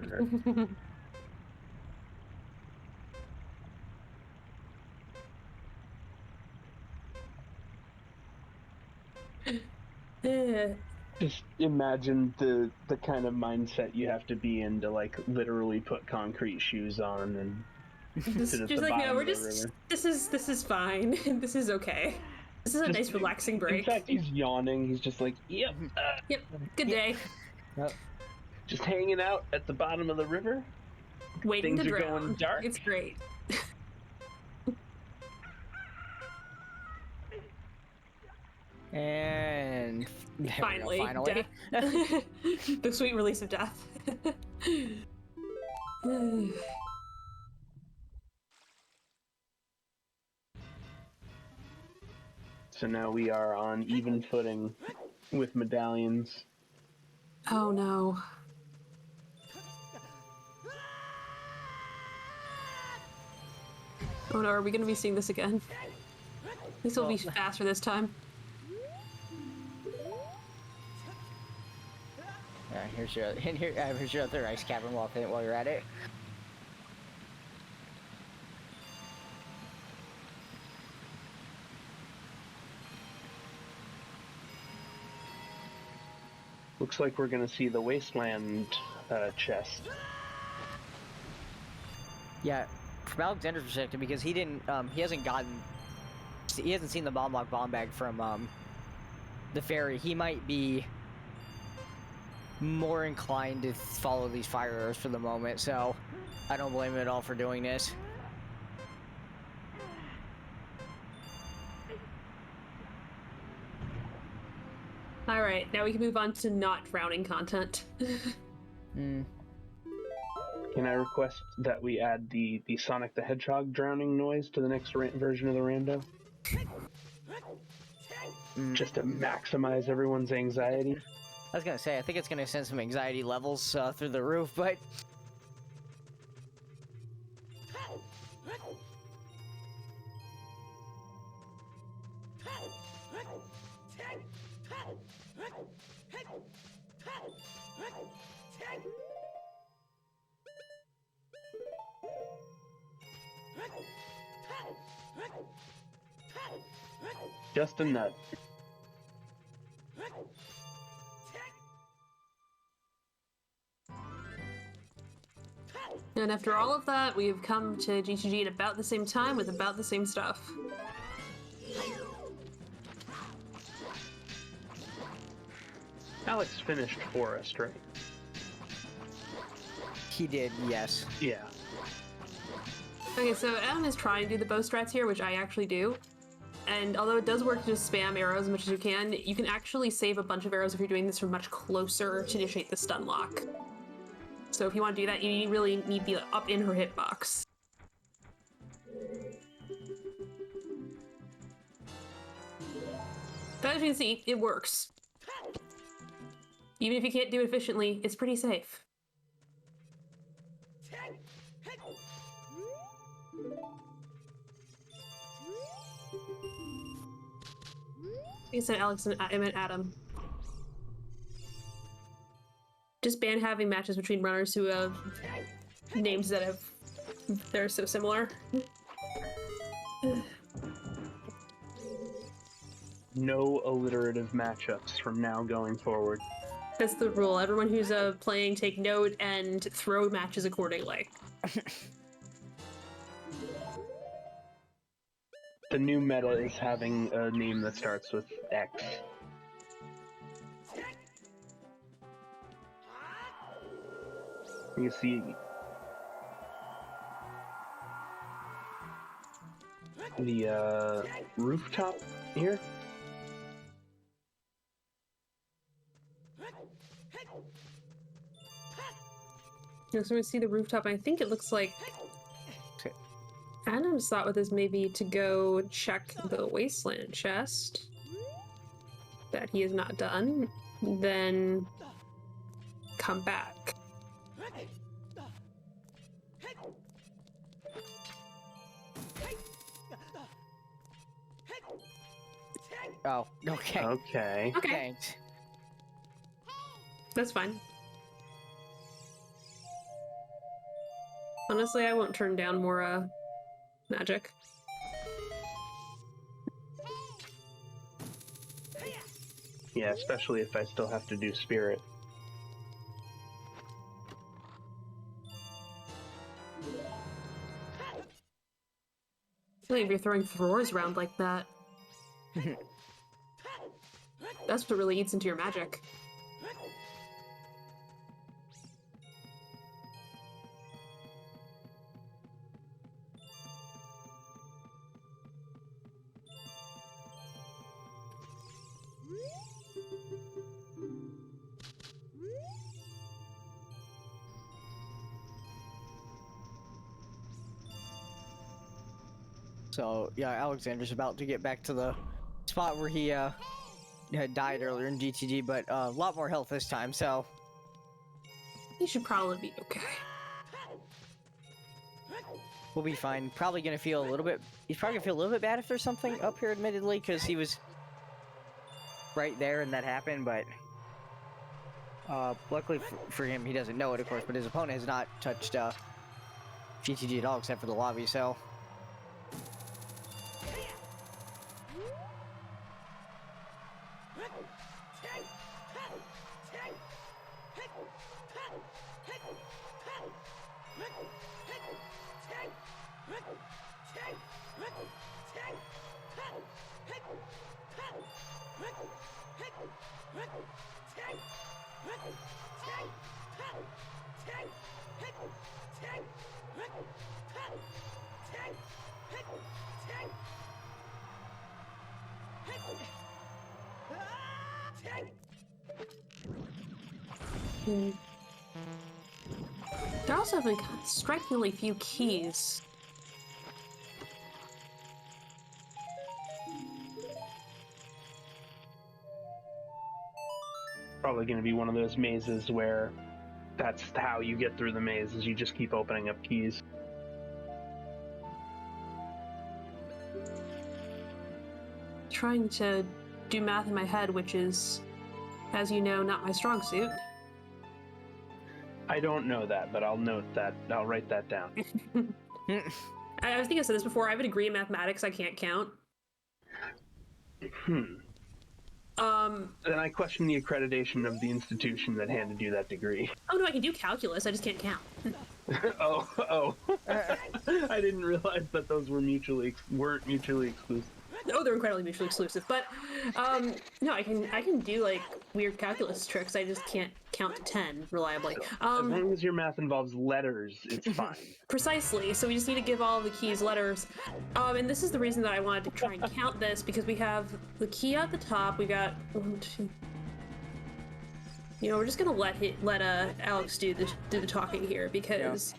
Just imagine the kind of mindset you have to be in to literally put concrete shoes on and sit at the bottom of the river. This is fine. This is okay. This is a nice relaxing break. In fact, he's yawning. He's just like, yep. Yep. Good day. Just hanging out at the bottom of the river. Waiting Things to are drown. going dark. It's great. And finally, finally. The sweet release of death. So now we are on even footing with medallions. Oh no. Oh no, are we gonna be seeing this again? This will be faster this time. Here's your other ice cavern while you're at it. Looks like we're gonna see the Wasteland chest. Yeah, from Alexander's perspective, because he hasn't seen the bomb bag from the ferry. He might be more inclined to follow these fire arrows for the moment, so I don't blame him at all for doing this. Alright, now we can move on to not drowning content. Can I request that we add the Sonic the Hedgehog drowning noise to the next version of the rando? Just to maximize everyone's anxiety? I was gonna say, I think it's gonna send some anxiety levels through the roof, but... Just a nut. And after all of that, we've come to GTG at about the same time with about the same stuff. Alex finished Forest, right? He did, yes. Yeah. Okay, so Adam is trying to do the bow strats here, which I actually do. And although it does work to just spam arrows as much as you can actually save a bunch of arrows if you're doing this from much closer to initiate the stun lock. So if you want to do that, you really need the up in her hitbox. But as you can see, it works. Even if you can't do it efficiently, it's pretty safe. I said Alex and I meant Adam. Just ban having matches between runners who have names that they're so similar. No alliterative matchups from now going forward. That's the rule. Everyone who's playing, take note and throw matches accordingly. The new meta is having a name that starts with X. You see the rooftop here? So we see the rooftop, and I think it looks like Adam's thought with this maybe to go check the Wasteland chest that he has not done, then come back. Oh, okay. Okay. Okay, Thanks. that's fine. Honestly, I won't turn down more magic. Yeah, especially if I still have to do spirit. I feel like if you're throwing throwers around like that, that's what really eats into your magic. So, yeah, Alexander's about to get back to the spot where he had died earlier in GTG, but a lot more health this time, so... You should probably be okay. We'll be fine. Probably gonna feel a little bit... He's probably gonna feel a little bit bad if there's something up here, admittedly, because he was right there and that happened, but... luckily for him, he doesn't know it, of course, but his opponent has not touched GTG at all, except for the lobby, so... There also have been strikingly few keys. Probably going to be one of those mazes where that's how you get through the maze, is you just keep opening up keys. Trying to do math in my head, which is, as you know, not my strong suit. I don't know that, but I'll note that. I'll write that down. I think I said this before. I have a degree in mathematics. I can't count. Then I question the accreditation of the institution that handed you that degree. Oh no, I can do calculus. I just can't count. Oh. I didn't realize that those weren't mutually exclusive. Oh, they're incredibly mutually exclusive. But no, I can do like weird calculus tricks. I just can't count to 10 reliably. As long as your math involves letters, it's fine. Precisely. So we just need to give all the keys letters. And this is the reason that I wanted to try and count this, because we have the key at the top. We got 1, 2. You know, we're just gonna let Alex do the talking here, because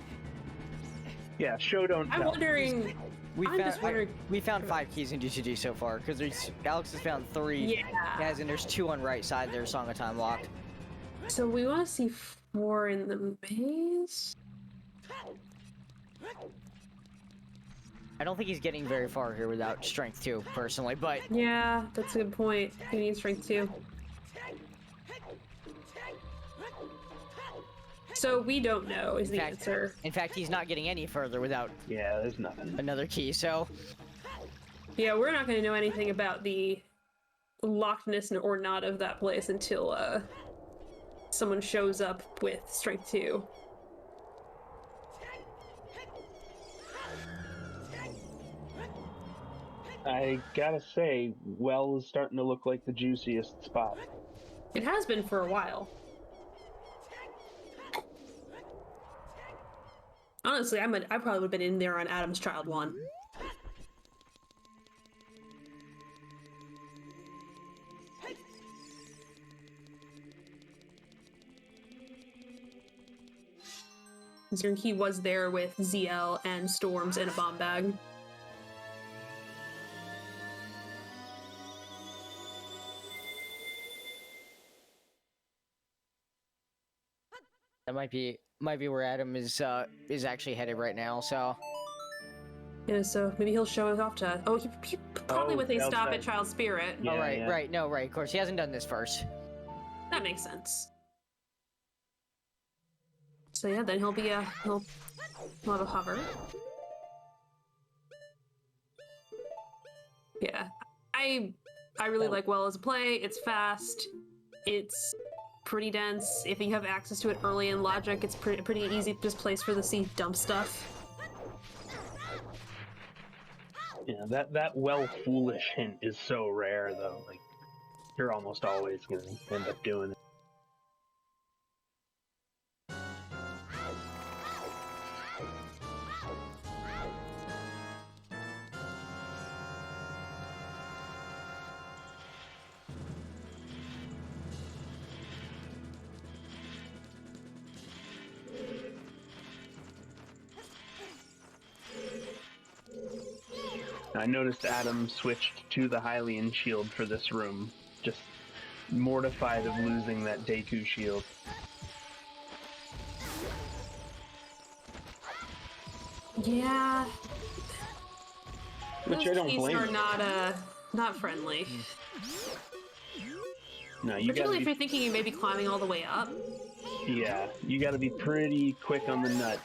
Yeah, show don't tell. I'm wondering. We found 5 keys in DCG so far, because Alex has found 3. Yeah. Guys, and there's 2 on right side there, Song of Time locked. So we want to see 4 in the maze. I don't think he's getting very far here without strength 2, personally, but Yeah, that's a good point. He needs strength too. So we don't know is the answer. in fact, he's not getting any further without Yeah, there's nothing. another key, so Yeah, we're not going to know anything about the lockedness or not of that place until someone shows up with strength 2. I gotta say, well is starting to look like the juiciest spot. It has been for a while. Honestly, I probably would have been in there on Adam's Child 1. Considering he was there with ZL and Storms in a bomb bag. that might be where Adam is actually headed right now, so Yeah, so maybe he'll show it off to. Oh, he probably with a Child stop Spirit. at Child Spirit. Yeah, oh right, yeah. right, no, right, of course, he hasn't done this first. That makes sense. So yeah, then he'll have a hover. Yeah, I really like Well as a play. It's fast. It's pretty dense. If you have access to it early in Logic, it's pretty easy just place for the C dump stuff. Yeah, that well foolish hint is so rare though. Like, you're almost always gonna end up doing it. I noticed Adam switched to the Hylian shield for this room, just mortified of losing that Deku shield. Yeah. Which Those I don't keys blame are you. not friendly. No, you gotta Particularly if be, you're thinking you may be climbing all the way up. yeah, you gotta be pretty quick on the nut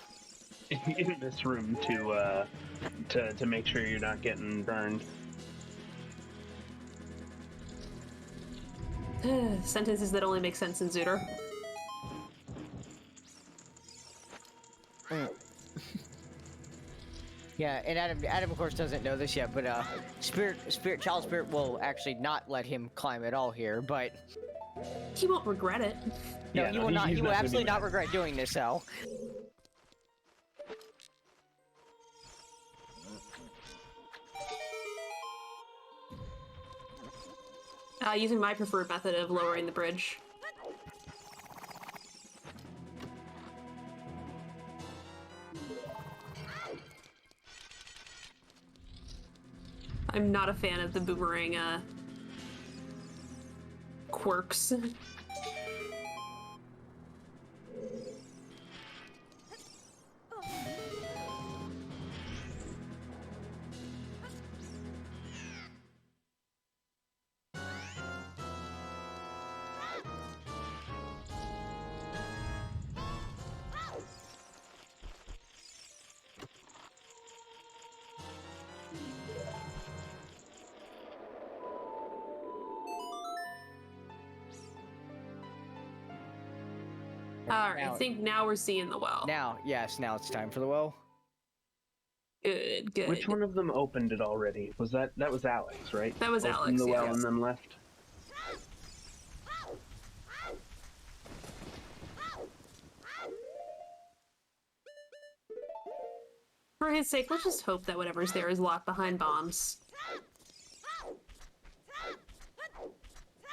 in this room to make sure you're not getting burned. Sentences that only make sense in Zooter. Yeah, and Adam of course doesn't know this yet, but Child Spirit will actually not let him climb at all here, but He won't regret it. No, Yeah, he will not. he's He will gonna be absolutely not mad. regret doing this, Al. Using my preferred method of lowering the bridge. I'm not a fan of the boomerang quirks. Alright, I think now we're seeing the well. Now, yes, now it's time for the well. Good, good. Which one of them opened it already? Was that was Alex, right? That was Opened Alex, the well yes. and then left. For his sake, let's just hope that whatever's there is locked behind bombs.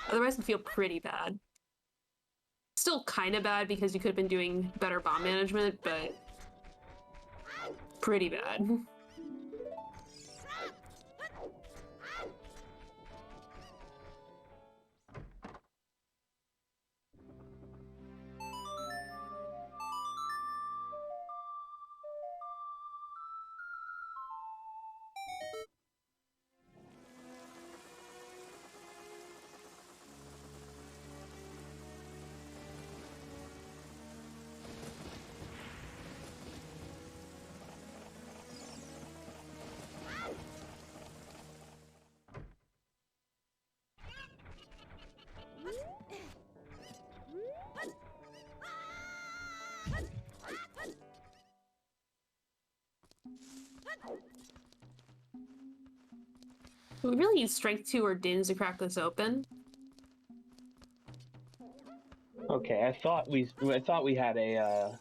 Otherwise, it'd feel pretty bad. Still kind of bad because you could have been doing better bomb management, but pretty bad. We really need strength 2 or dins to crack this open. Okay, I thought we had a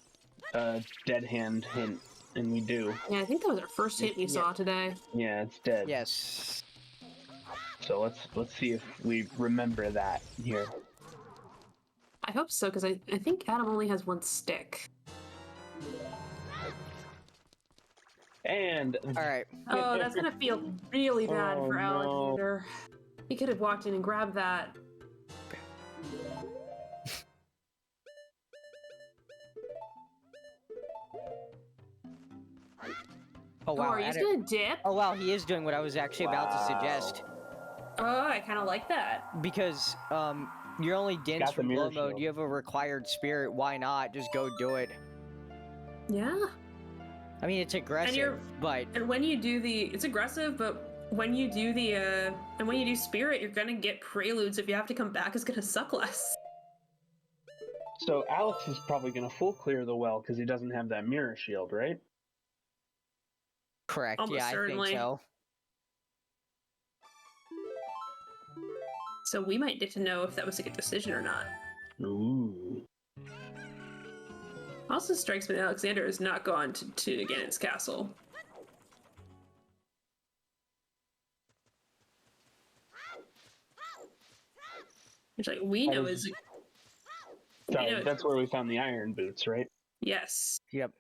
dead hand hint, and we do. Yeah, I think that was our first hit we saw today. Yeah, it's dead. Yes. So let's see if we remember that here. I hope so, because I think Adam only has one stick. And All right. Oh, that's gonna feel really bad Oh, for no. Alexander. He could have walked in and grabbed that. Oh wow. Oh, are you just Adam- gonna dip? Oh wow, he is doing what I was actually about to Wow. suggest. Oh, I kind of like that. Because you're only dense Got the from mirror glow mode. shield. You have a required spirit. Why not? Just go do it. Yeah. I mean, it's aggressive, but And when you do it's aggressive, but when you do and when you do spirit, you're gonna get preludes. If you have to come back, it's gonna suck less. so Alex is probably gonna full clear the well because he doesn't have that mirror shield, right? correct. Almost Yeah, certainly. I think so. So we might get to know if that was a good decision or not. Ooh. Also strikes me that Alexander has not gone to Ganon's castle. Which, like, we know is... Sorry, know- that's where we found the iron boots, right? Yes. Yep.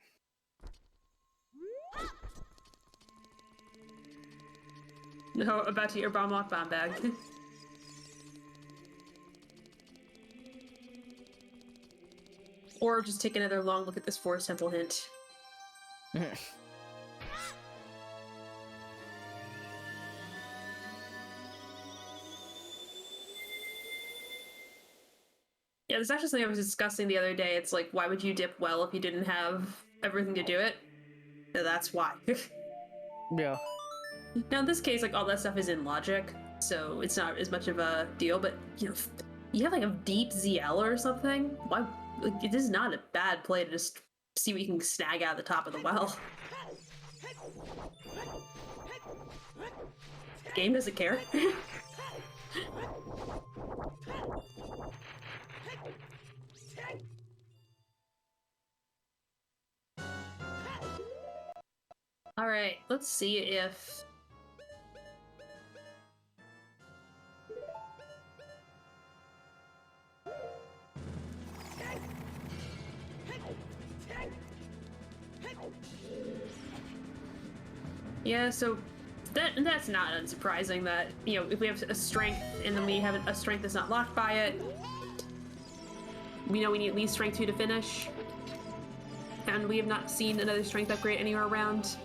No, about to get your bomb lock bomb bag. Or just take another long look at this Forest Temple hint. Yeah, there's actually something I was discussing the other day. It's like, why would you dip well if you didn't have everything to do it? So that's why. Yeah. Now, in this case, like, all that stuff is in logic, so it's not as much of a deal, but, you know, if you have, like, a deep ZL or something, why, like, it is not a bad play to just see what you can snag out of the top of the well. The game doesn't care. right, let's see if... Yeah, so that's not unsurprising that, you know, if we have a strength and then we have a strength that's not locked by it, we know we need at least strength 2 to finish. And we have not seen another strength upgrade anywhere around.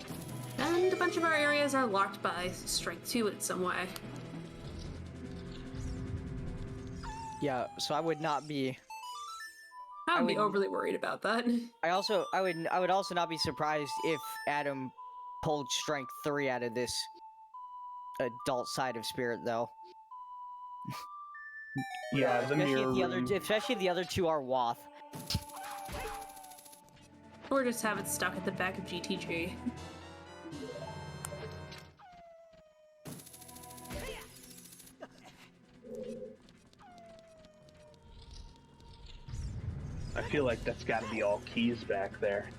And a bunch of our areas are locked by strength 2 in some way. Yeah, so I would not be. I would be overly worried about that. I would also not be surprised if Adam pulled strength 3 out of this adult side of spirit, though. Yeah, the mirror room. Especially if the other two are Woth. Or just have it stuck at the back of GTG. I feel like that's got to be all keys back there.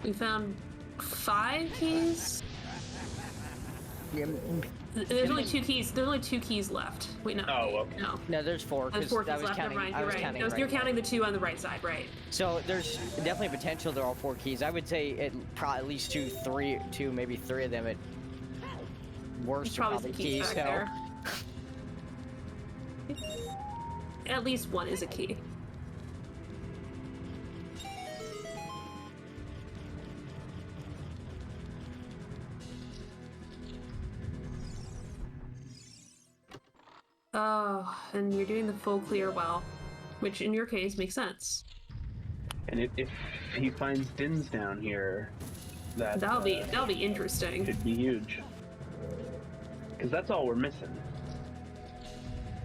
We found 5 keys? Yeah, There's only 2 keys. There's only 2 keys left. Wait, no. Oh, okay. No. no, there's 4. There's 4 I keys was left. counting. Never mind. I You're was right. counting. You're counting the 2 on the right side, right? So there's definitely potential there are 4 keys. I would say at least 2, maybe 3 of them at worst are probably some keys. back So there. At least one is a key. Oh, and you're doing the full clear well, which in your case makes sense. And if he finds Dins down here, That'll be interesting. could be huge. Because that's all we're missing.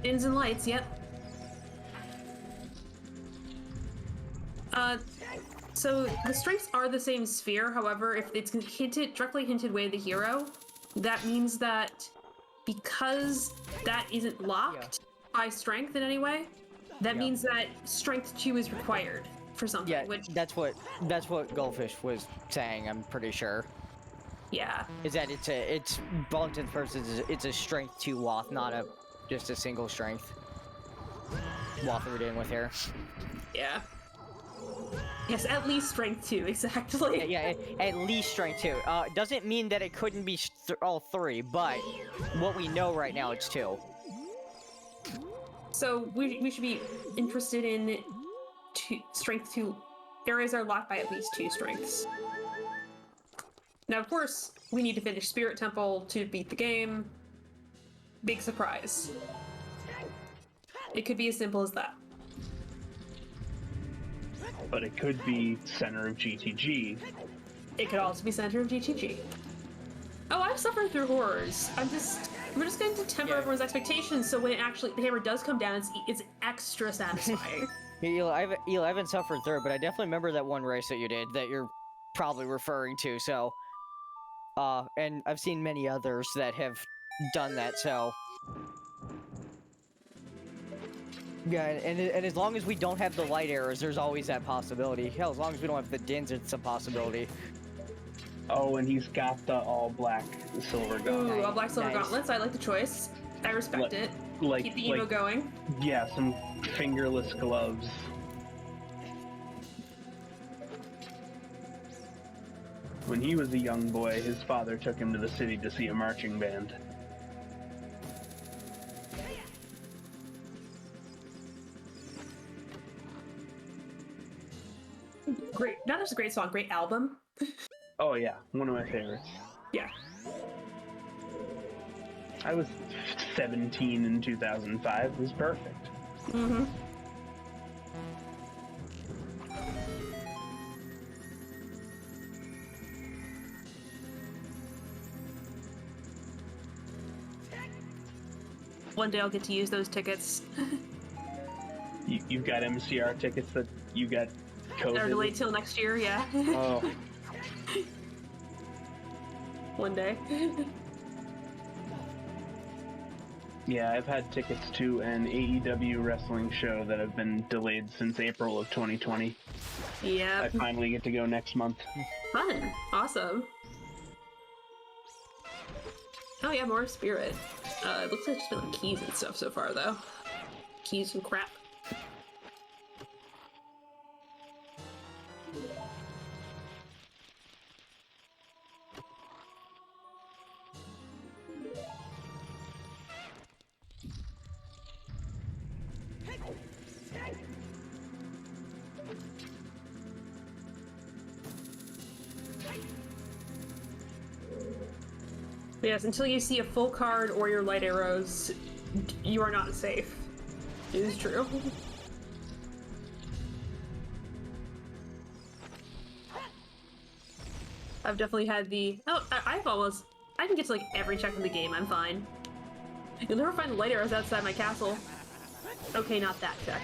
Ins and lights, yep. So the strengths are the same sphere. However, if it's directly hinted way the hero, that means that because that isn't locked by strength in any way, that means that strength 2 is required for something. yeah, Which that's what Goldfish was saying. I'm pretty sure. yeah, Is that it's bumped in first. It's a strength 2 Woth, not just a single strength Woth we're dealing with here. yeah. Yes, at least strength 2, exactly. Yeah, at least strength 2. Doesn't mean that it couldn't be all 3, but what we know right now, it's 2. So we should be interested in strength 2. Areas are locked by at least 2 strengths. Now, of course, we need to finish Spirit Temple to beat the game. Big surprise. It could be as simple as that. But it could be center of GTG. It could also be center of GTG. Oh, I've suffered through horrors. We're just going to temper everyone's expectations so when the hammer does come down, it's extra satisfying. Eli, I haven't suffered through it, but I definitely remember that one race that you did that you're probably referring to, so... and I've seen many others that have done that, so... Yeah, and as long as we don't have the light arrows, there's always that possibility. Hell, as long as we don't have the dins, it's a possibility. Oh, and he's got the all-black silver gun. Ooh, all black silver Nice. gauntlets. I like the choice. I respect it. Keep the emo going. Yeah, some fingerless gloves. When he was a young boy, his father took him to the city to see a marching band. Great. Not just a great song, great album. Oh yeah, one of my favorites. Yeah. I was 17 in 2005. It was perfect. Mm-hmm. One day I'll get to use those tickets. You've got MCR tickets that you got COVID. They're delayed till next year, yeah. Oh, One day. Yeah, I've had tickets to an AEW wrestling show that have been delayed since April of 2020. Yeah. I finally get to go next month. Fun. Awesome. Oh yeah, more spirit. It looks like it's been like keys and stuff so far though. Keys and crap. Yes, until you see a full card or your light arrows, you are not safe. It is true. I've definitely had the... Oh, I can get to like every check in the game, I'm fine. You'll never find the light arrows outside my castle. Okay, not that check.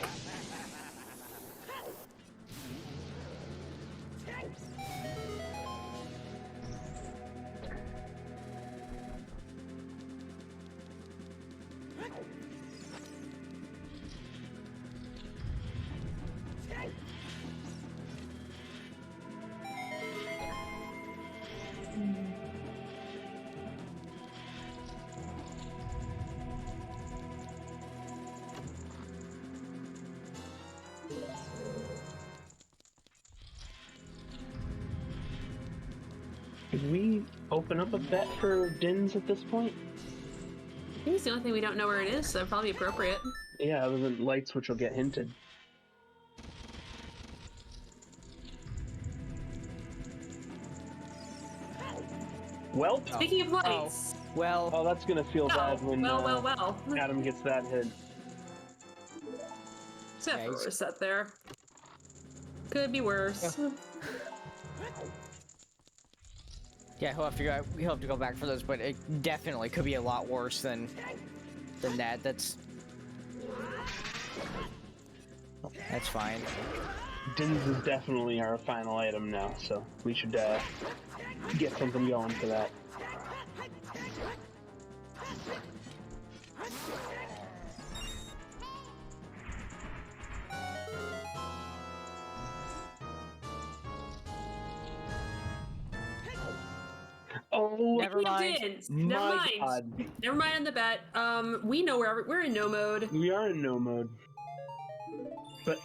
Did we open up a bet for Dins at this point? I think it's the only thing we don't know where it is, so probably appropriate. Yeah, other than lights, which will get hinted. Well, Speaking of lights. Well, oh, that's gonna feel bad when well. Adam gets that hit. Except Yeah, for he's- we're set there. Could be worse. yeah, he'll have to go back for those, but it definitely could be a lot worse than that. That's fine. Dins is definitely our final item now, so we should get something going for that. Oh, Never mind. Didn't. Never my mind. God. Never mind on the bet. We know we're in no mode. We are in no mode. But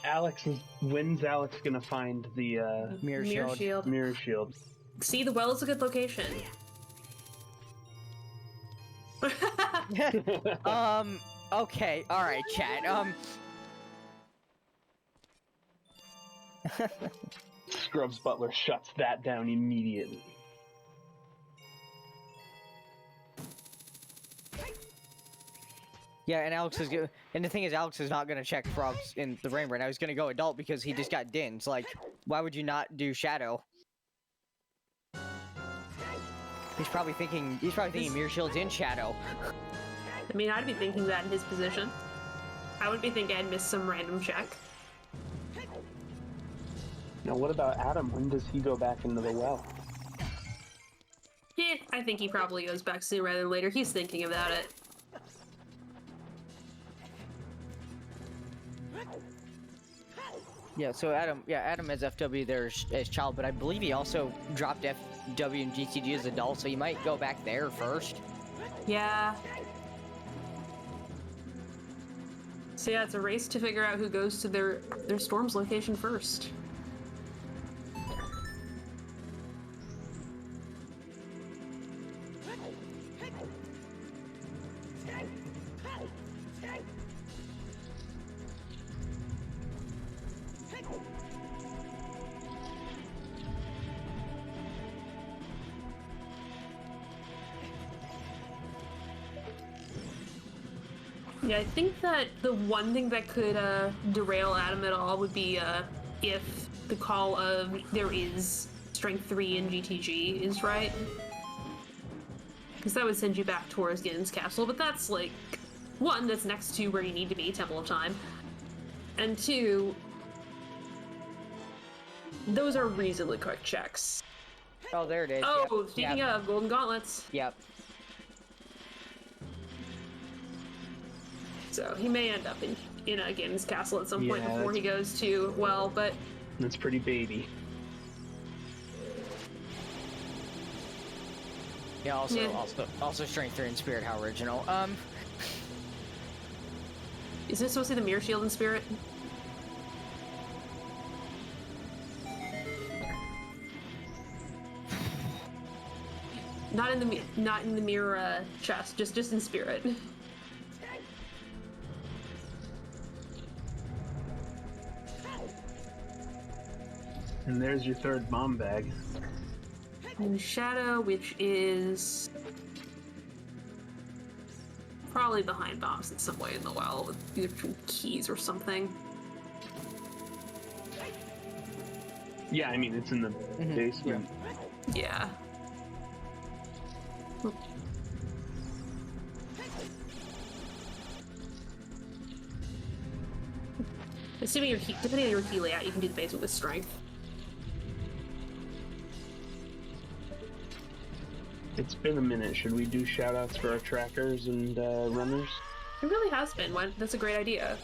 when's Alex gonna find the Mirror shield. mirror shield? See, the well is a good location. Okay, alright, chat. Scrubs Butler shuts that down immediately. Yeah, and the thing is, Alex is not gonna check frogs in the rain right now. He's gonna go adult because he just got Dins. Like, why would you not do shadow? He's probably thinking mirror shield's in shadow. I mean, I'd be thinking that in his position. I would be thinking I'd miss some random check. Now, what about Adam? When does he go back into the well? Yeah, I think he probably goes back sooner rather than later. He's thinking about it. Yeah, so Adam has FW there as child, but I believe he also dropped FW and GTG as adult, so you might go back there first. Yeah. So yeah, it's a race to figure out who goes to their Storm's location first. Yeah, I think that the one thing that could derail Adam at all would be if the call of there is Strength 3 in GTG is right. Because that would send you back towards Ginn's Castle, but that's like, one, that's next to where you need to be, Temple of Time. And two, those are reasonably quick checks. Oh, there it is. Oh, yep. speaking Yep. of Golden Gauntlets. Yep. So he may end up in Ganon's castle at some point Yeah, before he goes to well, but That's pretty baby. Yeah, also, Yeah. also Strength 3 and Spirit, how original. is this supposed to be the Mirror Shield in Spirit? Not in the mirror chest, just in Spirit. And there's your third bomb bag. And Shadow, which is probably behind bombs in some way in the well, with either between keys or something. Yeah, I mean, it's in the basement. Yeah. Assuming your depending on your key layout, you can do the basement with strength. It's been a minute. Should we do shout-outs for our trackers and runners? It really has been. That's a great idea.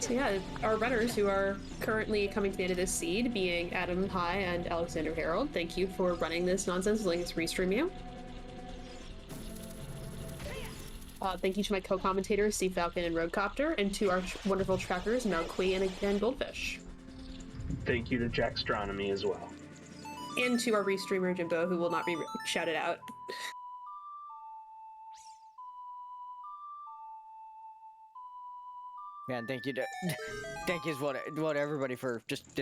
So yeah, our runners who are currently coming to the end of this seed, being Adamhii and Alexander Harrold, thank you for running this nonsense, letting us restream you. Thank you to my co-commentators, Sea Falcon and Roadcopter, and to our wonderful trackers, Melqueen and Goldfish. Thank you to Jackstronomy as well. And to our restreamer, Jimbo, who will not be shouted out. Man, thank you to what everybody for just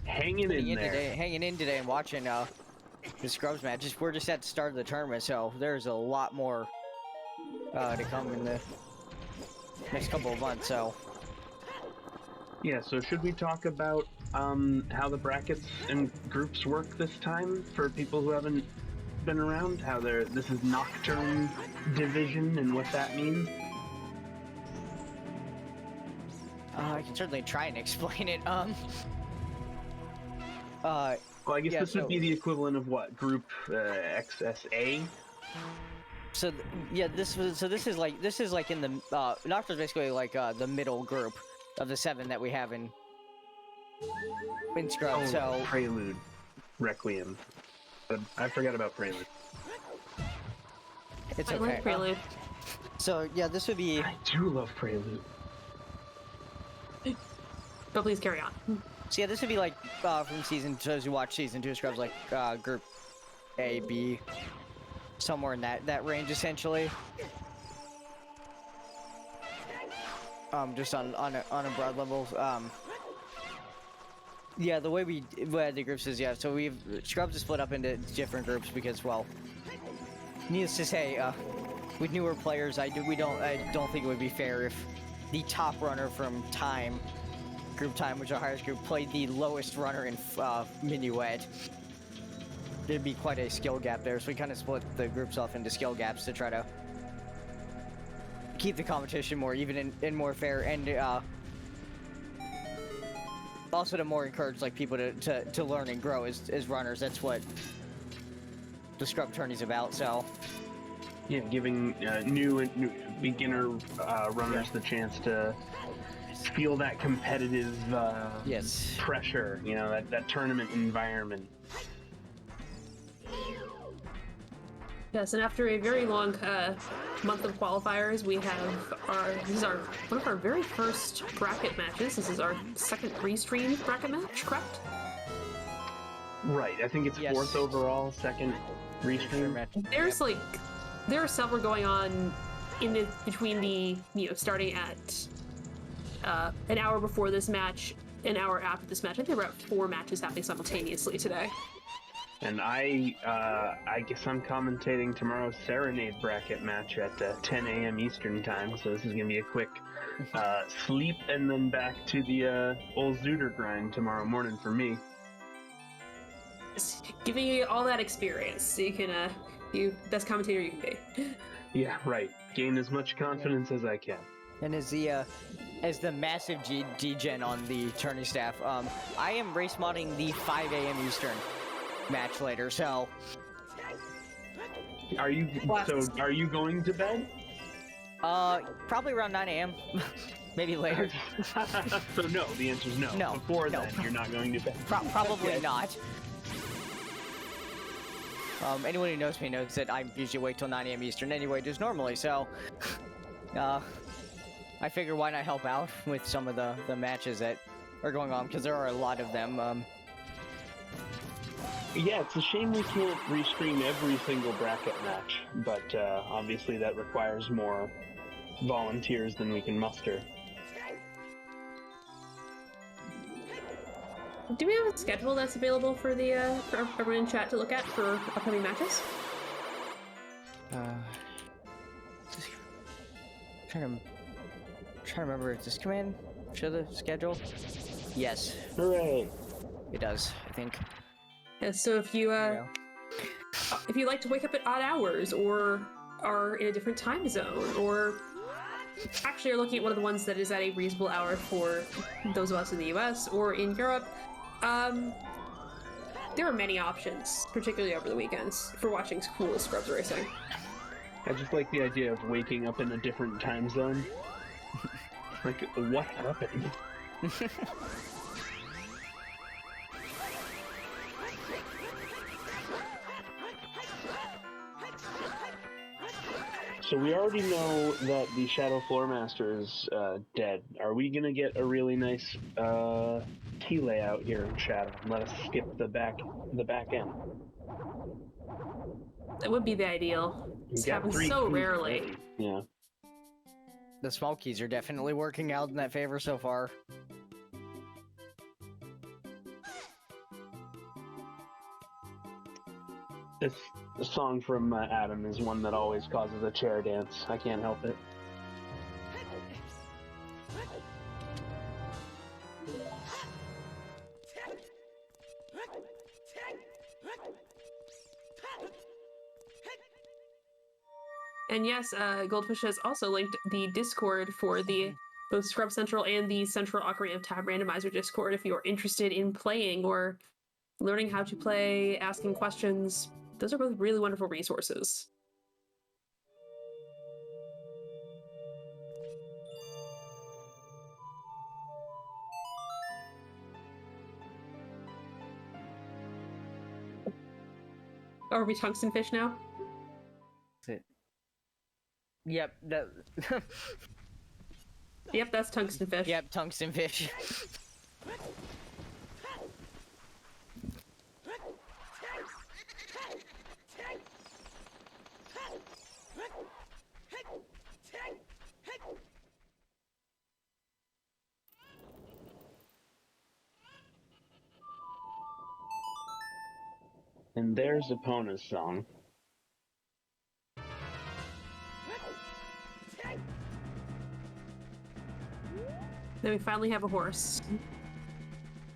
Hanging in there. hanging in today and watching the Scrubs match. We're just at the start of the tournament, so there's a lot more to come in the next couple of months. So Yeah, so should we talk about how the brackets and groups work this time for people who haven't been around? How this is Nocturne division and what that means? I can certainly try and explain it. Well, I guess yeah, this would be the equivalent of what? Group XSA? This is like in the Nocturne's basically like the middle group of the 7 that we have in Scrub. So Prelude. Requiem. But I forgot about Prelude. it's I okay. like Prelude. So yeah, this would be. I do love Prelude. But please carry on. So yeah, this would be like from season 2, as you watch season 2 of Scrubs, like group A, B, somewhere in that range essentially. Just on a broad level. Yeah, the way we had the groups is so Scrubs is split up into different groups because, well, needless to say, with newer players, I don't think it would be fair if the top runner from Group Time, which is our highest group, played the lowest runner in Minuet. There'd be quite a skill gap there, so we kind of split the groups off into skill gaps to try to keep the competition more even and more fair, and also to more encourage like people to learn and grow as runners. That's what the Scrub Tourney's about. So Yeah, giving new beginner runners the chance to feel that competitive yes. pressure, that tournament environment. Yes, and after a very long month of qualifiers, we have this is one of our very first bracket matches. This is our second restream bracket match, correct? Right, I think it's Yes. 4th overall, second restream. There are several going on between the starting at an hour before this match, an hour after this match. I think there were about 4 matches happening simultaneously today. And I guess I'm commentating tomorrow's Serenade bracket match at 10 a.m. Eastern time, so this is going to be a quick sleep and then back to the old Zooter grind tomorrow morning for me. Just giving you all that experience, so you can, best commentator you can be. Yeah, right. Gain as much confidence as I can. And as the massive G-Gen on the tourney staff, I am race modding the 5 a.m. Eastern match later, so Are you are you going to bed? Probably around 9 a.m. Maybe later. So no, the answer's no. No, Before no. then, you're not going to bed. Probably Okay. not. Anyone who knows me knows that I usually wait till 9 a.m. Eastern anyway, just normally, so... I figure why not help out with some of the matches that are going on, because there are a lot of them. Yeah, it's a shame we can't restream every single bracket match, but obviously that requires more volunteers than we can muster. Do we have a schedule that's available for the for everyone in chat to look at for upcoming matches? Just trying to remember if this command show the schedule. Yes, Hooray! it does. I think. Yeah, so if you Yeah. if you like to wake up at odd hours or are in a different time zone or actually are looking at one of the ones that is at a reasonable hour for those of us in the US or in Europe, there are many options, particularly over the weekends, for watching cool Scrubs racing. I just like the idea of waking up in a different time zone. Like, what happened? So we already know that the Shadow Floormaster is dead. Are we gonna get a really nice T layout here in Shadow and let us skip the back end? That would be the ideal. We This got happens 3 so keys rarely. already. Yeah. The small keys are definitely working out in that favor so far. This song from Adam is one that always causes a chair dance. I can't help it. And yes, Goldfish has also linked the Discord for the both Scrub Central and the Central Ocarina of Time Randomizer Discord if you are interested in playing or learning how to play, asking questions. Those are both really wonderful resources. Oh, are we tungsten fish now? Yep. Yep, that's tungsten fish. Yep. Tungsten fish. And there's Epona's song. Then we finally have a horse.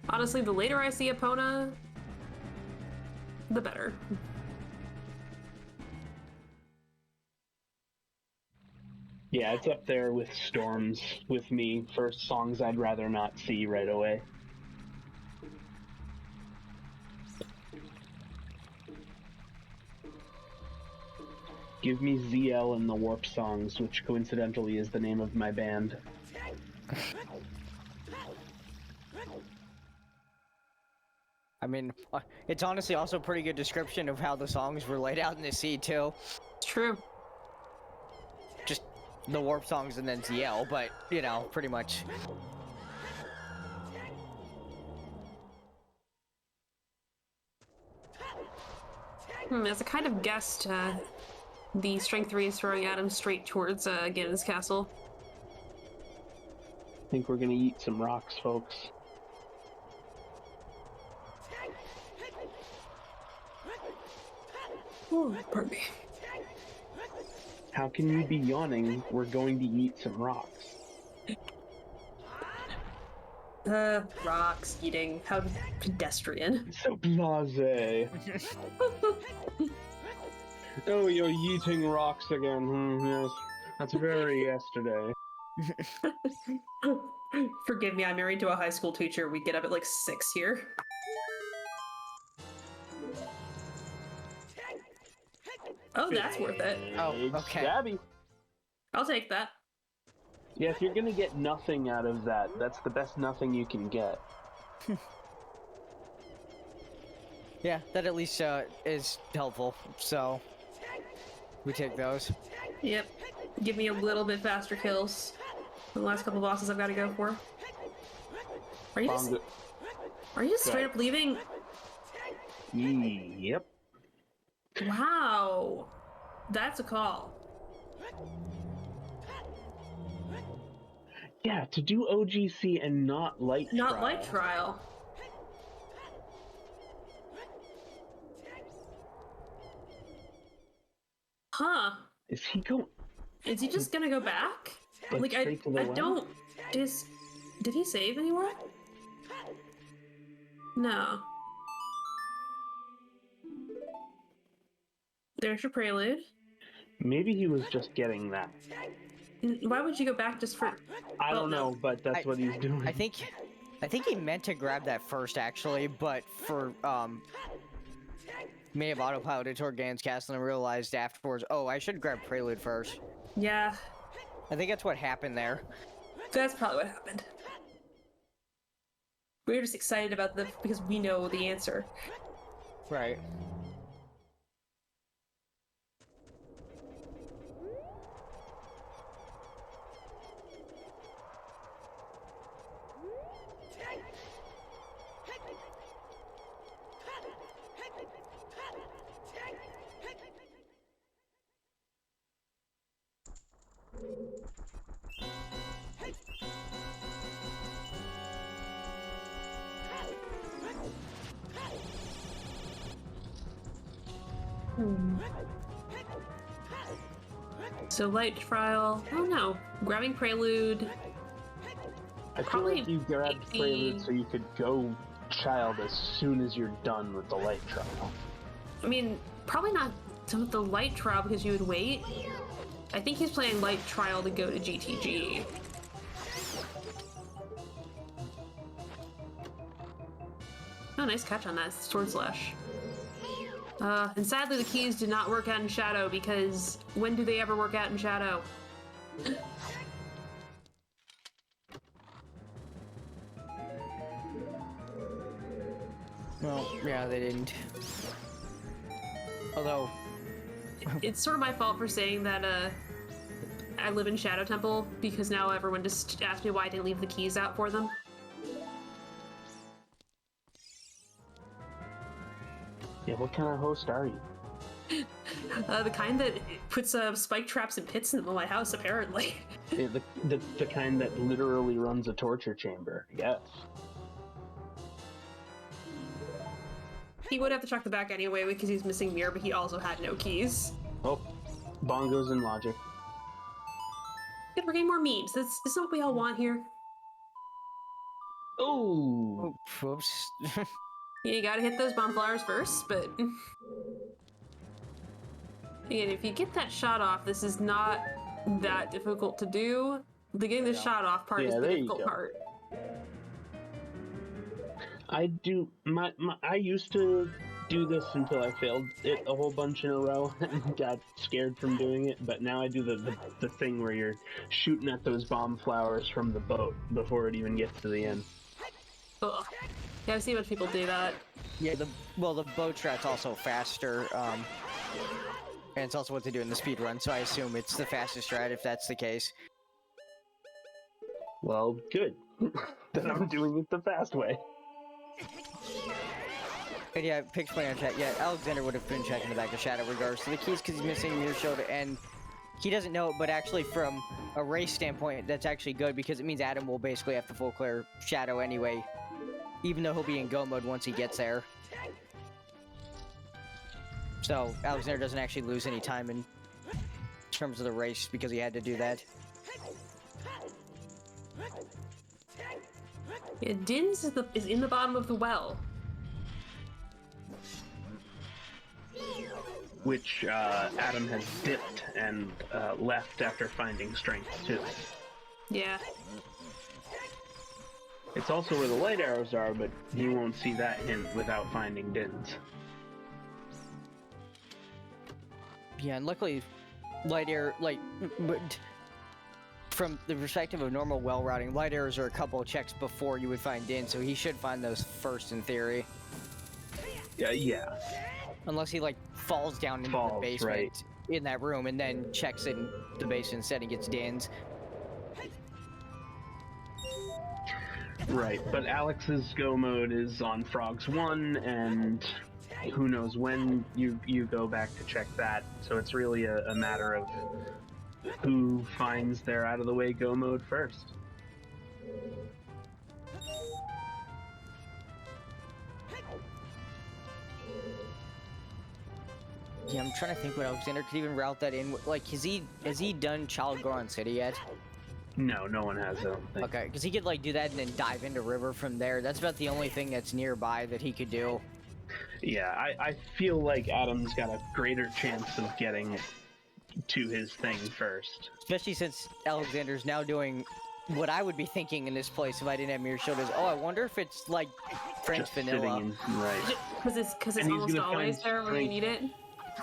Honestly, the later I see Epona, the better. Yeah, it's up there with Storms with me for songs I'd rather not see right away. Give me ZL and the Warp songs, which coincidentally is the name of my band. I mean, it's honestly also a pretty good description of how the songs were laid out in the seed too. It's true. Just the warp songs and then ZL, but you know, pretty much. As a kind of guest, the Strength 3 is throwing Adam straight towards Ganon's castle. I think we're gonna eat some rocks, folks. Ooh, pardon me. How can you be yawning? We're going to eat some rocks. Rocks, eating, how pedestrian. So blasé. Oh, you're eating rocks again. Yes, that's very yesterday. Forgive me, I'm married to a high school teacher. We get up at like 6 here. Oh, that's worth it. Oh, Big okay. Stabby. I'll take that. Yeah, if you're gonna get nothing out of that, that's the best nothing you can get. Yeah, that at least is helpful. So we take those. Yep. Give me a little bit faster kills than the last couple bosses I've got to go for. Are you just, Bongo. are you just straight up leaving? Yep. Wow. That's a call. Yeah, to do OGC and not light Not trial. light trial. Huh. Is he going Is he just gonna go back? like straight to the I well? don't. Did he save anywhere? No. There's your prelude. Maybe he was just getting that. Why would you go back just for? I Oh, don't no. know, but that's I- what he's doing. I think he meant to grab that first actually, but for may have autopiloted toward Gan's Castle and realized afterwards, oh, I should grab Prelude first. Yeah, I think that's what happened there. that's probably what happened. We're just excited about this because we know the answer. Right. So light trial. Oh no, grabbing prelude. I feel probably like you grabbed maybe- Prelude so you could go child as soon as you're done with the light trial. I mean, probably not done with the light trial because you would wait. I think he's playing light trial to go to GTG. Oh, nice catch on that sword slash. And sadly, the keys did not work out in Shadow because when do they ever work out in Shadow? Well, yeah, they didn't. Although, It's sort of my fault for saying that I live in Shadow Temple because now everyone just asked me why I didn't leave the keys out for them. Yeah, what kind of host are you? The kind that puts spike traps and pits in my house, apparently. Yeah, the kind that literally runs a torture chamber. Yes. He would have to check the back anyway because he's missing mirror, but he also had no keys. Oh, bongos and logic. Good, we're getting more memes. This is what we all want here. Oh, whoops. Yeah, you gotta hit those bomb flowers first, but... Again, if you get that shot off, this is not that difficult to do. The getting the shot off part is Yeah, the there you difficult go. part. I used to do this until I failed it a whole bunch in a row and got scared from doing it, but now I do the thing where you're shooting at those bomb flowers from the boat before it even gets to the end. Ugh. Yeah, I've seen a bunch of people do that. Yeah, the boat strat's also faster, and it's also what they do in the speed run, so I assume it's the fastest strat if that's the case. Well, good. Then I'm doing it the fast way. And yeah, Pig's playing on chat. Yeah, Alexander would have been checking the back of Shadow regards to the keys because he's missing Mirror Shoulder, and he doesn't know it, but actually from a race standpoint, that's actually good because it means Adam will basically have to full clear Shadow anyway, even though he'll be in go mode once he gets there. So Alexander doesn't actually lose any time in terms of the race because he had to do that. Yeah, Din's is in the bottom of the well. Which Adam has dipped and left after finding strength too. Yeah. It's also where the light arrows are, but he won't see that hint without finding Din's. Yeah, and luckily, light air, like, from the perspective of normal well routing, light errors are a couple of checks before you would find Din, so he should find those first in theory. Yeah. Unless he, like, falls down into the basement right. in that room and then checks in the basement instead and gets Din's. Right, but Alex's go mode is on Frogs 1, and who knows when you go back to check that, so it's really a matter of who finds their out-of-the-way go mode first. Yeah, I'm trying to think what Alexander could even route that in. Like, has he done Child Goron City yet? No one has, I don't think. Okay, because he could, like, do that and then dive into River from there. That's about the only thing that's nearby that he could do. Yeah, I feel like Adam's got a greater chance of getting to his thing first. Especially since Alexander's now doing what I would be thinking in this place if I didn't have Mirror Shield is, oh, I wonder if it's, like, French Just vanilla. sitting in, right. Because it's And he's almost gonna always find there when you strength. need it.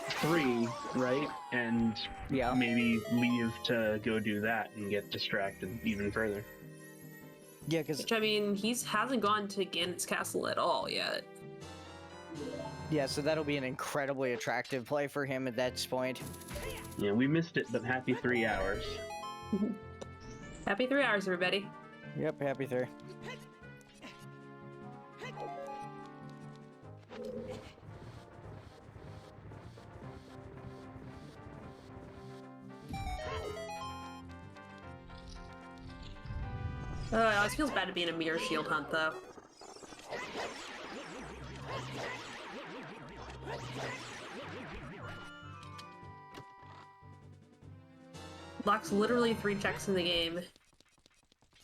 3, right? And Yeah. maybe leave to go do that and get distracted even further. Yeah, because Which, I mean, hasn't gone to Ganon's castle at all yet. yeah, so that'll be an incredibly attractive play for him at that point. Yeah, we missed it, but happy 3 hours. Happy 3 hours, everybody. Yep, happy there. It always feels bad to be in a mirror shield hunt, though. Locks literally 3 checks in the game,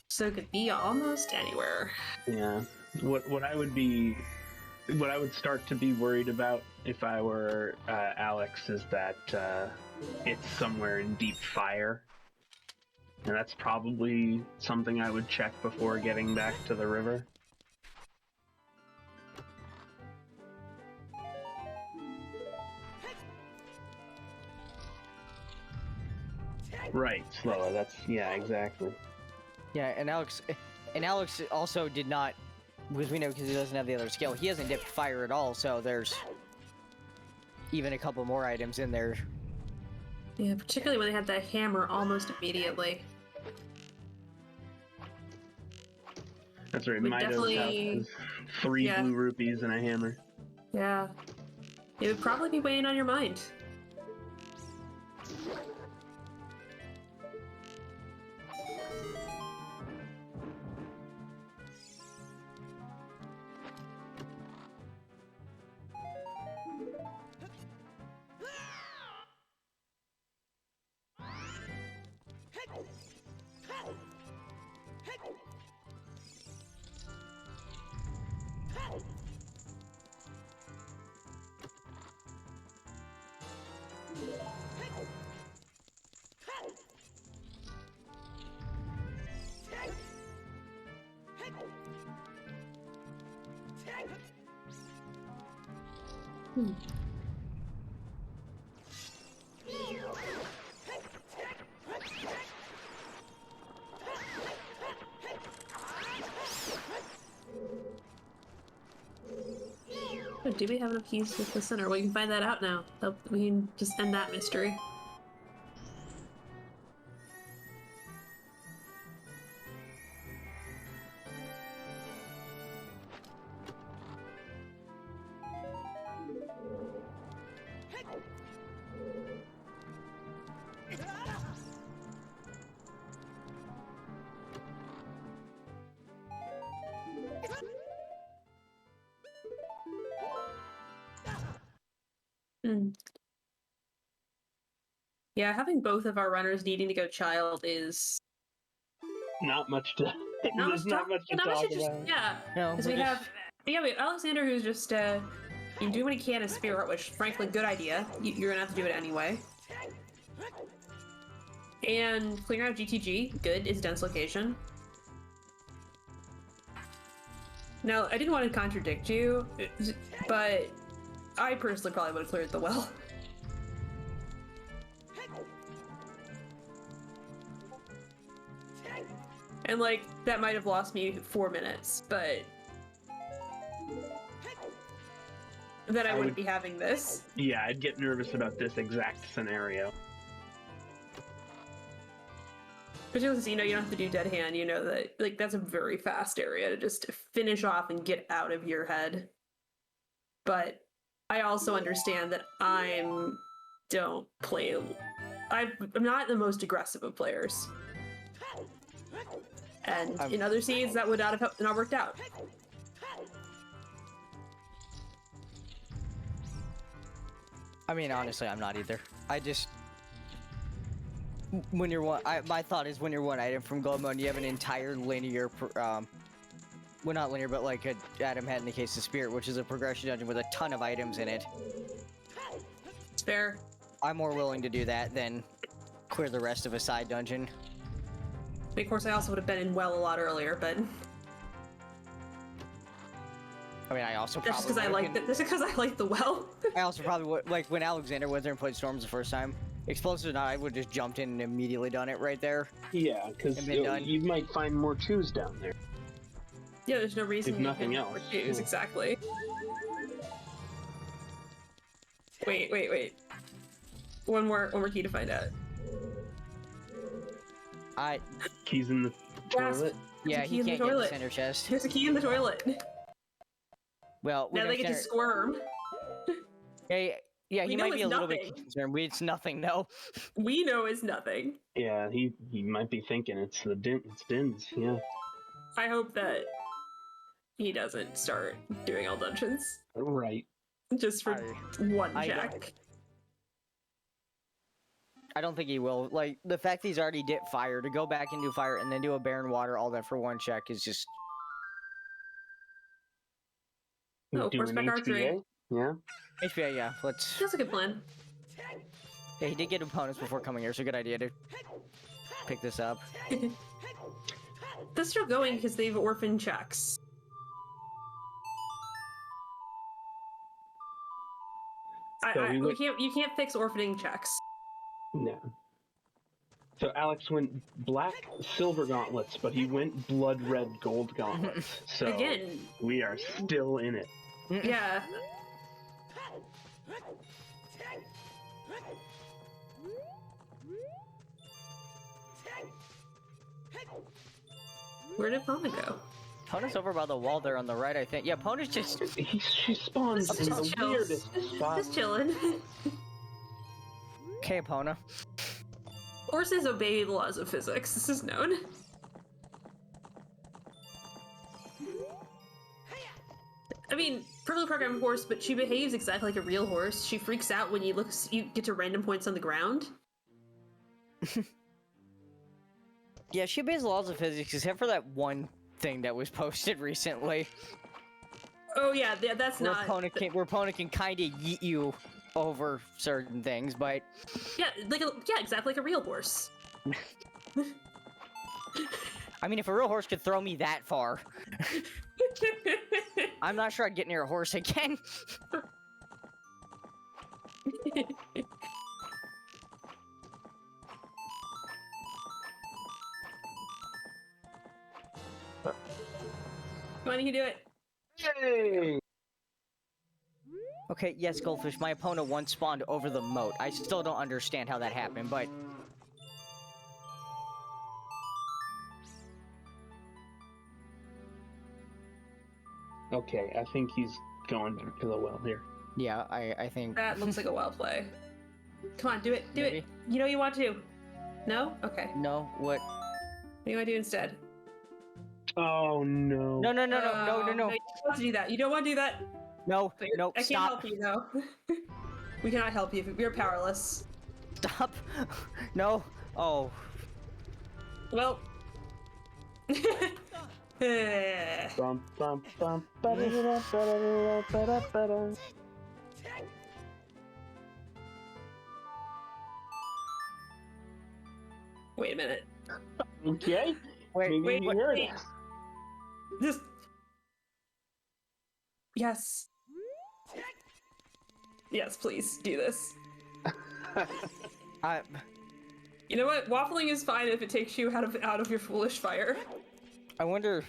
so it could be almost anywhere. Yeah. What I would start to be worried about if I were Alex is that it's somewhere in deep fire. And that's probably something I would check before getting back to the river. Right, slower. Yeah, exactly. Yeah, and Alex also did not, because we know because he doesn't have the other skill, he hasn't dipped fire at all, so there's even a couple more items in there. Yeah, particularly when they had that hammer almost immediately. That's right. Would Mido's definitely- house is 3 yeah. blue rupees and a hammer. Yeah. It would probably be weighing on your mind. Oh, do we have enough keys with the center? We can find that out now. We can just end that mystery. Hmm. Yeah, having both of our runners needing to go child is Not much to. not There's not much to talk just, about. yeah. No, Because we're we just- have Alexander, who's just you do what he can as Spirit, which frankly good idea. You're gonna have to do it anyway. And clearing out GTG, good, is dense location. Now, I didn't want to contradict you, but I personally probably would have cleared the well. And, like, that might have lost me 4 minutes, but then I wouldn't be having this. Yeah, I'd get nervous about this exact scenario. Particularly since, you know, you don't have to do dead hand, you know that, like, that's a very fast area to just finish off and get out of your head. But I also understand that I'm not the most aggressive of players. And in other seeds, that would not have not worked out. I mean, honestly, I'm not either. I just... When you're one... my thought is when you're one item from gold mode, you have an entire linear... well, not linear, but like Adam had in the case of Spirit, which is a progression dungeon with a ton of items in it. It's fair. I'm more willing to do that than clear the rest of a side dungeon. Of course, I also would have been in well a lot earlier, but I mean, I also that's probably... just because I like the well. I also probably would... Like, when Alexander went there and played Storms the first time, explosives or not, I would just jumped in and immediately done it right there. Yeah, because you might find more twos down there. Yeah, there's no reason If you nothing can else, choose, yeah. exactly. Wait. One more key to find out. Keys in the toilet. Yeah, key he in the can't get the toilet. center chest. There's a key in the toilet. Well, Now they get to squirm. Yeah, We he know might be a it's little nothing. bit concerned. It's nothing, no. We know it's nothing. Yeah, he might be thinking it's Din's. Yeah. I hope that he doesn't start doing all dungeons Right. just for one check. I don't think he will. Like, the fact that he's already did fire, to go back and do fire and then do a barren water, all that for one check is just... Oh, Do horseback an archery. HPA? Yeah. HPA, yeah, let's... That's a good plan. Yeah, he did get opponents before coming here, so good idea to pick this up. They're still going because they have orphan checks. So you can't fix orphaning checks. No. So Alex went black silver gauntlets, but he went blood red gold gauntlets. So Again. we are still in it. Yeah. Where did Pona go? Pona's over by the wall there on the right, I think. Yeah, Pona's just... She spawns in the Just weirdest spot. Just chilling. Okay, Pona. Horses obey the laws of physics. This is known. I mean, perfectly programmed horse, but she behaves exactly like a real horse. She freaks out when you get to random points on the ground. Yeah, she obeys the laws of physics, except for that one thing that was posted recently. Oh yeah, that's where not... Where Pona can kind of yeet you over certain things, but... Yeah, exactly like a real horse. I mean, if a real horse could throw me that far... I'm not sure I'd get near a horse again. Come on, you can do it. Yay! Okay, yes, Goldfish, my opponent once spawned over the moat. I still don't understand how that happened, but... Okay, I think he's going back to the well here. Yeah, I think... That looks like a well play. Come on, do it. Do Maybe. it. You know you want to. No? Okay. No, what? What do you want to do instead? Oh no. No. You don't want to do that. You don't want to do that. No, But no, I can't stop. help you, though. We cannot help you. You're powerless. Stop. No. Oh. Well. Bum, bum, bum, ba-da-da-da, ba-da-da-da, ba-da-ba-da. Wait a minute. Okay. Maybe Wait, you heard wait. us. Just. Yes. Yes, please do this. You know what? Waffling is fine if it takes you out of your foolish fire. I wonder.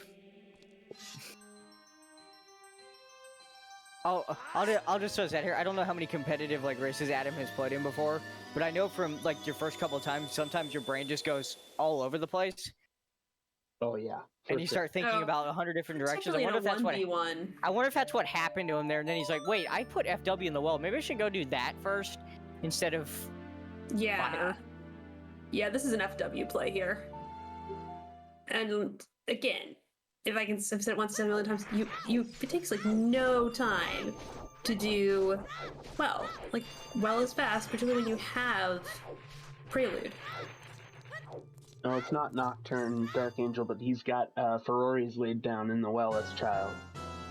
I'll just throw that here. I don't know how many competitive like races Adam has played in before, but I know from like your first couple of times, sometimes your brain just goes all over the place, Oh yeah. and you start thinking Oh, about 100 different directions. I Particularly in wonder a if that's what. 1v1. I wonder if that's what happened to him there. And then he's like, "Wait, I put FW in the well. Maybe I should go do that first instead of Yeah. fire." Yeah, this is an FW play here. And again, if I've said it once, said a million times, it takes like no time to do well. Like, well is fast, particularly when you have Prelude. No, it's not Nocturne, Dark Angel, but he's got Ferrari's laid down in the well as child.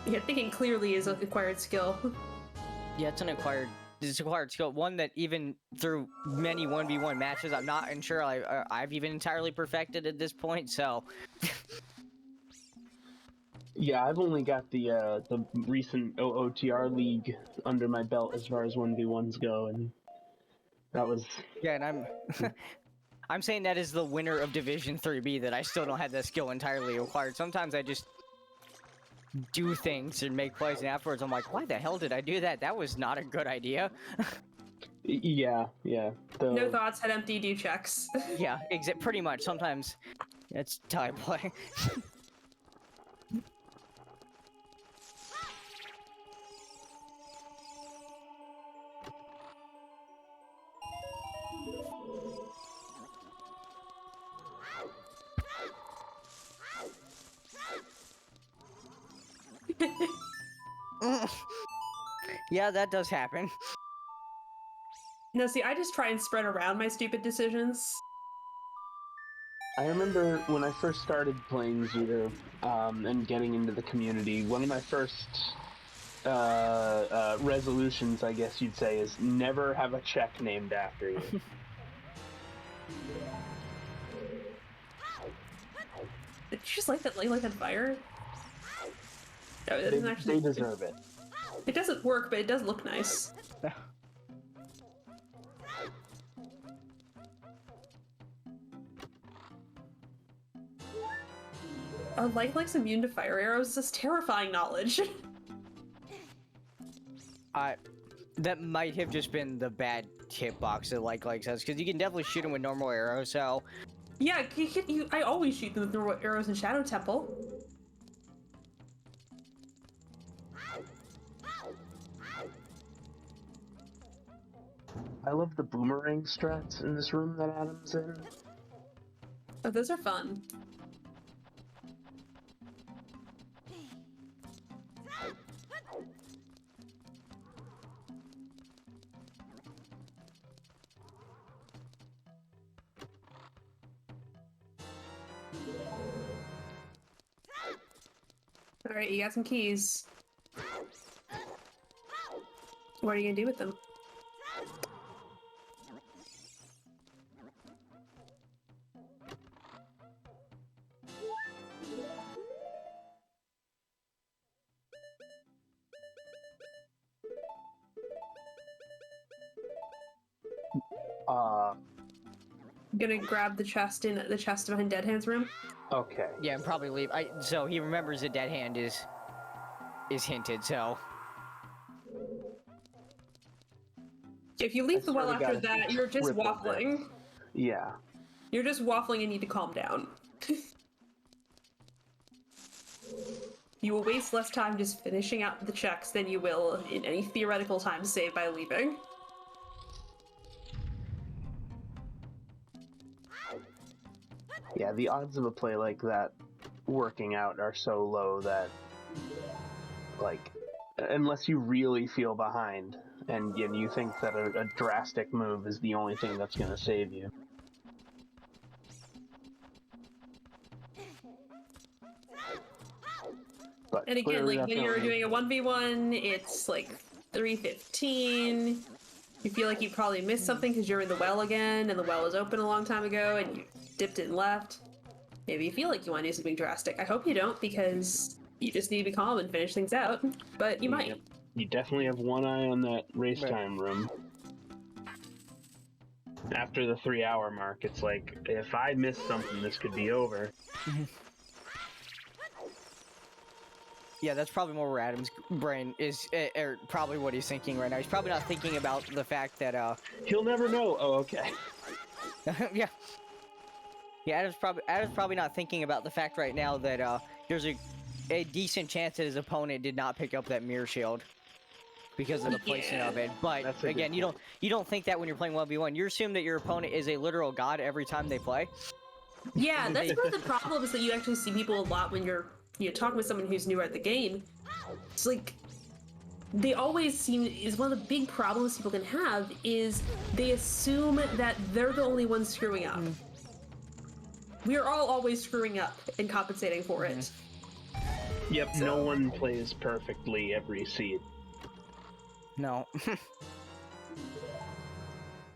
Yeah, thinking clearly is an acquired skill. Yeah, it's acquired skill. One that even through many 1v1 matches, I'm not sure I've even entirely perfected at this point. So. Yeah, I've only got the recent OOTR League under my belt as far as 1v1s go, and that was... Yeah, and I'm saying that is the winner of Division 3B, that I still don't have that skill entirely acquired. Sometimes I just do things and make plays, and afterwards I'm like, why the hell did I do that? That was not a good idea. Yeah. No thoughts, head empty, do checks. Yeah, pretty much. Sometimes that's how I play. Yeah, that does happen. No, see, I just try and spread around my stupid decisions. I remember when I first started playing Zooter and getting into the community, one of my first resolutions, I guess you'd say, is never have a check named after you. Did you just like that fire? No, it They, doesn't actually. they deserve it. It doesn't work, but it does look nice. A like's immune to fire arrows is terrifying knowledge. That might have just been the bad hitbox that like says, because you can definitely shoot him with normal arrows. So yeah, I always shoot them with normal arrows in Shadow Temple. I love the boomerang strats in this room that Adam's in. Oh, those are fun. Alright, you got some keys. What are you gonna do with them? Gonna grab the chest behind Dead Hand's room. Okay. yeah, and probably leave. So he remembers the dead hand is hinted. So If you leave the well sorta after gotta that, you're just ripple waffling. Yeah. You're just waffling and need to calm down. You will waste less time just finishing out the checks than you will in any theoretical time saved by leaving. Yeah, the odds of a play like that working out are so low that, like, unless you really feel behind and you think that a drastic move is the only thing that's going to save you. But And again, clearly like that's when you're only- doing a 1v1, it's like 3:15. You feel like you probably missed something because you're in the well again, and the well was open a long time ago, and you dipped it and left. Maybe you feel like you want to do something drastic. I hope you don't, because you just need to be calm and finish things out. But you might. You definitely have one eye on that race Right. time room. After the 3-hour mark, it's like, if I miss something, this could be over. Yeah, that's probably more where Adam's brain is, or probably what he's thinking right now. He's probably not thinking about the fact that, He'll never know. Oh, okay. yeah. Yeah, Adam's probably not thinking about the fact right now that, there's a decent chance that his opponent did not pick up that mirror shield because of the placement of it. But That's a good again, you don't think that when you're playing 1v1. You assume that your opponent is a literal god every time they play. Yeah, that's one of the problems that you actually see people a lot when you're talking with someone who's newer at the game. It's like they always seem is one of the big problems people can have is they assume that they're the only ones screwing up. We're all always screwing up and compensating for it. Yep, no one plays perfectly every seed. No.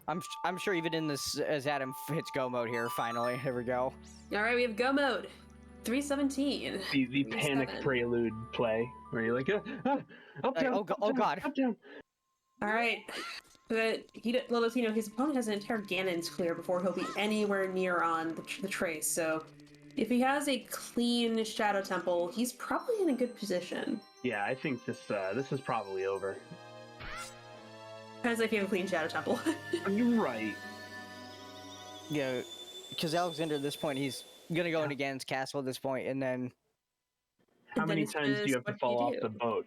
I'm sure even in this, as Adam hits go mode here, finally, here we go. All right, we have go mode. 317. The panic 37. prelude play, where you're like, up, down, oh god. up, down. All right. But little does he know his opponent has an entire Ganon's clear before he'll be anywhere near on the trace. So if he has a clean Shadow Temple, he's probably in a good position. Yeah, I think this is probably over. Depends if you have a clean Shadow Temple. You're right. Yeah, because Alexander at this point, he's gonna go into Ganon's castle at this point, and then... How many times do you have to fall off the boat?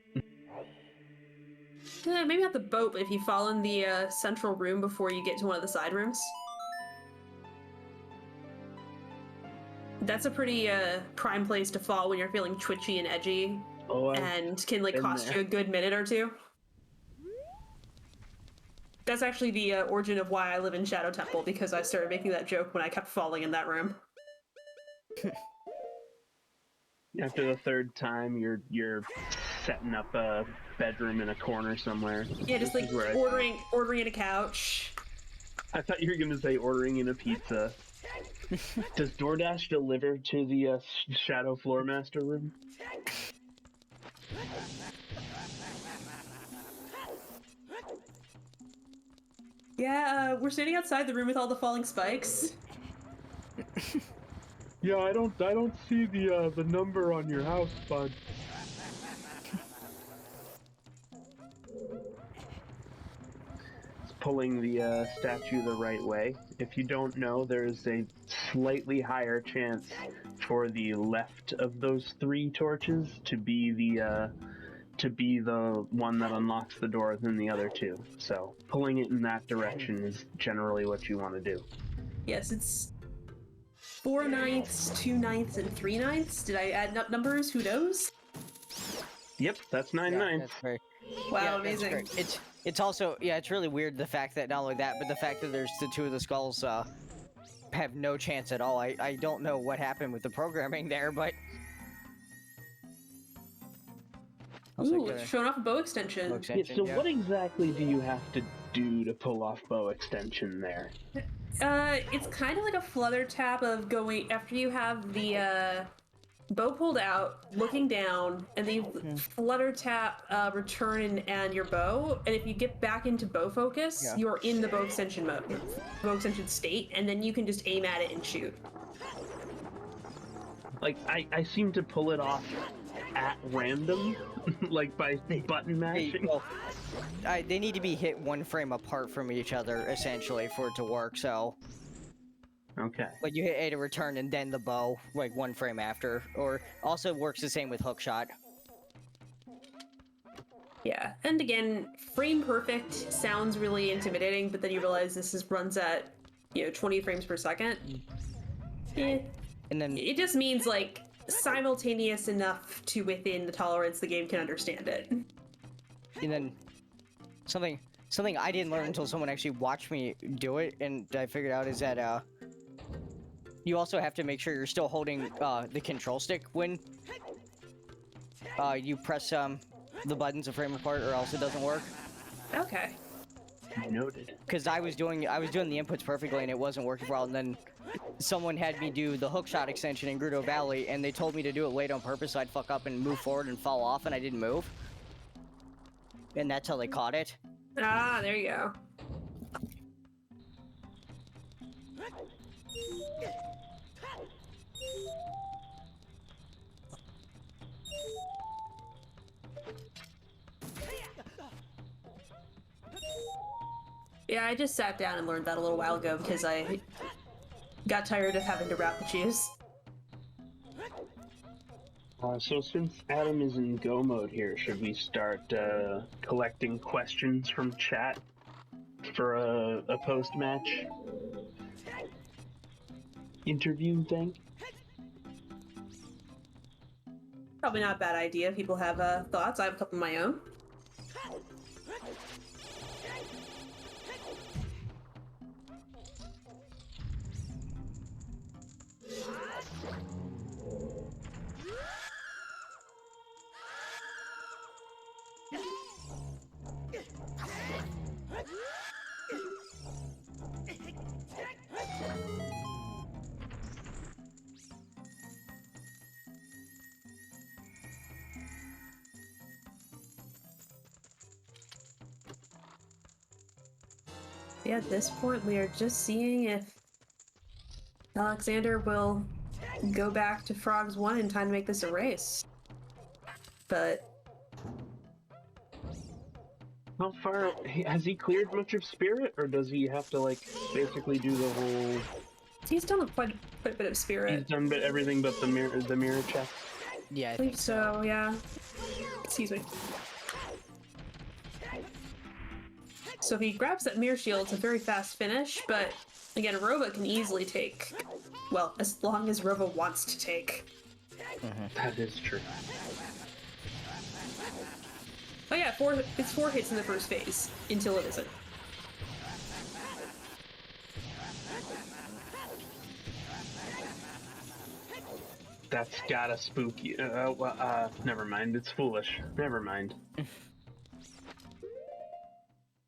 Maybe not the boat, but if you fall in the central room before you get to one of the side rooms. That's a pretty prime place to fall when you're feeling twitchy and edgy, and can like cost you a good minute or two. That's actually the origin of why I live in Shadow Temple, because I started making that joke when I kept falling in that room. After the third time, you're setting up a bedroom in a corner somewhere. Yeah, just like ordering in a couch. I thought you were gonna say ordering in a pizza. Does DoorDash deliver to the Shadow Floor Master room? Yeah, we're standing outside the room with all the falling spikes. Yeah, I don't see the number on your house, bud. It's pulling the statue the right way. If you don't know, there's a slightly higher chance for the left of those 3 torches to be the one that unlocks the door than the other 2. So pulling it in that direction is generally what you want to do. Yes, it's 4 ninths, 2 ninths, and 3 ninths. Did I add up numbers? Who knows? Yep, that's 9 Yeah, ninths. that's very... Wow, yeah, amazing. that's great. It's also, yeah, it's really weird the fact that not only that, but the fact that there's the 2 of the skulls have no chance at all. I don't know what happened with the programming there, but... Ooh, it's showing off a bow extension. So what exactly do you have to do to pull off bow extension there? It's kind of like a flutter tap of going after you have the bow pulled out, looking down, and then you flutter tap return and your bow, and if you get back into bow focus, you're in the bow extension mode, bow extension state, and then you can just aim at it and shoot. Like, I seem to pull it off at random, like by button mashing. Well, they need to be hit 1 frame apart from each other, essentially, for it to work, so... Okay. Like, you hit A to return and then the bow, like, 1 frame after. Or, also works the same with hookshot. Yeah, and again, frame perfect sounds really intimidating, but then you realize this runs at, 20 frames per second. And then... It just means, like, simultaneous enough to within the tolerance the game can understand it. And then... Something I didn't learn until someone actually watched me do it, and I figured out is that, you also have to make sure you're still holding, the control stick when, you press, the buttons a frame apart, or else it doesn't work. Okay. Noted. Because I was doing the inputs perfectly, and it wasn't working well, and then someone had me do the hookshot extension in Gerudo Valley, and they told me to do it late on purpose so I'd fuck up and move forward and fall off, and I didn't move. And that's how they caught it. Ah, there you go. Yeah, I just sat down and learned that a little while ago because I got tired of having to route the choose. So since Adam is in go mode here, should we start collecting questions from chat for a post-match interview thing? Probably not a bad idea. People have thoughts. I have a couple of my own. Yeah, at this point, we are just seeing if Alexander will go back to Frogs 1 in time to make this a race. But How far has he cleared much of Spirit, or does he have to like basically do the whole? he's done quite a bit of He's Spirit. done everything but the mirror check. Yeah, I believe so, yeah. Excuse me. So if he grabs that mirror shield, it's a very fast finish, but again, Rova can easily take, well, as long as Rova wants to take. That is true. Oh yeah, it's 4 hits in the first phase, until it isn't. That's gotta spook you. Never mind. It's foolish. Never mind.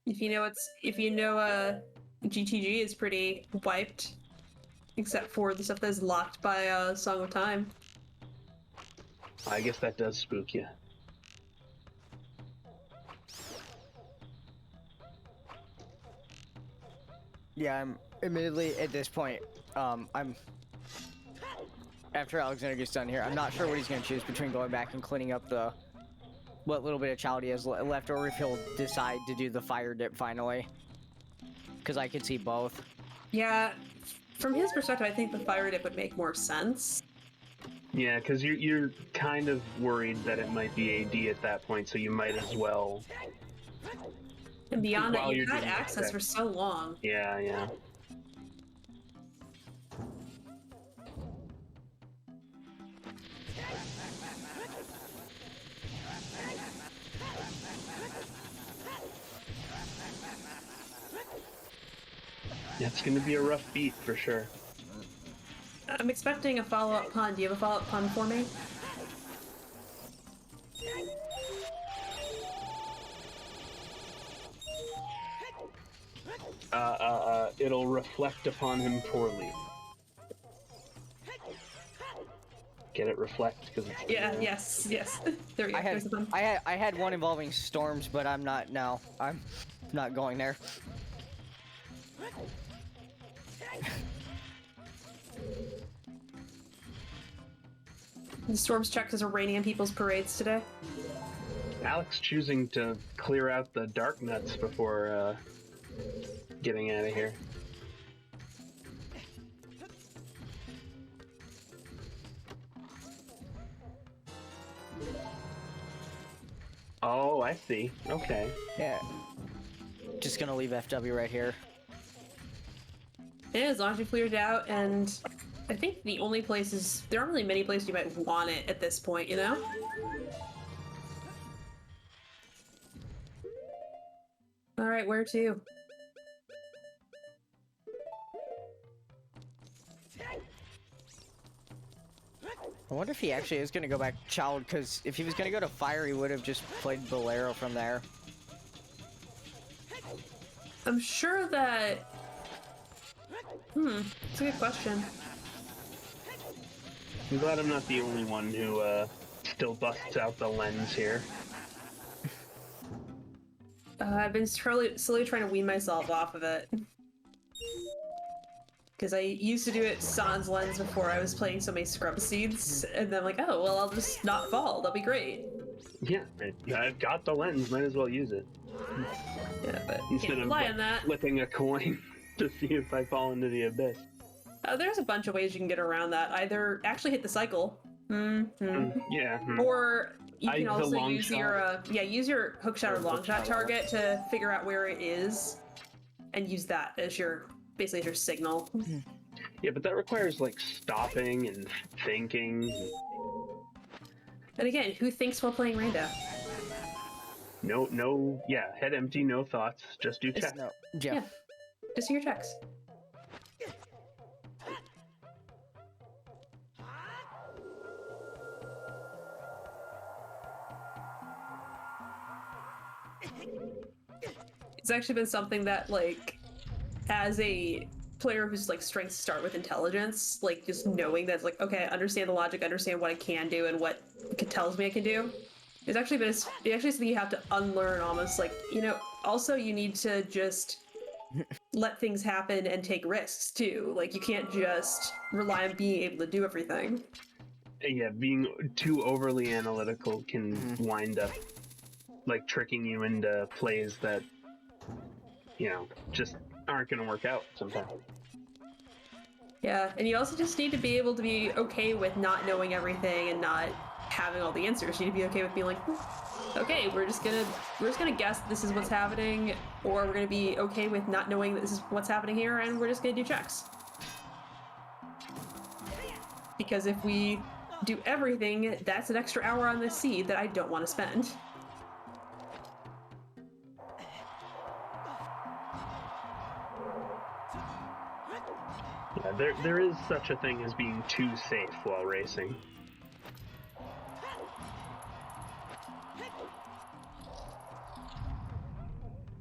If you know GTG is pretty wiped, except for the stuff that's locked by Song of Time. I guess that does spook you. Yeah, I'm admittedly at this point, I'm after Alexander gets done here, I'm not sure what he's going to choose between going back and cleaning up what little bit of child he has left, or if he'll decide to do the fire dip finally. Because I could see both. Yeah, from his perspective, I think the fire dip would make more sense. Yeah, because you're kind of worried that it might be AD at that point, so you might as well. And beyond While that, you're you've had doing access that. for so long. Yeah. It's gonna be a rough beat for sure. I'm expecting a follow-up pun. Do you have a follow-up pun for me? It'll reflect upon him poorly. Get it? Reflect, because it's... Yeah, yes. There we go. There's the pun. I had one involving storms, but I'm not going there. The storms checked as are raining on people's parades today. Alex choosing to clear out the dark nuts before getting out of here. Oh, I see. Okay. Yeah. Just gonna leave FW right here. Yeah, as long as you cleared it out, and I think the only places, there aren't really many places you might want it at this point, you know? Alright, where to? I wonder if he actually is gonna go back child, because if he was gonna go to fire, he would have just played Bolero from there. I'm sure that... it's a good question. I'm glad I'm not the only one who still busts out the lens here. I've been slowly trying to wean myself off of it. Because I used to do it sans lens before I was playing so many scrub seeds, and then I'm like, oh, well, I'll just not fall. That'll be great. Yeah, I've got the lens. Might as well use it. Yeah, but Instead can't of rely like, on that. flipping a coin to see if I fall into the abyss. There's a bunch of ways you can get around that. Either actually hit the cycle, Yeah. or you can The also long use shot. use your hook shot or long hook shot shot, target to figure out where it is, and use that as your basically as your signal. Yeah, but that requires like stopping and thinking. And again, who thinks while playing rando? No, yeah, head empty, no thoughts, just do check. No. Yeah. Yeah, just do your checks. It's actually been something that, like, as a player whose like strengths start with intelligence, like just knowing that, like, okay, I understand the logic, understand what I can do and what it tells me I can do. It's actually something you have to unlearn almost. Like, also you need to just let things happen and take risks too. Like, you can't just rely on being able to do everything. Yeah, being too overly analytical can wind up like tricking you into plays that just aren't going to work out sometimes. Yeah, and you also just need to be able to be okay with not knowing everything and not having all the answers. You need to be okay with being like, okay, we're just gonna guess this is what's happening, or we're gonna be okay with not knowing that this is what's happening here, and we're just gonna do checks. Because if we do everything, that's an extra hour on this seed that I don't want to spend. Yeah, there is such a thing as being too safe while racing.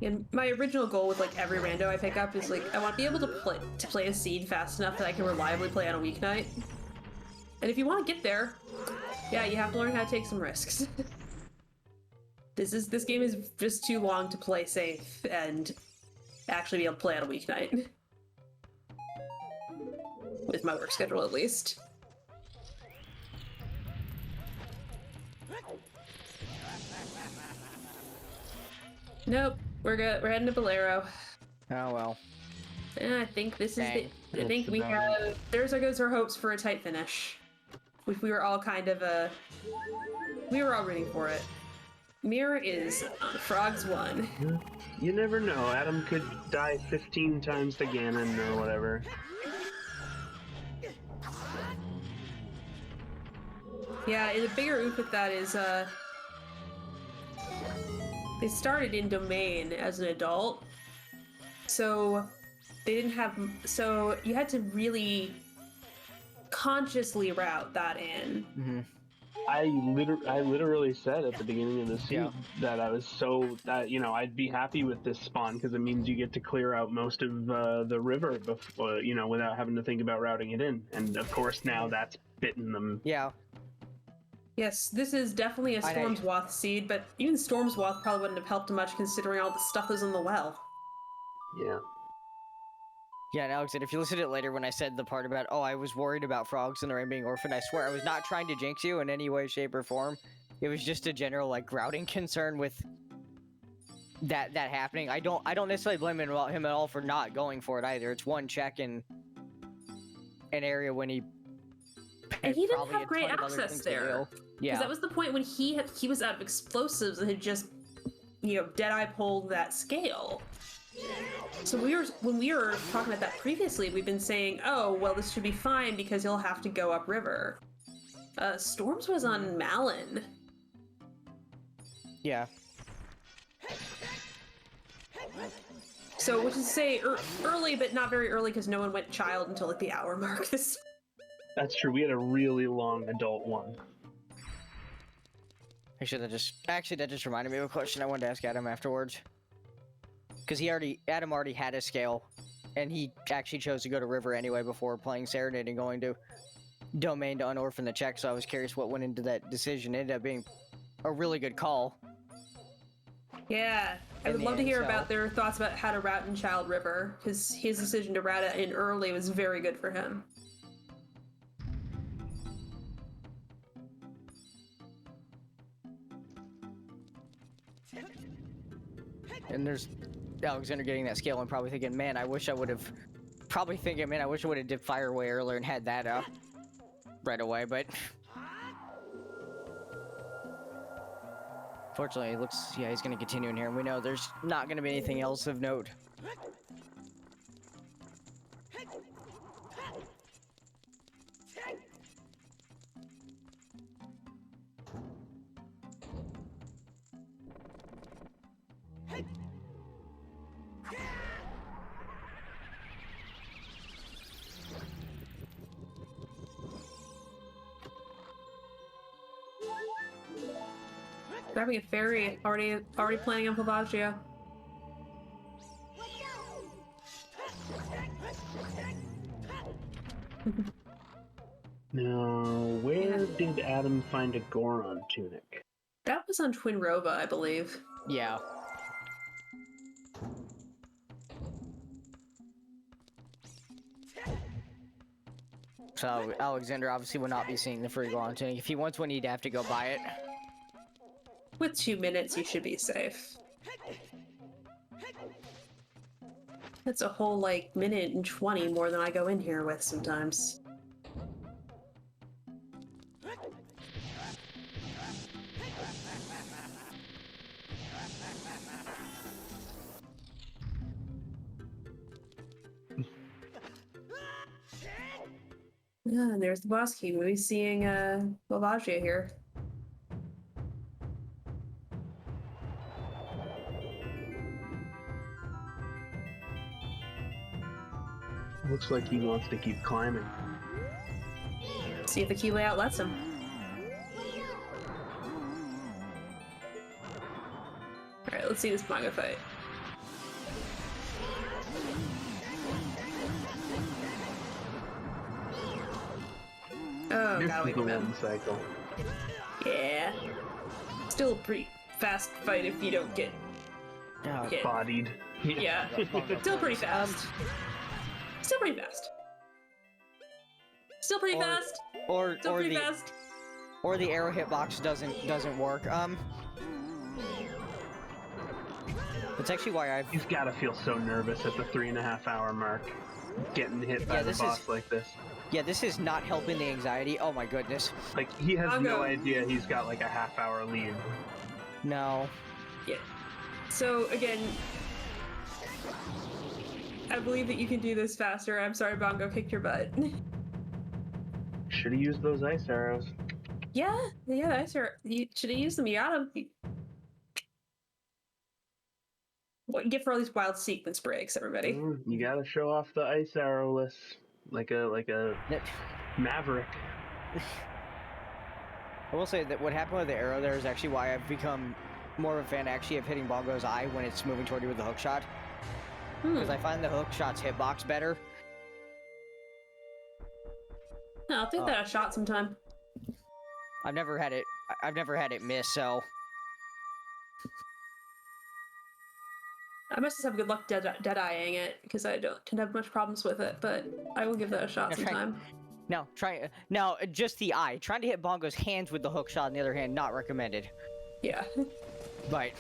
And my original goal with like every rando I pick up is like I want to be able to play a seed fast enough that I can reliably play on a weeknight. And if you want to get there, yeah, you have to learn how to take some risks. This game is just too long to play safe and actually be able to play on a weeknight. With my work schedule, at least. Nope, we're good. We're heading to Bolero. Oh well. And I think this is Dang. I think we have. There's our goes our hopes for a tight finish. Which we were all kind of we were all rooting for it. Mirror is on Frogs 1. You never know. Adam could die 15 times to Ganon or whatever. Yeah, and the bigger oof with that is they started in Domain as an adult, so they didn't have. So you had to really consciously route that in. Mm-hmm. I literally said at the beginning of the season that I was I'd be happy with this spawn because it means you get to clear out most of the river before, without having to think about routing it in. And of course now that's bitten them. Yeah. Yes, this is definitely a Stormswath seed, but even Stormswath probably wouldn't have helped much considering all the stuff that's in the well. Yeah. Yeah, and Alex, if you listen to it later when I said the part about, oh, I was worried about frogs in the rain being orphaned, I swear I was not trying to jinx you in any way, shape, or form. It was just a general, like, routing concern with that happening. I don't necessarily blame him at all for not going for it either. It's one check in an area when he and he didn't have great access there. Yeah. Because that was the point when he was out of explosives and had just, dead-eye pulled that scale. So when we were talking about that previously, we've been saying, oh, well, this should be fine because he'll have to go upriver. Storms was on Malin. Yeah. So, which is to say, early, but not very early because no one went child until like the hour mark. That's true. We had a really long adult one. Actually, that just reminded me of a question I wanted to ask Adam afterwards. Because Adam already had a scale, and he actually chose to go to River anyway before playing Serenade and going to Domain to unorphan the check, so I was curious what went into that decision. It ended up being a really good call. Yeah, I would love to hear about their thoughts about how to route in Child River, because his decision to route it in early was very good for him. And there's Alexander getting that scale and probably thinking, man, I wish I would have. Probably thinking, man, I wish I would have dipped fire way earlier and had that right away, but. Fortunately, it looks, yeah, he's going to continue in here, and we know there's not going to be anything else of note. Grabbing a ferry. Already planning on Plavaggio. Now, where did Adam find a Goron tunic? That was on Twin Rova, I believe. Yeah. So Alexander obviously will not be seeing the free Goron tunic. If he wants one, he'd have to go buy it. With 2 minutes, you should be safe. That's a whole, like, minute and 20 more than I go in here with sometimes. Yeah, and there's the boss key. We'll be seeing Plavaggio here. Looks like he wants to keep climbing. See if the key layout lets him. Alright, let's see this manga fight. Oh, This gotta is wait the a one minute. cycle. Yeah. Still a pretty fast fight if you don't get hit. Bodied. Yeah. Still pretty fast. Still pretty fast. Still pretty fast. Or Still pretty fast. or the arrow hitbox doesn't work. That's actually why I've. He's gotta feel so nervous at the 3.5 hour mark, getting hit by the boss like this. Yeah, this is not helping the anxiety. Oh my goodness. Like, he has I'll no go. idea he's got like a half-hour lead. No. Yeah. So again, I believe that you can do this faster. I'm sorry, Bongo kicked your butt. Should have used those ice arrows. Yeah, that's her. You should have used them. You got them. What gift for all these wild sequence breaks, everybody? You gotta show off the ice arrow list, like a That- maverick. I will say that what happened with the arrow there is actually why I've become more of a fan actually of hitting Bongo's eye when it's moving toward you with the hook shot. Because I find the hook shot's hitbox better. No, I'll take that a shot sometime. I've never had it miss, so I must just have good luck dead-eyeing it because I don't tend to have much problems with it, but I will give that a shot Yeah, try- sometime. now just the eye. Trying to hit Bongo's hands with the hook shot on the other hand, not recommended. Yeah. But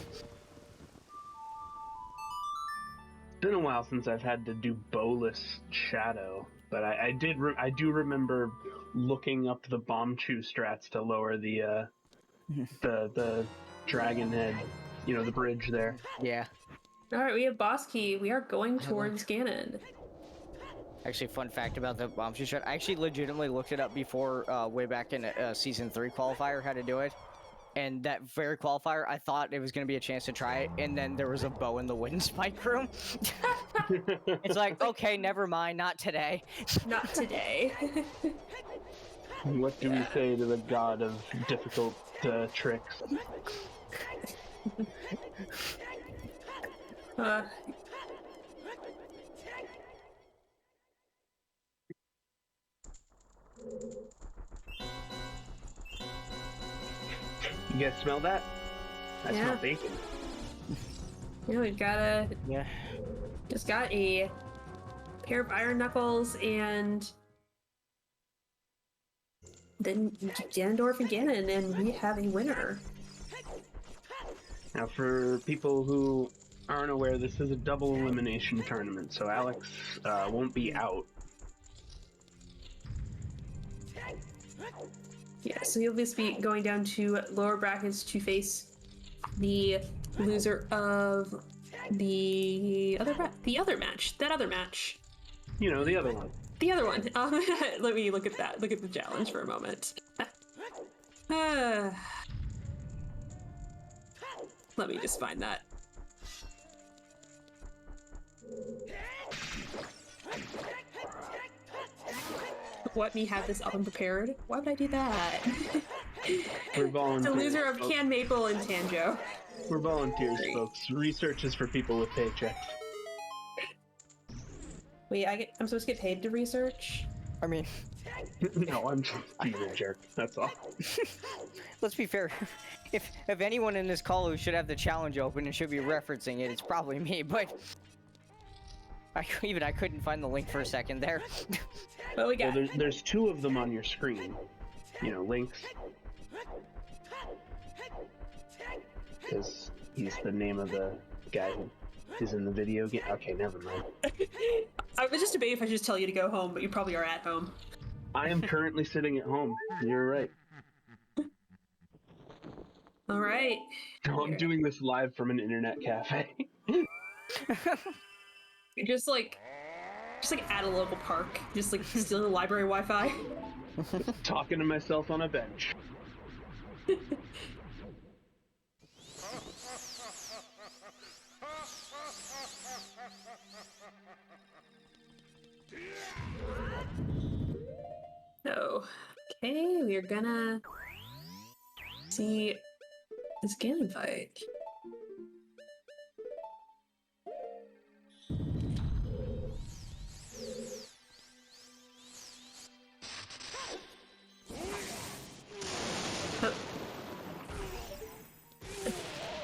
It's been a while since I've had to do bowless shadow, but I do remember looking up the bomb chew strats to lower the dragon head, the bridge there. yeah. All right, we have boss key. We are going towards Ganon. Actually, fun fact about the bomb shoot shot. I actually legitimately looked it up before, way back in season 3 qualifier, how to do it. And that very qualifier, I thought it was going to be a chance to try it, and then there was a bow in the wooden spike room. It's like, okay, never mind, not today. Not today. What do we say to the god of difficult tricks? You guys smell that? I Yeah. smell bacon. We've Yeah. just got a pair of iron knuckles and then Ganondorf and Ganon, and we have a winner. Now, for people who aren't aware, this is a double elimination tournament, so Alex won't be out. Yeah, so you'll just be going down to lower brackets to face the loser of the other match. That other match. You know, the other one. The other one. Let me look at that. Look at the challenge for a moment. Let me just find that. Let me have this up and prepared. Why would I do that? We're volunteers. The loser of Can Maple and Tanjo. We're volunteers, folks. Research is for people with paychecks. Wait, I'm supposed to get paid to research? I mean, No, I'm just being a jerk. That's all. let's be fair. If anyone in this call who should have the challenge open and should be referencing it, it's probably me. But I couldn't find the link for a second there. What we got? Well, there's two of them on your screen. You know, links. Because he's the name of the guy who is in the video game. Okay, never mind. I was just debating if I should just tell you to go home, but you probably are at home. I am currently sitting at home. You're right. All right. No, I'm doing this live from an internet cafe. Just like at a local park, just like stealing the library Wi-Fi. Talking to myself on a bench. So, okay, we are gonna see this Ganon fight. Oh.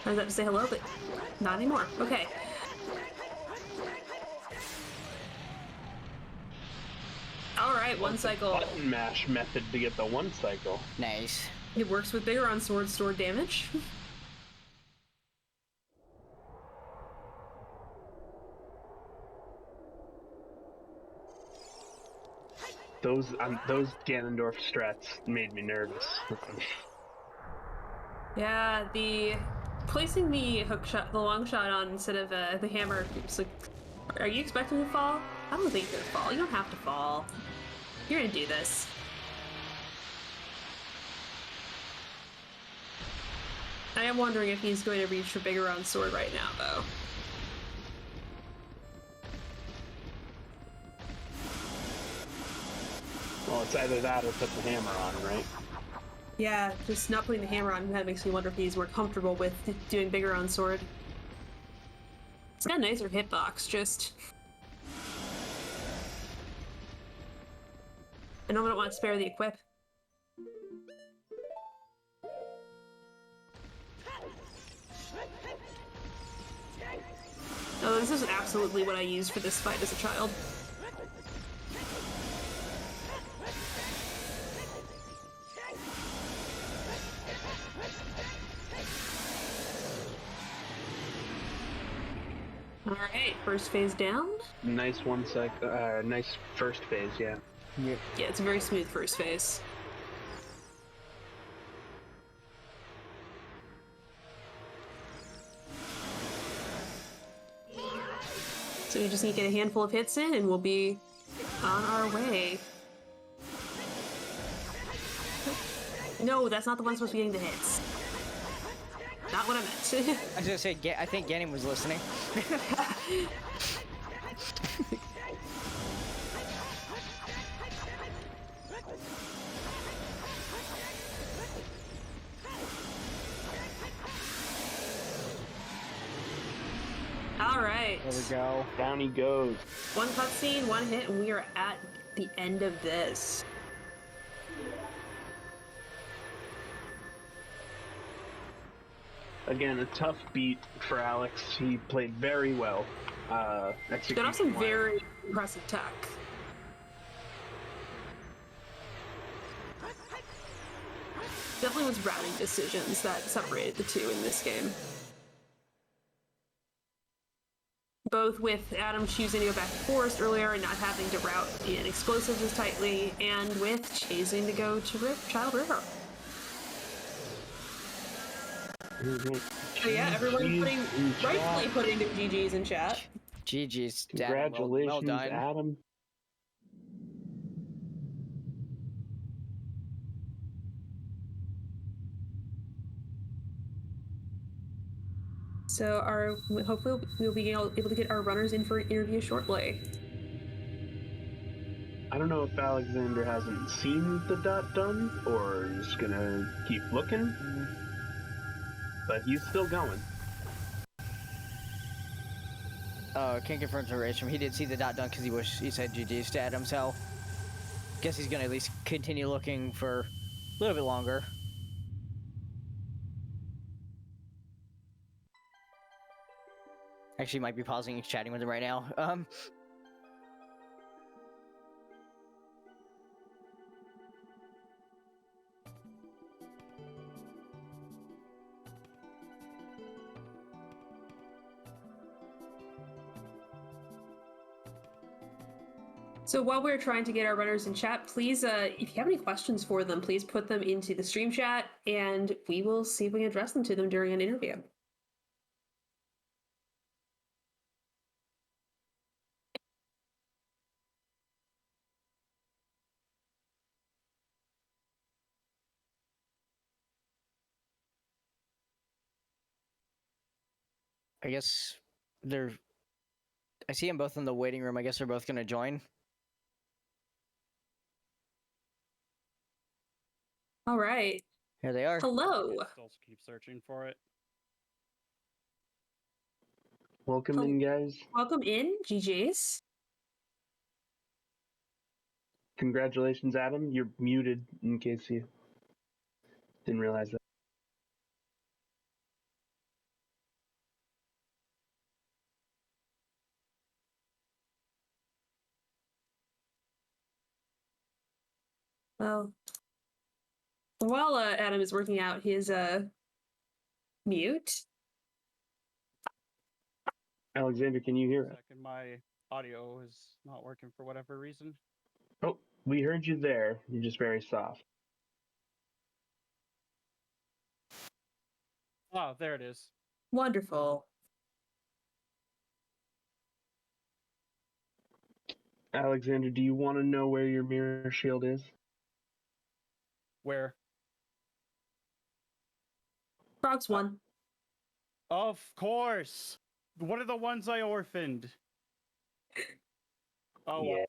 I was about to say hello, but not anymore. Okay. Alright, one cycle. Button mash method to get the one cycle. Nice. It works with bigger on sword damage. Those Ganondorf strats made me nervous. Yeah, placing the hook shot, the long shot on instead of the hammer. It's like, are you expecting to fall? I don't think you're gonna fall. You don't have to fall. You're gonna do this. I am wondering if he's going to reach for bigger on sword right now, though. Well, it's either that or put the hammer on, right? Yeah, just not putting the hammer on kind of makes me wonder if he's more comfortable with doing bigger on sword. It's got a nicer hitbox, just... I know I don't want to spare the equip. Oh, this is absolutely what I used for this fight as a child. Alright, first phase down. Nice nice first phase, yeah. Yeah. Yeah, it's a very smooth first phase. So we just need to get a handful of hits in and we'll be on our way. No, that's not the one supposed to be getting the hits. Not what I meant. I was gonna say, I think Ganon was listening. Alright. There we go. Down he goes. One cutscene, one hit, and we are at the end of this. Again, a tough beat for Alex. He played very well. Got Execution off some wise. very impressive tech. Definitely was routing decisions that separated the two in this game. both with Adam choosing to go back to forest earlier and not having to route in explosives as tightly, and with choosing to go to Child River. So yeah, everyone rightfully putting their GGs in chat. GG's. Congratulations, well done. Adam. So hopefully we'll be able to get our runners in for an interview shortly. I don't know if Alexander hasn't seen the dot done or is gonna keep looking, but he's still going. Can't confirm the race from. He did see the dot done because he said GG's to Adam, so guess he's gonna at least continue looking for a little bit longer. Actually, might be pausing and chatting with him right now. So while we're trying to get our runners in chat, please, if you have any questions for them, please put them into the stream chat, and we will see if we can address them to them during an interview. I guess I see them both in the waiting room. I guess they're both gonna join. All right. Here they are. Hello. Still keep searching for it. Welcome in, guys. Welcome in, GG's. Congratulations, Adam. You're muted in case you didn't realize that. Well, while Adam is working out his mute. Alexander, can you hear us? Second, my audio is not working for whatever reason. Oh, we heard you there. You're just very soft. Oh, there it is. Wonderful. Alexander, do you want to know where your mirror shield is? Where? Frogs won. Of course. What are the ones I orphaned? Oh, yeah. well,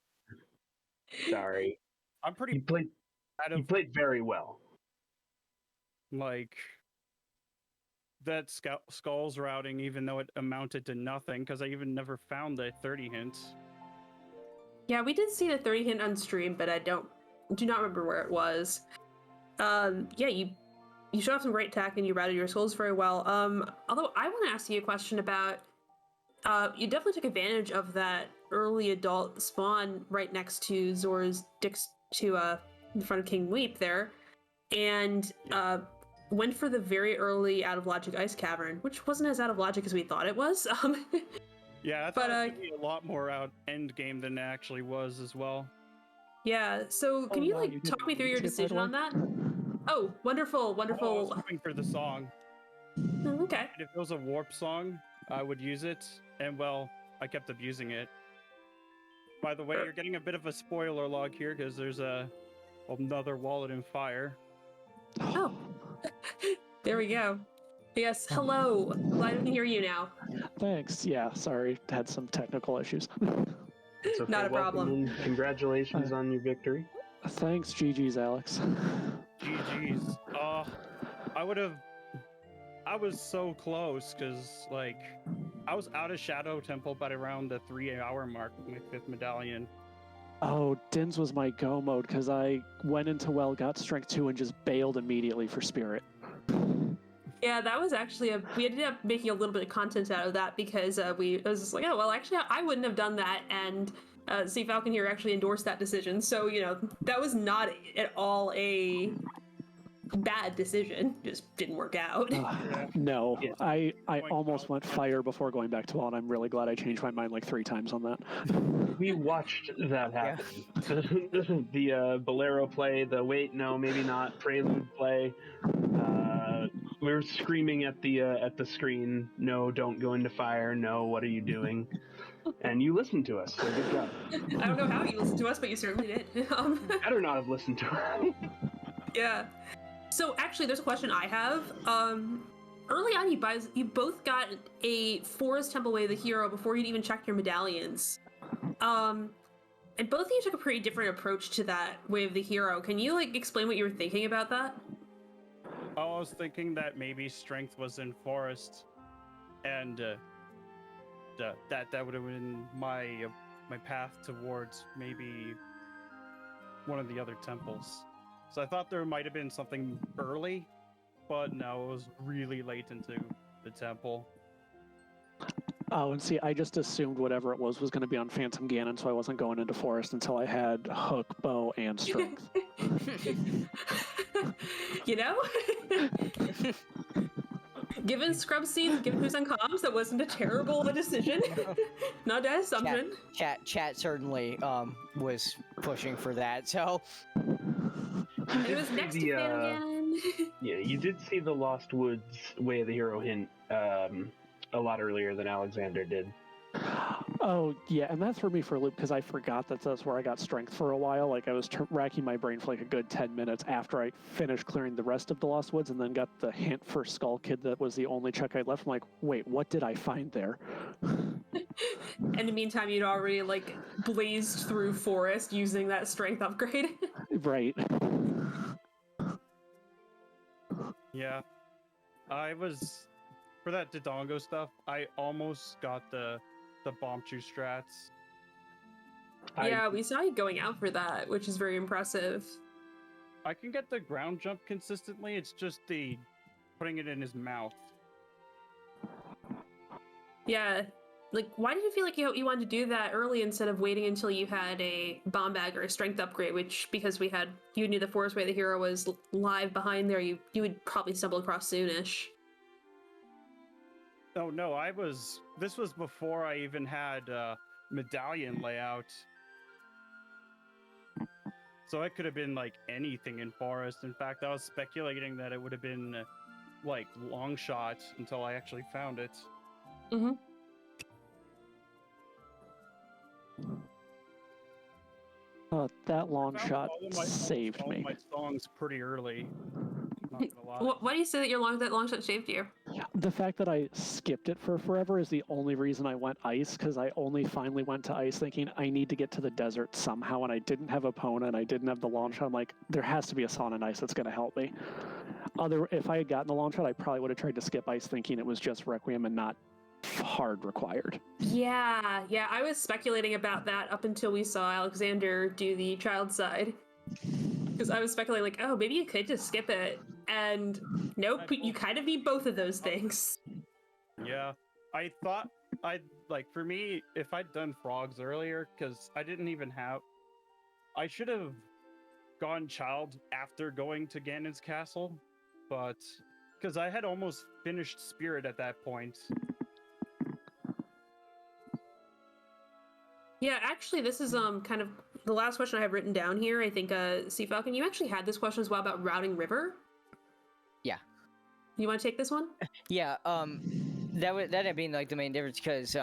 Sorry. I'm pretty You played very well. like that skulls routing, even though it amounted to nothing, because I even never found the 30 hints. Yeah, we did see the 30 hint on stream, but I do not remember where it was. Yeah, you showed off some great tech and you routed your skulls very well. Although I want to ask you a question about, you definitely took advantage of that early adult spawn right next to Zora's in front of King Weep there, and went for the very early out of logic ice cavern, which wasn't as out of logic as we thought it was. Yeah, I thought it would be a lot more out end game than it actually was as well. Yeah, so can you talk me through your decision on that? Oh, wonderful, wonderful. Oh, I was hoping for the song. Okay. And if it was a warp song, I would use it, and well, I kept abusing it. By the way, you're getting a bit of a spoiler log here because there's another wallet in fire. Oh, there we go. Yes, hello. Glad we can hear you now. Thanks. Yeah, sorry, had some technical issues. It's okay. Not a problem. And congratulations on your victory. Thanks, GG's, Alex. GG's. I was so close because, like, I was out of Shadow Temple by around the 3-hour mark with my 5th medallion. Oh, Dins was my go mode because I went into got strength 2 and just bailed immediately for Spirit. Yeah, that was actually we ended up making a little bit of content out of that because it was just like, oh, well, actually, I wouldn't have done that, and C Falcon here actually endorsed that decision. So, that was not at all a bad decision. Just didn't work out. No, Yeah. I Going almost out went first. fire before going back to well, and I'm really glad I changed my mind like 3 times on that. We watched that Yeah. happen. The Bolero play, the wait, no, maybe not, prelude play. We were screaming at the screen, no, don't go into fire, no, what are you doing? And you listened to us, so good job. I don't know how you listened to us, but you certainly did. Better not have listened to us. Yeah. So actually, there's a question I have. Early on, you both got a Forest Temple Way of the Hero before you'd even checked your medallions. And both of you took a pretty different approach to that Way of the Hero. Can you explain what you were thinking about that? I was thinking that maybe strength was in forest, and that would have been my path towards maybe one of the other temples. So I thought there might have been something early, but no, it was really late into the temple. Oh, and see, I just assumed whatever it was going to be on Phantom Ganon, so I wasn't going into Forest until I had Hook, Bow, and Strength. You know? Given Scrub Seeds, given who's on comms, that wasn't a terrible decision. Not an assumption. Chat certainly was pushing for that. So And it was next to Phantom Ganon. Yeah, you did see the Lost Woods Way of the Hero hint a lot earlier than Alexander did. Oh, yeah, and that threw me for a loop because I forgot that that's where I got Strength for a while. Like, I was racking my brain for a good 10 minutes after I finished clearing the rest of the Lost Woods and then got the hint for Skull Kid that was the only check I left. I'm like, wait, what did I find there? In the meantime, you'd already blazed through Forest using that Strength upgrade. Right. Yeah, I was for that Dodongo stuff. I almost got the Bombchu strats. Yeah, we saw you going out for that, which is very impressive. I can get the ground jump consistently. It's just the putting it in his mouth. Yeah. Why did you feel like you wanted to do that early instead of waiting until you had a bomb bag or a strength upgrade, which, because you knew the Forest Way of the Hero was live behind there, you would probably stumble across soonish. Oh no, this was before I even had medallion layout. So it could have been anything in forest. In fact, I was speculating that it would have been long shot until I actually found it. Mm-hmm. That long Found shot all of saved all me. my songs pretty early. Not gonna lie. Why do you say that that long shot saved you? The fact that I skipped it for forever is the only reason I went ice, because I only finally went to ice thinking I need to get to the desert somehow, and I didn't have Epona, and I didn't have the launch shot. I'm like, there has to be a Song and Ice that's going to help me. If I had gotten the launch shot, I probably would have tried to skip ice thinking it was just Requiem and not hard required. Yeah, I was speculating about that up until we saw Alexander do the child side. Because I was speculating, oh, maybe you could just skip it. And nope, you kind of need both of those things. Yeah, I thought for me, if I'd done frogs earlier, because I didn't even have, I should have gone child after going to Ganon's castle, but because I had almost finished spirit at that point. Yeah, actually, this is kind of the last question I have written down here. I think, Sea Falcon, you actually had this question as well about routing river. yeah. You want to take this one? Yeah, that'd been the main difference because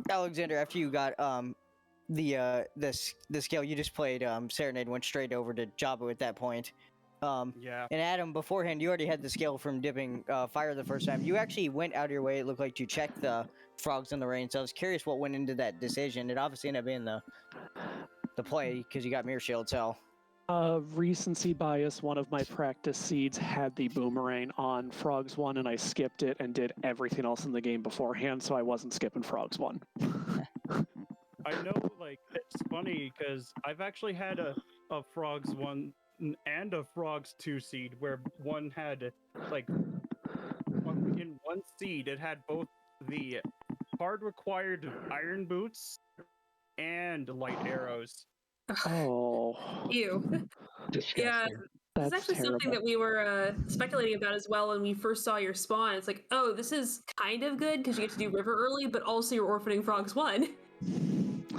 Alexander, after you got the scale you just played, Serenade went straight over to Jabba at that point. Yeah. And Adam, beforehand, you already had the skill from dipping fire the first time. You actually went out of your way, it looked like, to check the frogs in the rain. So I was curious what went into that decision. It obviously ended up being the play because you got Mirror Shield. So Recency bias, one of my practice seeds had the boomerang on Frogs 1, and I skipped it and did everything else in the game beforehand, so I wasn't skipping Frogs 1. I know, it's funny because I've actually had a Frogs 1 and a Frogs 2 seed where one had, in one seed, it had both the hard required iron boots and light arrows. Oh. Ew. Disgusting. Yeah, This is That's actually something terrible. that we were speculating about as well when we first saw your spawn. It's like, oh, this is kind of good because you get to do river early, but also you're orphaning frogs 1.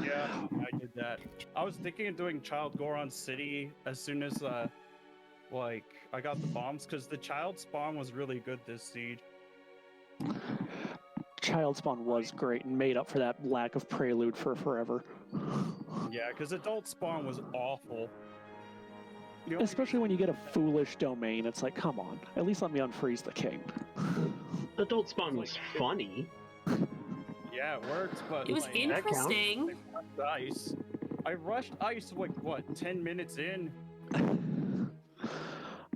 Yeah, I did that. I was thinking of doing Child Goron City as soon as like I got the bombs, because the child spawn was really good this seed. Child spawn was great and made up for that lack of prelude for forever. Yeah, because adult spawn was awful. The only Especially when you get a foolish domain, it's like, come on, at least let me unfreeze the king. Adult Spawn was funny. Yeah, it worked, but It was like, interesting. I rushed ice like what 10 minutes in.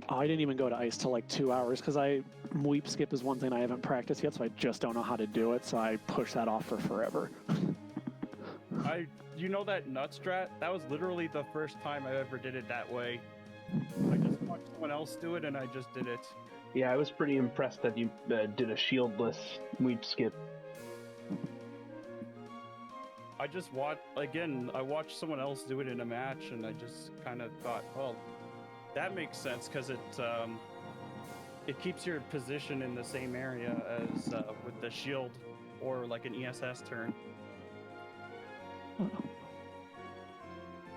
Oh, I didn't even go to ice till like 2 hours because weep skip is one thing I haven't practiced yet, so I just don't know how to do it, so I push that off for forever. You know that nut strat? That was literally the first time I ever did it that way. I just watched someone else do it and I just did it. Yeah, I was pretty impressed that you did a shieldless weep skip. I just I watched someone else do it in a match and I just kind of thought, well, that makes sense because it keeps your position in the same area as with the shield or like an ESS turn.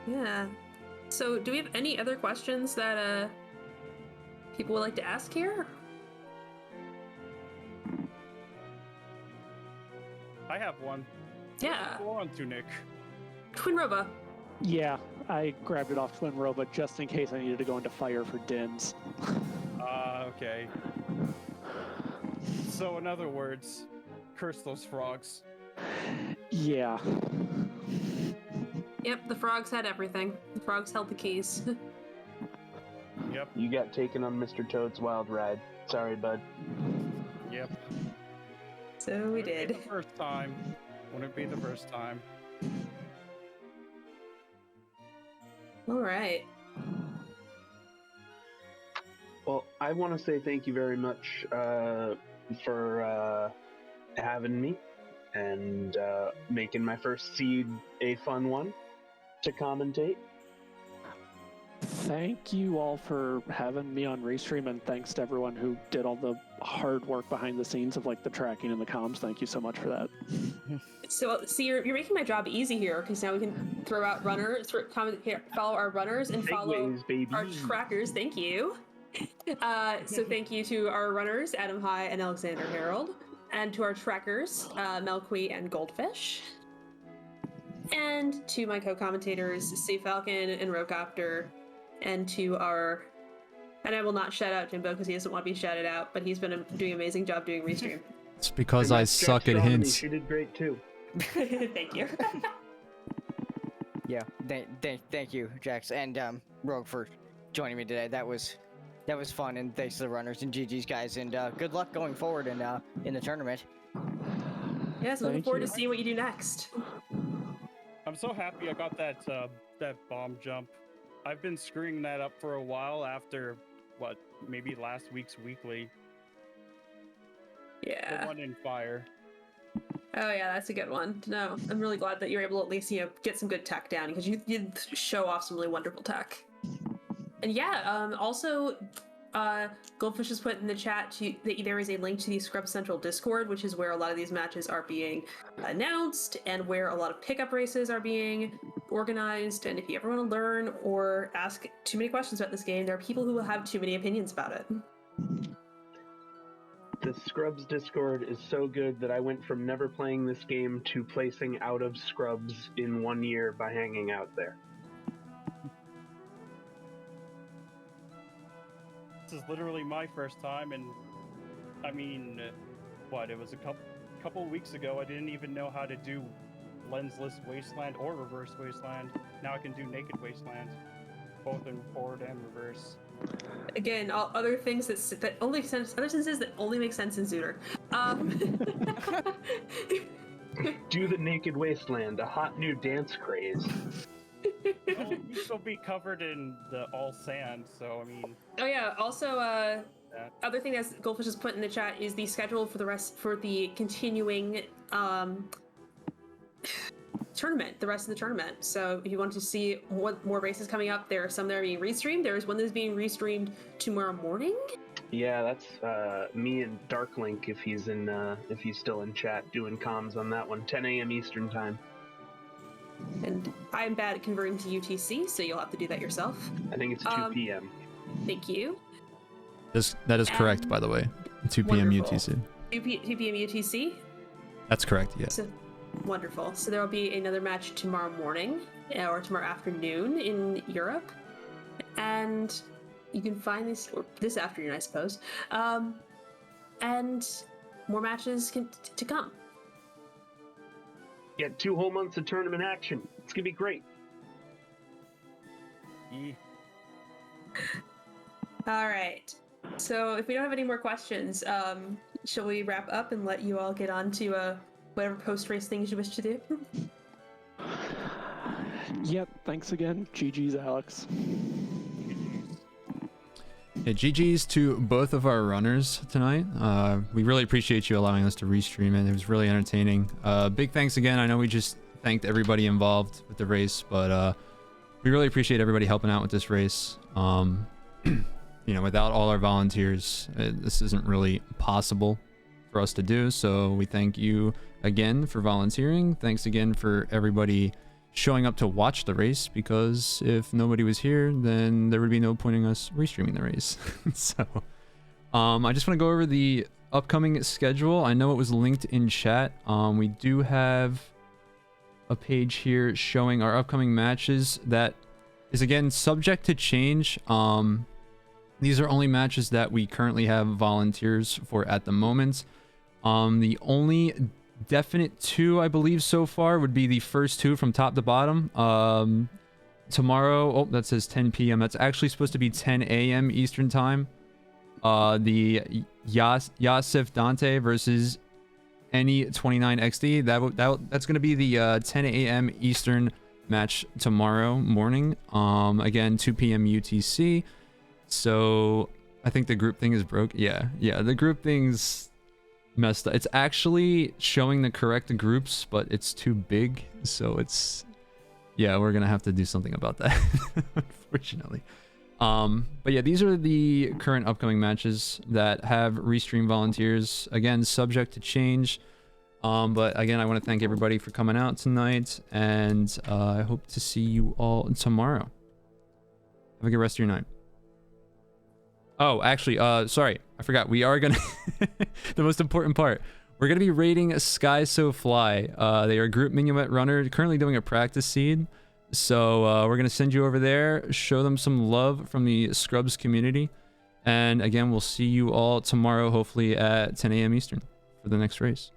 Yeah. So, do we have any other questions that people would like to ask here? I have one. Yeah. Go on, Tunic. Twin Roba. Yeah, I grabbed it off Twin Roba just in case I needed to go into fire for Dins. Okay. So, in other words, curse those frogs. Yeah. Yep, the frogs had everything. The frogs held the keys. Yep. You got taken on Mr. Toad's wild ride. Sorry, bud. Yep. So we did. The first time. Wouldn't be the first time. All right. Well, I want to say thank you very much for having me and making my first seed a fun one to commentate. Thank you all for having me on Restream, and thanks to everyone who did all the hard work behind the scenes of like the tracking and the comms. Thank you so much for that. So, see, you're making my job easy here because now we can throw out runners, follow our runners, and follow Segways, baby. our trackers. Thank you. So thank you to our runners, Adamhii and Alexander Harrold, and to our trackers, Melqui and Goldfish, and to my co-commentators, Sea Falcon and Rocopter, and to our, and I will not shout out Jimbo because he doesn't want to be shouted out, but he's been doing an amazing job doing Restream. It's because I suck at hints. She did great too. Thank you. Yeah, thank you, Jax and Rogue, for joining me today. That was fun, and thanks to the runners and GG's guys, and good luck going forward in the tournament. Yeah, so looking forward to seeing what you do next. I'm so happy I got that bomb jump. I've been screwing that up for a while after maybe last week's weekly. Yeah. The one in fire. Oh yeah, that's a good one. No, I'm really glad that you're able to at least get some good tech down because you did show off some really wonderful tech. And yeah, also, Goldfish has put in the chat that there is a link to the Scrub Central Discord, which is where a lot of these matches are being announced and where a lot of pickup races are being organized. And if you ever want to learn or ask too many questions about this game, there are people who will have too many opinions about it. The Scrubs Discord is so good that I went from never playing this game to placing out of Scrubs in 1 year by hanging out there. This is literally my first time, and I mean, it was a couple weeks ago. I didn't even know how to do lensless wasteland or reverse wasteland. Now I can do naked wasteland, both in forward and reverse. Again, all other things that only make sense, other sentences that only make sense in Zooter. Do the Naked Wasteland, a hot new dance craze. Well, you still be covered in the all sand, so I mean. Oh yeah. Also, other thing that Goldfish has put in the chat is the schedule for the continuing tournament, the rest of the tournament. So if you want to see what more races coming up, there are some that are being restreamed. There is one that is being restreamed tomorrow morning. Yeah, that's me and Darklink if he's still in chat doing comms on that one. 10 a.m. Eastern time. And I'm bad at converting to UTC, so you'll have to do that yourself. I think it's 2 p.m. Thank you. That is correct, by the way. 2 p.m. Wonderful. UTC. 2 p.m. UTC. That's correct. Yeah. So, wonderful. So there will be another match tomorrow morning or tomorrow afternoon in Europe, and you can find this afternoon, I suppose, and more matches to come. Yeah, 2 whole months of tournament action. It's gonna be great. All right. So if we don't have any more questions, shall we wrap up and let you all get on to whatever post-race things you wish to do? Yep, thanks again. GG's, Alex. Yeah, GG's to both of our runners tonight. We really appreciate you allowing us to restream it. It was really entertaining. Big thanks again. I know we just thanked everybody involved with the race, but we really appreciate everybody helping out with this race. You know, without all our volunteers, this isn't really possible for us to do. So we thank you again for volunteering. Thanks again for everybody showing up to watch the race, because if nobody was here, then there would be no point in us restreaming the race. So I just want to go over the upcoming schedule. I know it was linked in chat. We do have a page here showing our upcoming matches that is again subject to change. These are only matches that we currently have volunteers for at the moment. The only definite 2, I believe, so far would be the first 2 from top to bottom. Tomorrow, that says 10 p.m. That's actually supposed to be 10 a.m. Eastern time. The Yasif Dante versus Any 29XD. That's going to be the 10 a.m. Eastern match tomorrow morning. Again, 2 p.m. UTC. So I think the group thing is broke. Yeah, the group thing's messed up. It's actually showing the correct groups, but it's too big. So we're gonna have to do something about that, unfortunately. But yeah, these are the current upcoming matches that have restream volunteers. Again, subject to change. But again, I want to thank everybody for coming out tonight, and I hope to see you all tomorrow. Have a good rest of your night. Oh, actually, sorry, I forgot. We are gonna the most important part. We're gonna be rating Sky So Fly. They are a group minuet runner, currently doing a practice seed. So we're gonna send you over there, show them some love from the Scrubs community, and again, we'll see you all tomorrow, hopefully at 10 a.m. Eastern for the next race.